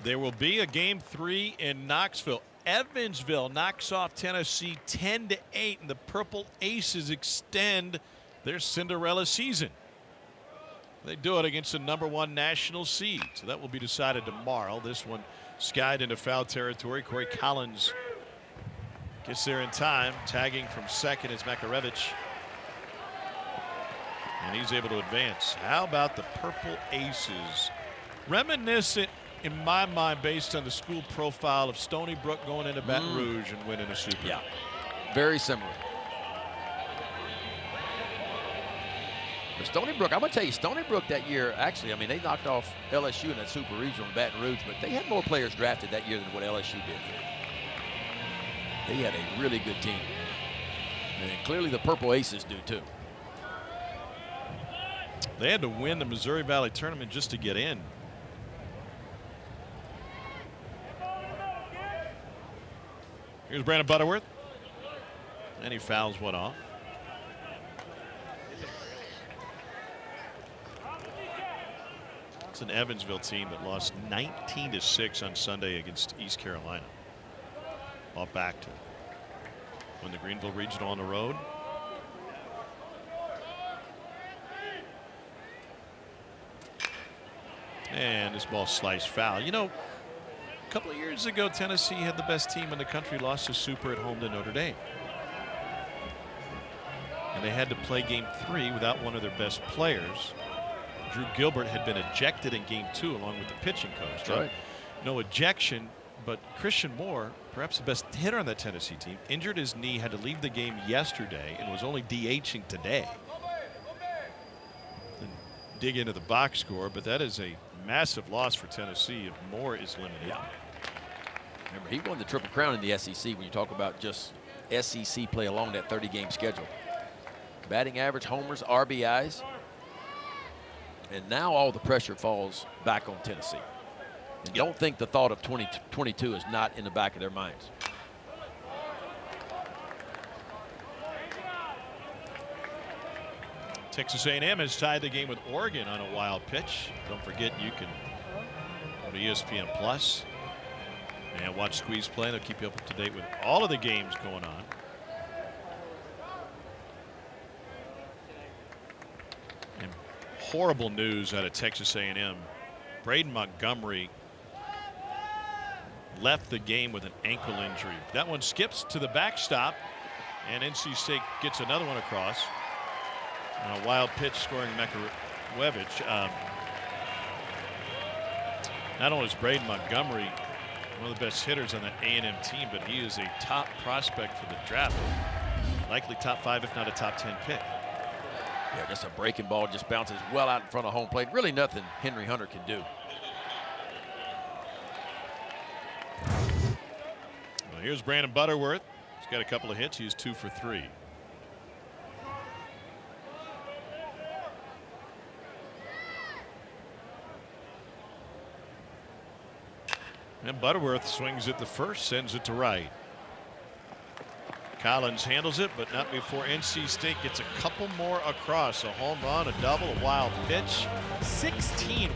There will be a game 3 in Knoxville. Evansville knocks off Tennessee 10-8, and the Purple Aces extend their Cinderella season. They do it against the #1 national seed, so that will be decided tomorrow. This one skied into foul territory. Corey Collins gets there in time. Tagging from second is Makarevich, and he's able to advance. How about the Purple Aces? Reminiscent in my mind, based on the school profile of Stony Brook going into Baton Rouge and winning a Super. Yeah, very similar. But Stony Brook, I'm going to tell you, Stony Brook that year, actually, I mean, they knocked off LSU in that Super Regional in Baton Rouge, but they had more players drafted that year than what LSU did. They had a really good team. And clearly the Purple Aces do too. They had to win the Missouri Valley tournament just to get in. Here's Brandon Butterworth, and he fouls one off. It's an Evansville team that lost 19-6 on Sunday against East Carolina. All back to win the Greenville Regional on the road. And this ball sliced foul. You know, a couple of years ago, Tennessee had the best team in the country, lost a Super at home to Notre Dame. And they had to play game 3 without one of their best players. Drew Gilbert had been ejected in game 2 along with the pitching coach. Right. No ejection, but Christian Moore, perhaps the best hitter on that Tennessee team, injured his knee, had to leave the game yesterday, and was only DHing today. And dig into the box score, but that is a massive loss for Tennessee if Moore is limited. Yeah. Remember, he won the Triple Crown in the SEC when you talk about just SEC play along that 30-game schedule. Batting average, homers, RBIs. And now all the pressure falls back on Tennessee. And don't think the thought of 2022 is not in the back of their minds. Texas A&M has tied the game with Oregon on a wild pitch. Don't forget, you can go to ESPN Plus and watch Squeeze play. They'll keep you up to date with all of the games going on. And horrible news out of Texas A&M. Braden Montgomery left the game with an ankle injury. That one skips to the backstop, and NC State gets another one across. On a wild pitch scoring Mekawevich. Not only is Braden Montgomery one of the best hitters on the A&M team, but he is a top prospect for the draft. Likely top 5, if not a top 10 pick. Yeah, just a breaking ball, just bounces well out in front of home plate. Really nothing Henry Hunter can do. Well, here's Brandon Butterworth. He's got a couple of hits. He's 2 for 3. And Butterworth swings at the first, sends it to right. Collins handles it, but not before NC State gets a couple more across. A home run, a double, a wild pitch. 16-1.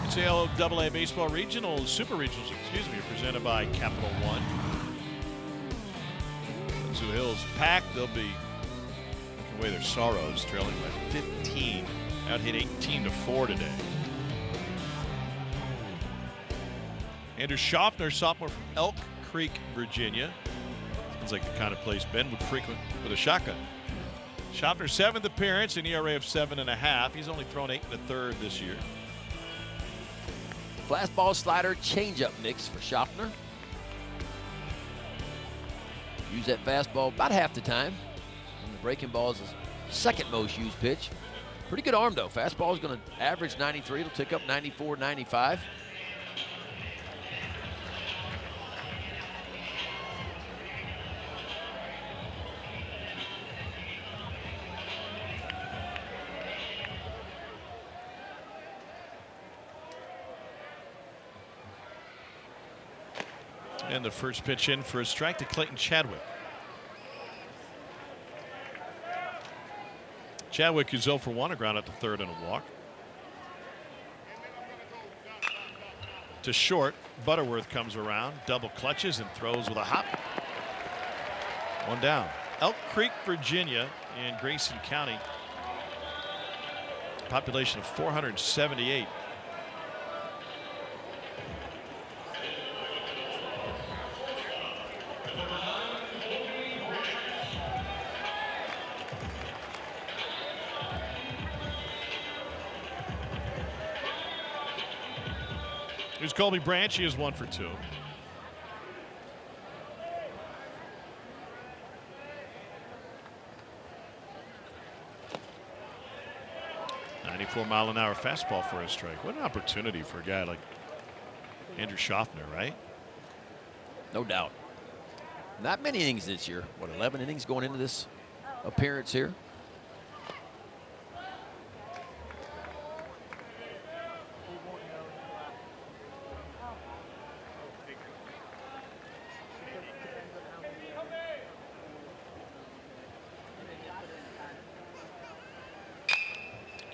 NCAA Baseball Regionals, Super Regionals, excuse me, are presented by Capital One. Zoo Hills packed. They'll be away their sorrows, trailing by 15. Out hit 18-4 today. Andrew Schaffner, sophomore from Elk Creek, Virginia. Sounds like the kind of place Ben would frequent with a shotgun. Schaffner's 7th appearance, an ERA of 7.5. He's only thrown 8 1/3 this year. Fastball, slider, changeup mix for Schaffner. Use that fastball about half the time. And the breaking ball is his second most used pitch. Pretty good arm though. Fastball is going to average 93. It'll tick up 94, 95. And the first pitch in for a strike to Clayton Chadwick. Chadwick is 0 for 1, a ground out to third and a walk. To short, Butterworth comes around, double clutches and throws with a hop. One down. Elk Creek, Virginia in Grayson County. Population of 478. Here's Colby Branch. He is 1 for 2. .94-mile-an-hour fastball for a strike. What an opportunity for a guy like Andrew Schaffner, right? No doubt. Not many innings this year. What, 11 innings going into this appearance here?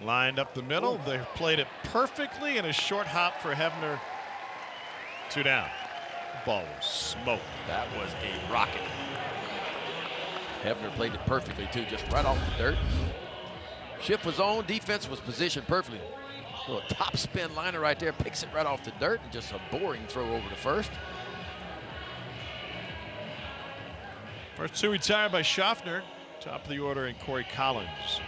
Lined up the middle. They played it perfectly, and a short hop for Hebner. 2 down. Ball was smoked. That was a rocket. Hebner played it perfectly too, just right off the dirt. Shift was on, defense was positioned perfectly. A little top spin liner right there, picks it right off the dirt, and just a boring throw over to first. First 2 retired by Schaffner. Top of the order, and Corey Collins.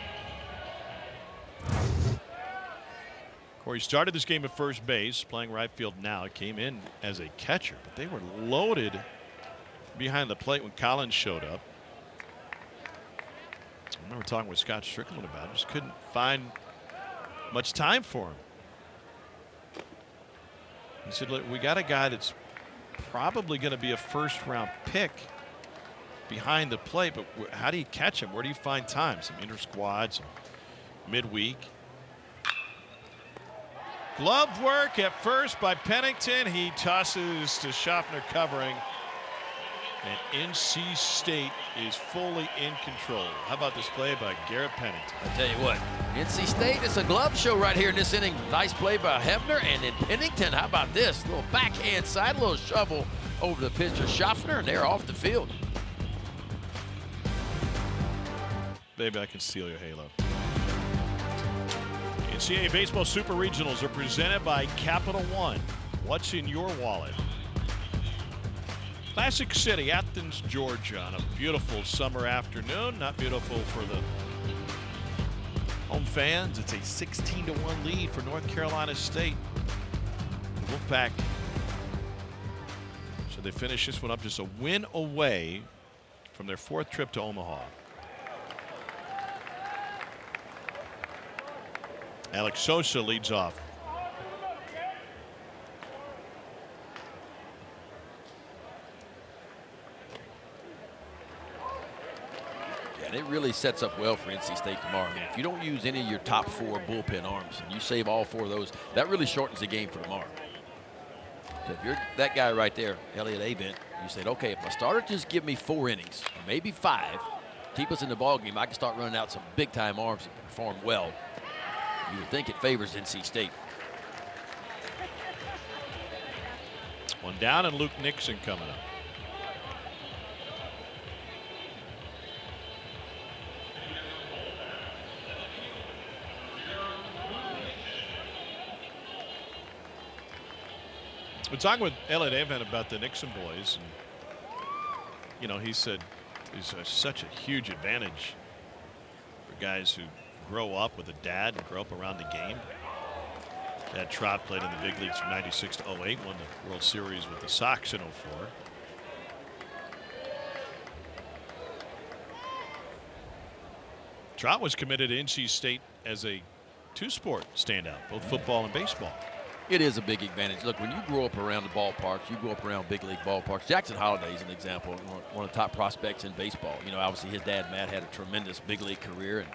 Corey started this game at first base, playing right field now. Came in as a catcher, but they were loaded behind the plate when Collins showed up. remember talking with Scott Strickland about it. Just couldn't find much time for him. He said, look, we got a guy that's probably going to be a first-round pick behind the plate, but how do you catch him? Where do you find time? Some inter-squad, some midweek. Glove work at first by Pennington. He tosses to Schaffner covering. And NC State is fully in control. How about this play by Garrett Pennington? I tell you what, NC State, it's a glove show right here in this inning. Nice play by Hefner, and then Pennington, how about this? Little backhand side, little shovel over the pitcher Schaffner, and they're off the field. Baby, I can steal your halo. NCAA Baseball Super Regionals are presented by Capital One. What's in your wallet? Classic City, Athens, Georgia, on a beautiful summer afternoon. Not beautiful for the home fans. It's a 16-1 lead for North Carolina State. Wolfpack. So they finish this one up just a win away from their 4th trip to Omaha. Alex Sosa leads off. And it really sets up well for NC State tomorrow. I mean, if you don't use any of your top 4 bullpen arms and you save all 4 of those, that really shortens the game for tomorrow. So if you're that guy right there, Elliott Avent, you said, okay, if my starter just give me 4 innings, or maybe 5, keep us in the ballgame, I can start running out some big-time arms that perform well. You would think it favors NC State. One down, and Luke Nixon coming up. We're talking with Elliott Avent about the Nixon boys, and you know, he said it's such a huge advantage for guys who grow up with a dad and grow up around the game. Dad Trott played in the big leagues from '96 to '08, won the World Series with the Sox in '04. Trott was committed to NC State as a 2-sport standout, both football and baseball. It is a big advantage. Look, when you grow up around the ballparks, you grow up around big league ballparks. Jackson Holliday is an example, one of the top prospects in baseball. You know, obviously his dad, Matt, had a tremendous big league career. And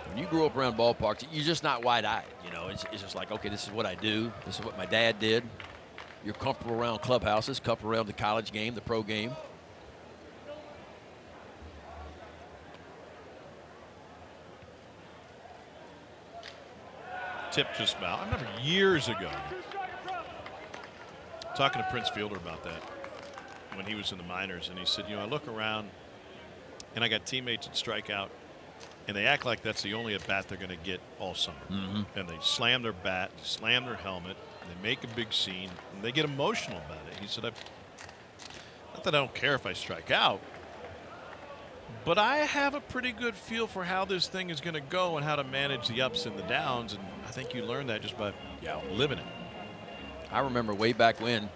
when you grow up around ballparks, you're just not wide-eyed. You know, it's just like, okay, this is what I do. This is what my dad did. You're comfortable around clubhouses, comfortable around the college game, the pro game. Tip just about. I remember years ago talking to Prince Fielder about that when he was in the minors, and he said, you know, I look around and I got teammates that strike out and they act like that's the only at bat they're going to get all summer. And they slam their bat, slam their helmet, and they make a big scene, and they get emotional about it. He said, not that I don't care if I strike out, but I have a pretty good feel for how this thing is going to go and how to manage the ups and the downs, and I think you learn that just by living it. I remember way back when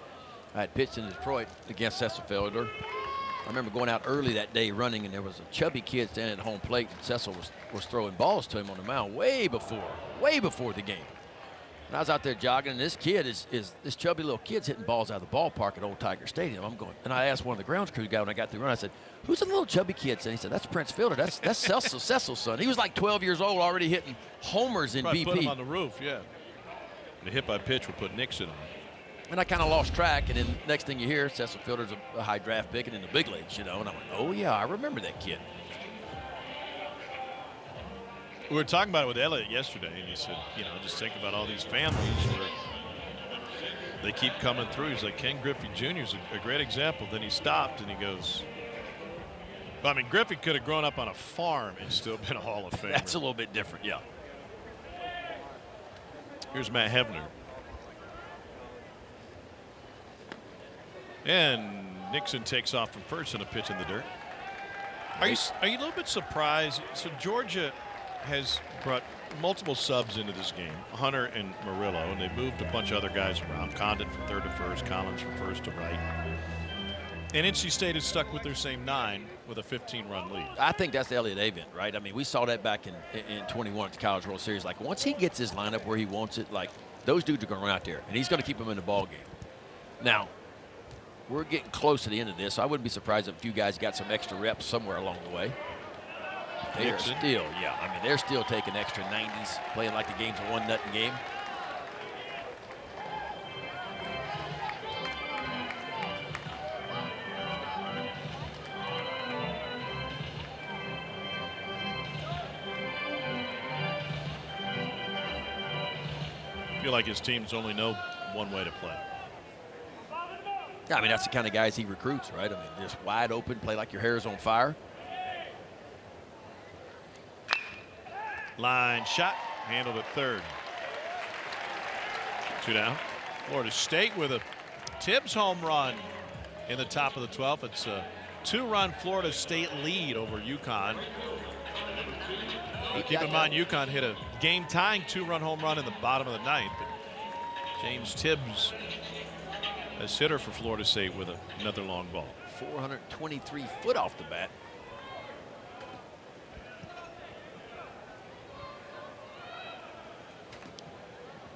I had pitched in Detroit against Cecil Felder. I remember going out early that day running, and there was a chubby kid standing at home plate, and Cecil was throwing balls to him on the mound way before the game. And I was out there jogging, and this kid this chubby little kid's hitting balls out of the ballpark at Old Tiger Stadium. I'm going, and I asked one of the grounds crew guy when I got through run, I said, who's the little chubby kid? And he said, that's Prince Fielder. That's Cecil's son. He was like 12 years old, already hitting homers in Probably BP. Put him on the roof, yeah. The hit by pitch would put Nixon on. And I kind of lost track, and then next thing you hear, Cecil Fielder's a high draft pick and in the big leagues, you know. And I went, oh yeah, I remember that kid. We were talking about it with Elliott yesterday, and he said, you know, just think about all these families where they keep coming through. He's like, Ken Griffey Jr. is a great example. Then he stopped, and he goes, well, I mean, Griffey could have grown up on a farm and still been a Hall of Famer. That's a little bit different, yeah. Here's Matt Hebner. And Nixon takes off from first and a pitch in the dirt. Are you a little bit surprised? So Georgia has brought multiple subs into this game, Hunter and Murillo, and they moved a bunch of other guys around. Condon from third to first, Collins from first to right. And NC State is stuck with their same 9 with a 15-run lead. I think that's the Elliott Avent, right? I mean, we saw that back in 21 at the College World Series. Like, once he gets his lineup where he wants it, like, those dudes are going to run out there, and he's going to keep them in the ball game. Now, we're getting close to the end of this, so I wouldn't be surprised if a few guys got some extra reps somewhere along the way. They're still, yeah, I mean, they're still taking extra 90s, playing like the game's a 1-0 game. I feel like his teams only know one way to play. Yeah, I mean, that's the kind of guys he recruits, right? I mean, just wide open, play like your hair is on fire. Line shot, handled at third. 2 down. Florida State with a Tibbs home run in the top of the 12th. It's a 2-run Florida State lead over UConn. Keep in mind, UConn hit a game-tying 2-run home run in the bottom of the 9th. But James Tibbs, as hitter for Florida State, with another long ball. 423 foot off the bat.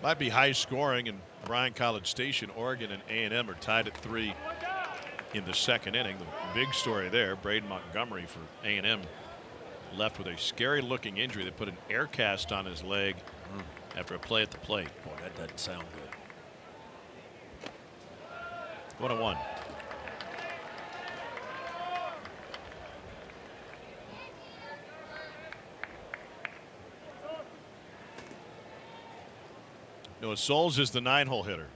Might be high scoring in Bryan College Station. Oregon and A&M are tied at 3 in the 2nd inning. The big story there, Braden Montgomery for A&M left with a scary looking injury. They put an air cast on his leg after a play at the plate. Boy, that doesn't sound good. 1-1. Noah Souls is the 9-hole hitter.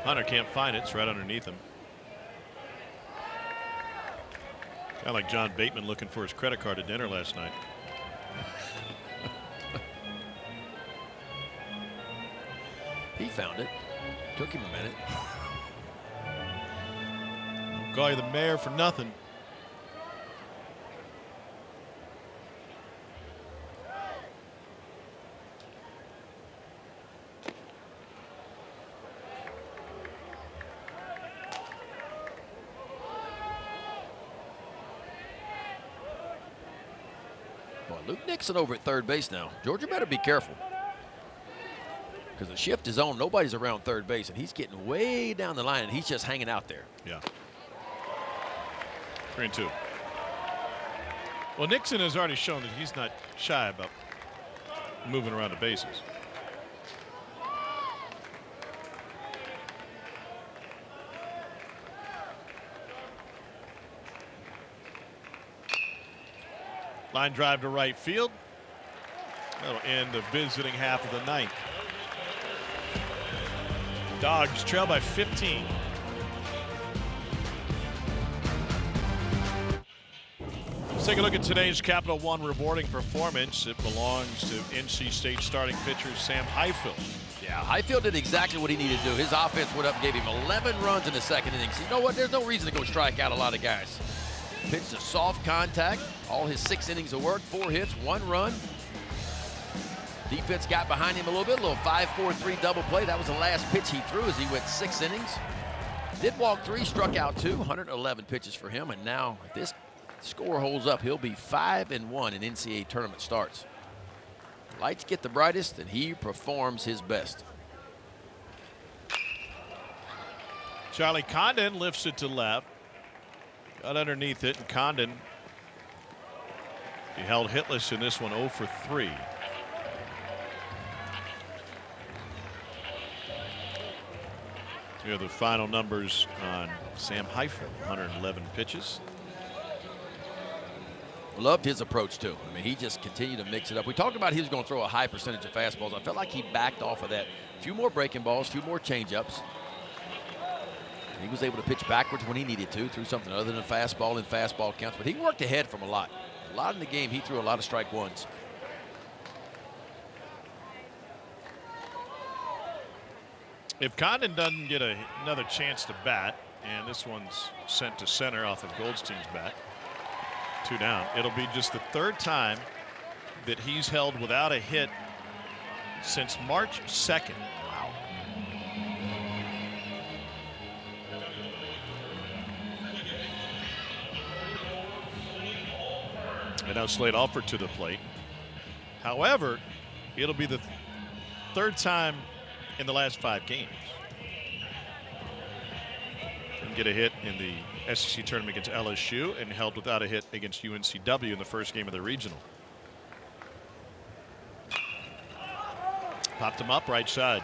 Hunter can't find it. It's right underneath him. Kind of like John Bateman looking for his credit card at dinner last night. He found it. Took him a minute. I'll call you the mayor for nothing. Luke Nixon over at third base now. Georgia better be careful, because the shift is on. Nobody's around third base, and he's getting way down the line, and he's just hanging out there. Yeah. 3-2. Well, Nixon has already shown that he's not shy about moving around the bases. Line drive to right field. That'll end the visiting half of the 9th. Dogs trail by 15. Let's take a look at today's Capital One rewarding performance. It belongs to NC State starting pitcher Sam Highfield. Yeah, Highfield did exactly what he needed to do. His offense went up and gave him 11 runs in the 2nd inning. So you know what? There's no reason to go strike out a lot of guys. Pitched a soft contact. All his 6 innings of work, 4 hits, 1 run. Defense got behind him a little bit, a little 5-4-3 double play. That was the last pitch he threw as he went 6 innings. Did walk 3, struck out 2, 111 pitches for him. And now, if this score holds up, he'll be 5-1 in NCAA tournament starts. Lights get the brightest, and he performs his best. Charlie Condon lifts it to left. Got underneath it, and Condon, he held hitless in this one, 0 for 3. Here are the final numbers on Sam Highfield. 111 pitches. Loved his approach too. I mean, he just continued to mix it up. We talked about he was going to throw a high percentage of fastballs. I felt like he backed off of that. A few more breaking balls, a few more changeups. He was able to pitch backwards when he needed to, threw something other than a fastball in fastball counts, but he worked ahead from a lot. A lot in the game, he threw a lot of strike ones. If Condon doesn't get another chance to bat, and this one's sent to center off of Goldstein's bat, 2 down, it'll be just the 3rd time that he's held without a hit since March 2nd. And now Slade Alford to the plate. However, it'll be the third time in the last 5 games. Didn't get a hit in the SEC tournament against LSU and held without a hit against UNCW in the first game of the regional. Popped him up right side.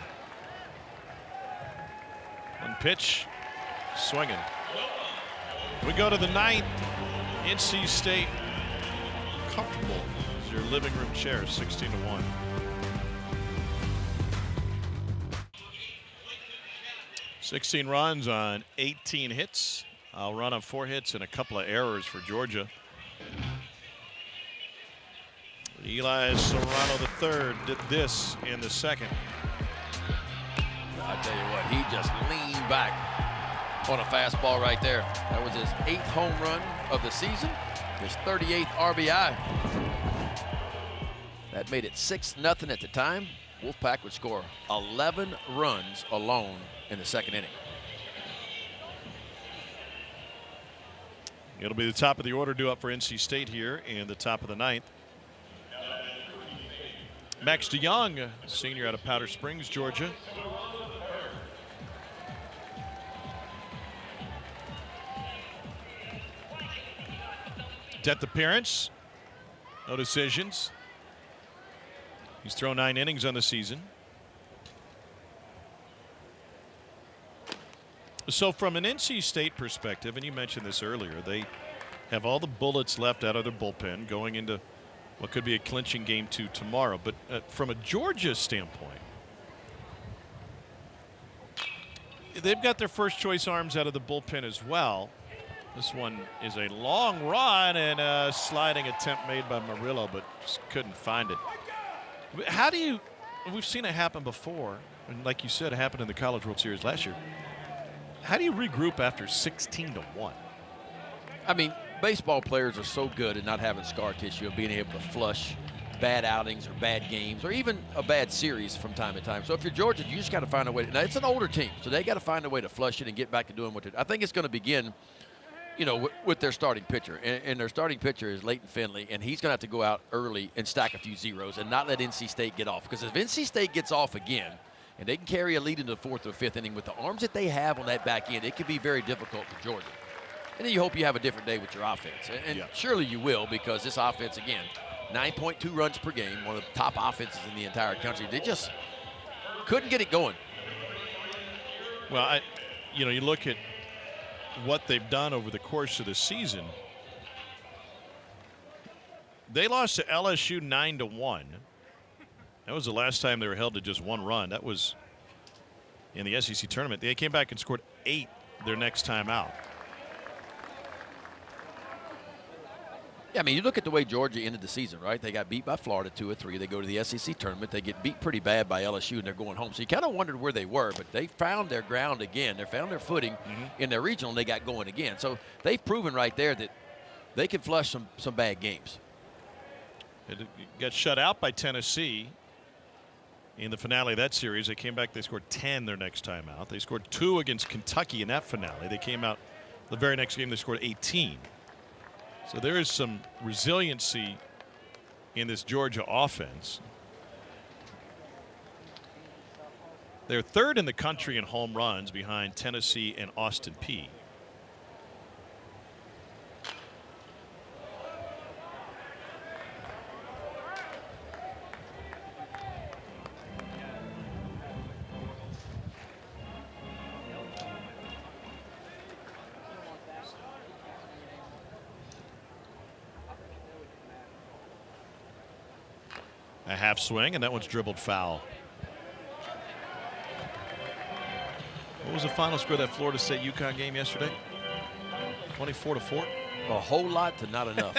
One pitch, swinging. We go to the 9th. NC State comfortable as your living room chair, 16-1. $16 runs on 18 hits. I'll run on 4 hits and a couple of errors for Georgia. Eli Serrano III did this in the 2nd. I tell you what, he just leaned back on a fastball right there. That was his 8th home run of the season, his 38th RBI. That made it 6-0 at the time. Wolfpack would score 11 runs alone in the 2nd inning. It'll be the top of the order due up for NC State here in the top of the 9th. Max DeYoung, senior out of Powder Springs, Georgia. Tenth appearance, no decisions. He's thrown 9 innings on the season. So from an NC State perspective, and you mentioned this earlier, they have all the bullets left out of their bullpen going into what could be a clinching game 2 tomorrow. But from a Georgia standpoint, they've got their first choice arms out of the bullpen as well. This one is a long run and a sliding attempt made by Murillo, but just couldn't find it. How do you, we've seen it happen before, and like you said, it happened in the College World Series last year. How do you regroup after 16-1? I mean, baseball players are so good at not having scar tissue and being able to flush bad outings or bad games or even a bad series from time to time. So if you're Georgia, you just got to find a way. Now, it's an older team, so they got to find a way to flush it and get back to doing what they're doing. I think it's going to begin, you know, with their starting pitcher. And their starting pitcher is Leighton Finley, and he's going to have to go out early and stack a few zeros and not let NC State get off. Because if NC State gets off again, and they can carry a lead into the 4th or 5th inning with the arms that they have on that back end, it could be very difficult for Georgia. And then you hope you have a different day with your offense. And surely you will, because this offense, again, 9.2 runs per game, one of the top offenses in the entire country. They just couldn't get it going. Well, you know, you look at what they've done over the course of the season. They lost to LSU 9-1. That was the last time they were held to just 1 run. That was in the SEC tournament. They came back and scored 8 their next time out. Yeah, I mean, you look at the way Georgia ended the season, right? They got beat by Florida 2-3. They go to the SEC tournament. They get beat pretty bad by LSU, and they're going home. So you kind of wondered where they were, but they found their ground again. They found their footing in their regional, and they got going again. So they've proven right there that they can flush some bad games. It got shut out by Tennessee in the finale of that series. They came back. They scored 10 their next time out. They scored 2 against Kentucky in that finale. They came out the very next game. They scored 18. So there is some resiliency in this Georgia offense. They're 3rd in the country in home runs behind Tennessee and Austin Peay. A half swing, and that one's dribbled foul. What was the final score of that Florida State-UConn game yesterday? 24-4? A whole lot to not enough.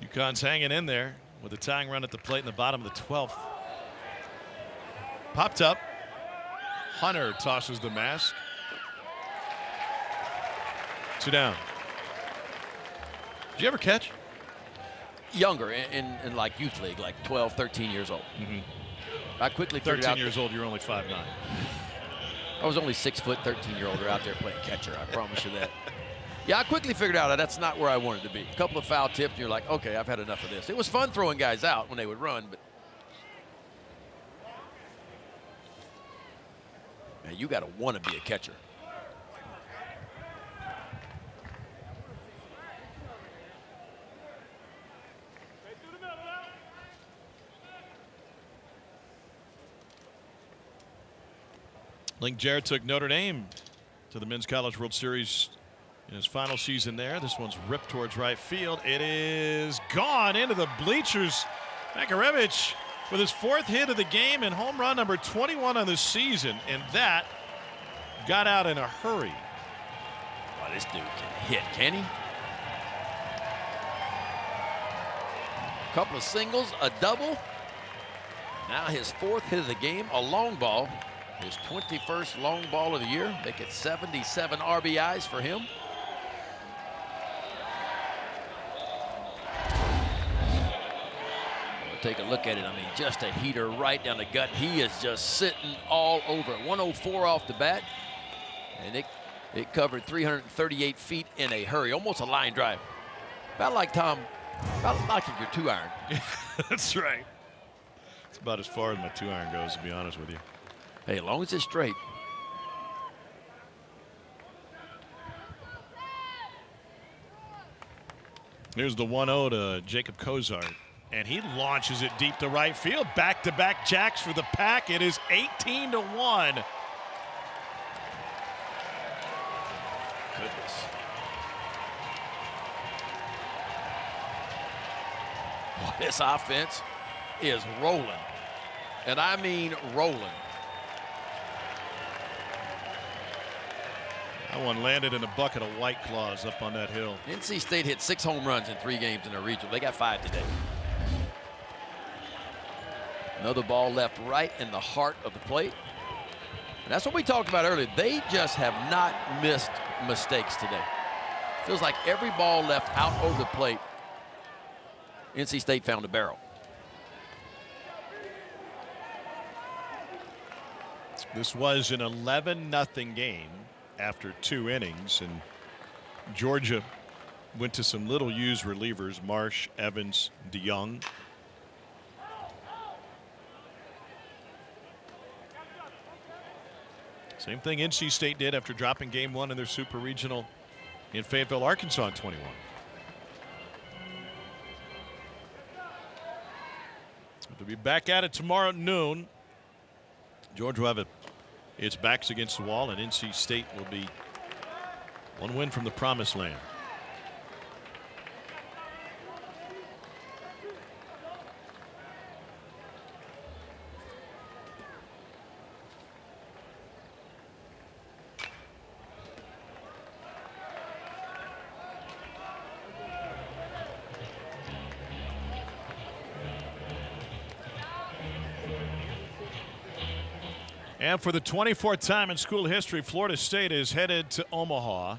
UConn's hanging in there with a tying run at the plate in the bottom of the 12th. Popped up. Hunter tosses the mask. 2 down. Did you ever catch? Younger, in like youth league, like 12, 13 years old. I quickly figured 13 out years old, you're only 5'9". I was only 6 foot 13-year-old out there playing catcher. I promise you that. Yeah, I quickly figured out that's not where I wanted to be. A couple of foul tips, and you're like, okay, I've had enough of this. It was fun throwing guys out when they would run, but man, you got to want to be a catcher. Link Jarrett took Notre Dame to the Men's College World Series in his final season there. This one's ripped towards right field. It is gone into the bleachers. Makarevich with his 4th hit of the game and home run number 21 on the season. And that got out in a hurry. Wow, this dude can hit, can he? A couple of singles, a double. Now his 4th hit of the game, a long ball. His 21st long ball of the year. Make it 77 RBIs for him. We'll take a look at it. I mean, just a heater right down the gut. He is just sitting all over it. 104 off the bat. And it covered 338 feet in a hurry. Almost a line drive. About like your 2-iron. That's right. It's about as far as my 2-iron goes, to be honest with you. Hey, as long as it's straight. Here's the 1-0 to Jacob Kozart, and he launches it deep to right field. Back-to-back jacks for the Pack. It is 18-1. Goodness. Boy, this offense is rolling, and I mean rolling. That one landed in a bucket of White Claws up on that hill. NC State hit 6 home runs in 3 games in their regional. They got 5 today. Another ball left right in the heart of the plate. And that's what we talked about earlier. They just have not missed mistakes today. Feels like every ball left out over the plate, NC State found a barrel. This was an 11-0 game after 2 innings, and Georgia went to some little used relievers, Marsh, Evans, DeYoung. Same thing NC State did after dropping game 1 in their super regional in Fayetteville, Arkansas in 21. They'll be back at it tomorrow at noon. Georgia will have its backs against the wall, and NC State will be 1 win from the promised land. And for the 24th time in school history, Florida State is headed to Omaha.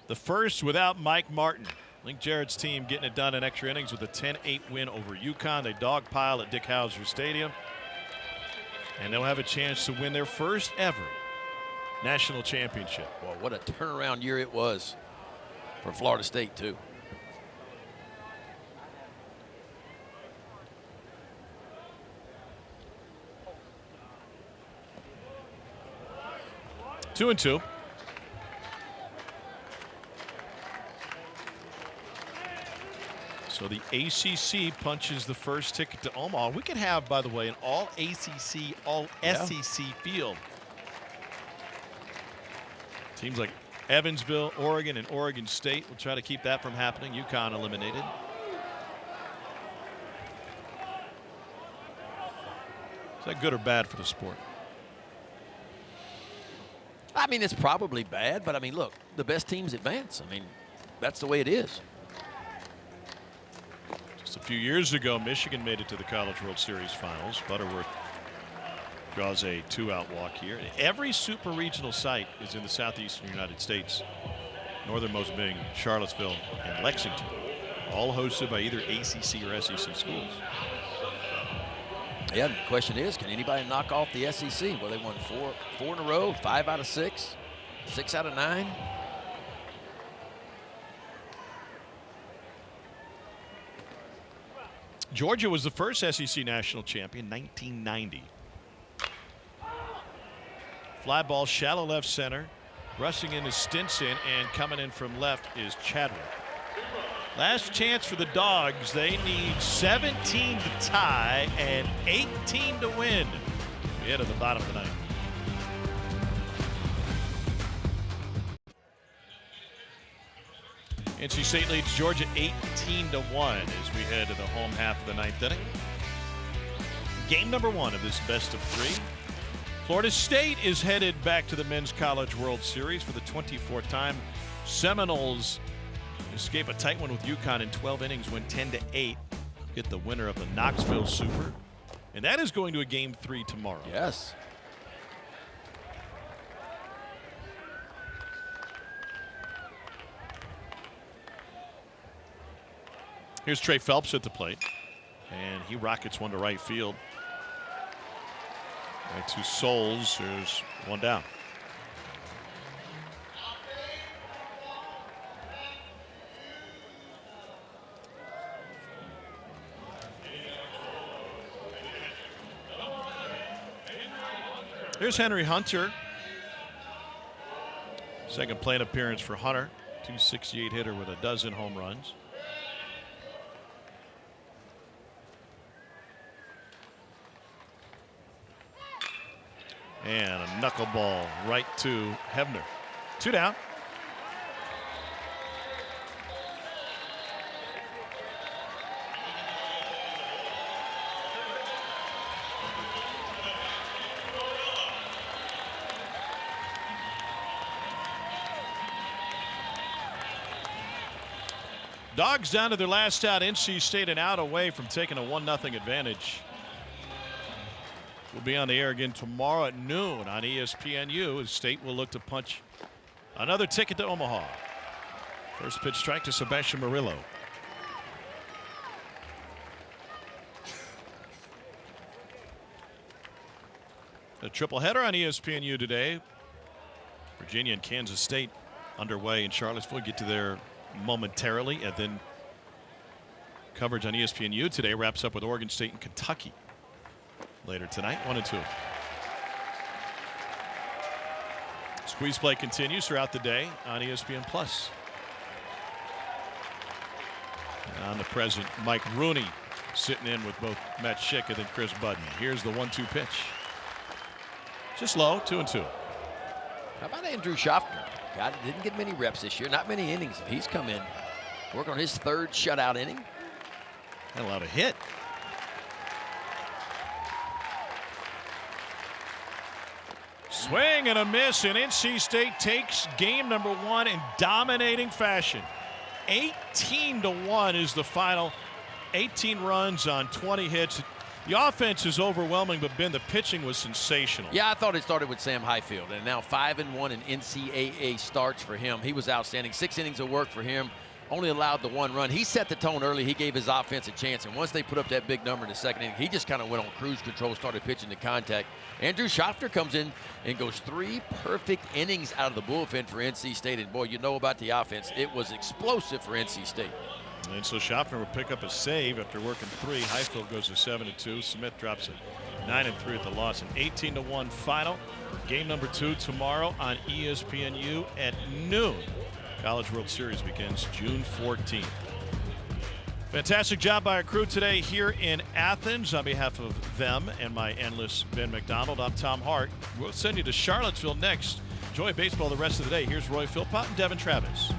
The first without Mike Martin. Link Jarrett's team getting it done in extra innings with a 10-8 win over UConn. They dogpile at Dick Howser Stadium. And they'll have a chance to win their first ever national championship. Well, what a turnaround year it was for Florida State, too. Two and two. So the ACC punches the first ticket to Omaha. We could have, by the way, an all ACC, all SEC field. Teams like Evansville, Oregon, and Oregon State will try to keep that from happening. UConn eliminated. Is that good or bad for the sport? I mean, it's probably bad, but I mean, look, the best teams advance. I mean, that's the way it is. Just a few years ago, Michigan made it to the College World Series Finals. Butterworth draws a 2-out walk here. Every super regional site is in the southeastern United States, northernmost being Charlottesville and Lexington, all hosted by either ACC or SEC schools. Yeah, the question is, can anybody knock off the SEC? Well, they won four in a row, 5 out of 6, 6 out of 9. Georgia was the first SEC national champion, 1990. Fly ball, shallow left center. Rushing in is Stinson, and coming in from left is Chadwick. Last chance for the Dogs. They need 17 to tie and 18 to win. We head to the bottom of the ninth. NC State leads Georgia 18-1 as we head to the home half of the ninth inning. Game number 1 of this best of 3. Florida State is headed back to the Men's College World Series for the 24th time. Seminoles escape a tight one with UConn in 12 innings, win 10-8. Get the winner of the Knoxville Super. And that is going to a Game 3 tomorrow. Yes. Here's Trey Phelps at the plate. And he rockets one to right field. Right to Souls. There's one down. Here's Henry Hunter. Second plate appearance for Hunter. .268 hitter with a dozen home runs. And a knuckleball right to Hebner. 2 down. Dogs down to their last out. NC State an out away from taking a 1-0 advantage. We'll be on the air again tomorrow at noon on ESPNU as State will look to punch another ticket to Omaha. First pitch strike to Sebastian Murillo. A triple-header on ESPNU today. Virginia and Kansas State underway in Charlottesville. Get to there momentarily, and then coverage on ESPNU today wraps up with Oregon State and Kentucky later tonight. 1 and 2. Squeeze play continues throughout the day on ESPN Plus. And on the present, Mike Rooney sitting in with both Matt Schick and then Chris Budden. Here's the 1-2 pitch. Just low, 2 and 2. How about Andrew Schaffner? Didn't get many reps this year, not many innings. He's come in, work on his 3rd shutout inning. Not allowed a hit. Swing and a miss, and NC State takes game number 1 in dominating fashion. 18-1 is the final. 18 runs on 20 hits. The offense is overwhelming, but Ben, the pitching was sensational. Yeah, I thought it started with Sam Highfield, and now 5-1 in NCAA starts for him. He was outstanding. 6 innings of work for him. Only allowed the 1 run. He set the tone early. He gave his offense a chance, and once they put up that big number in the 2nd inning, he just kind of went on cruise control, started pitching to contact. Andrew Schaffner comes in and goes 3 perfect innings out of the bullpen for NC State, and boy, you know about the offense. It was explosive for NC State. And so Schaffner will pick up a save after working 3. Highfield goes to 7-2. Smith drops it 9-3 at the loss. An 18-1 final. Game number 2 tomorrow on ESPNU at noon. College World Series begins June 14th. Fantastic job by our crew today here in Athens. On behalf of them and my endless Ben McDonald, I'm Tom Hart. We'll send you to Charlottesville next. Enjoy baseball the rest of the day. Here's Roy Philpott and Devin Travis.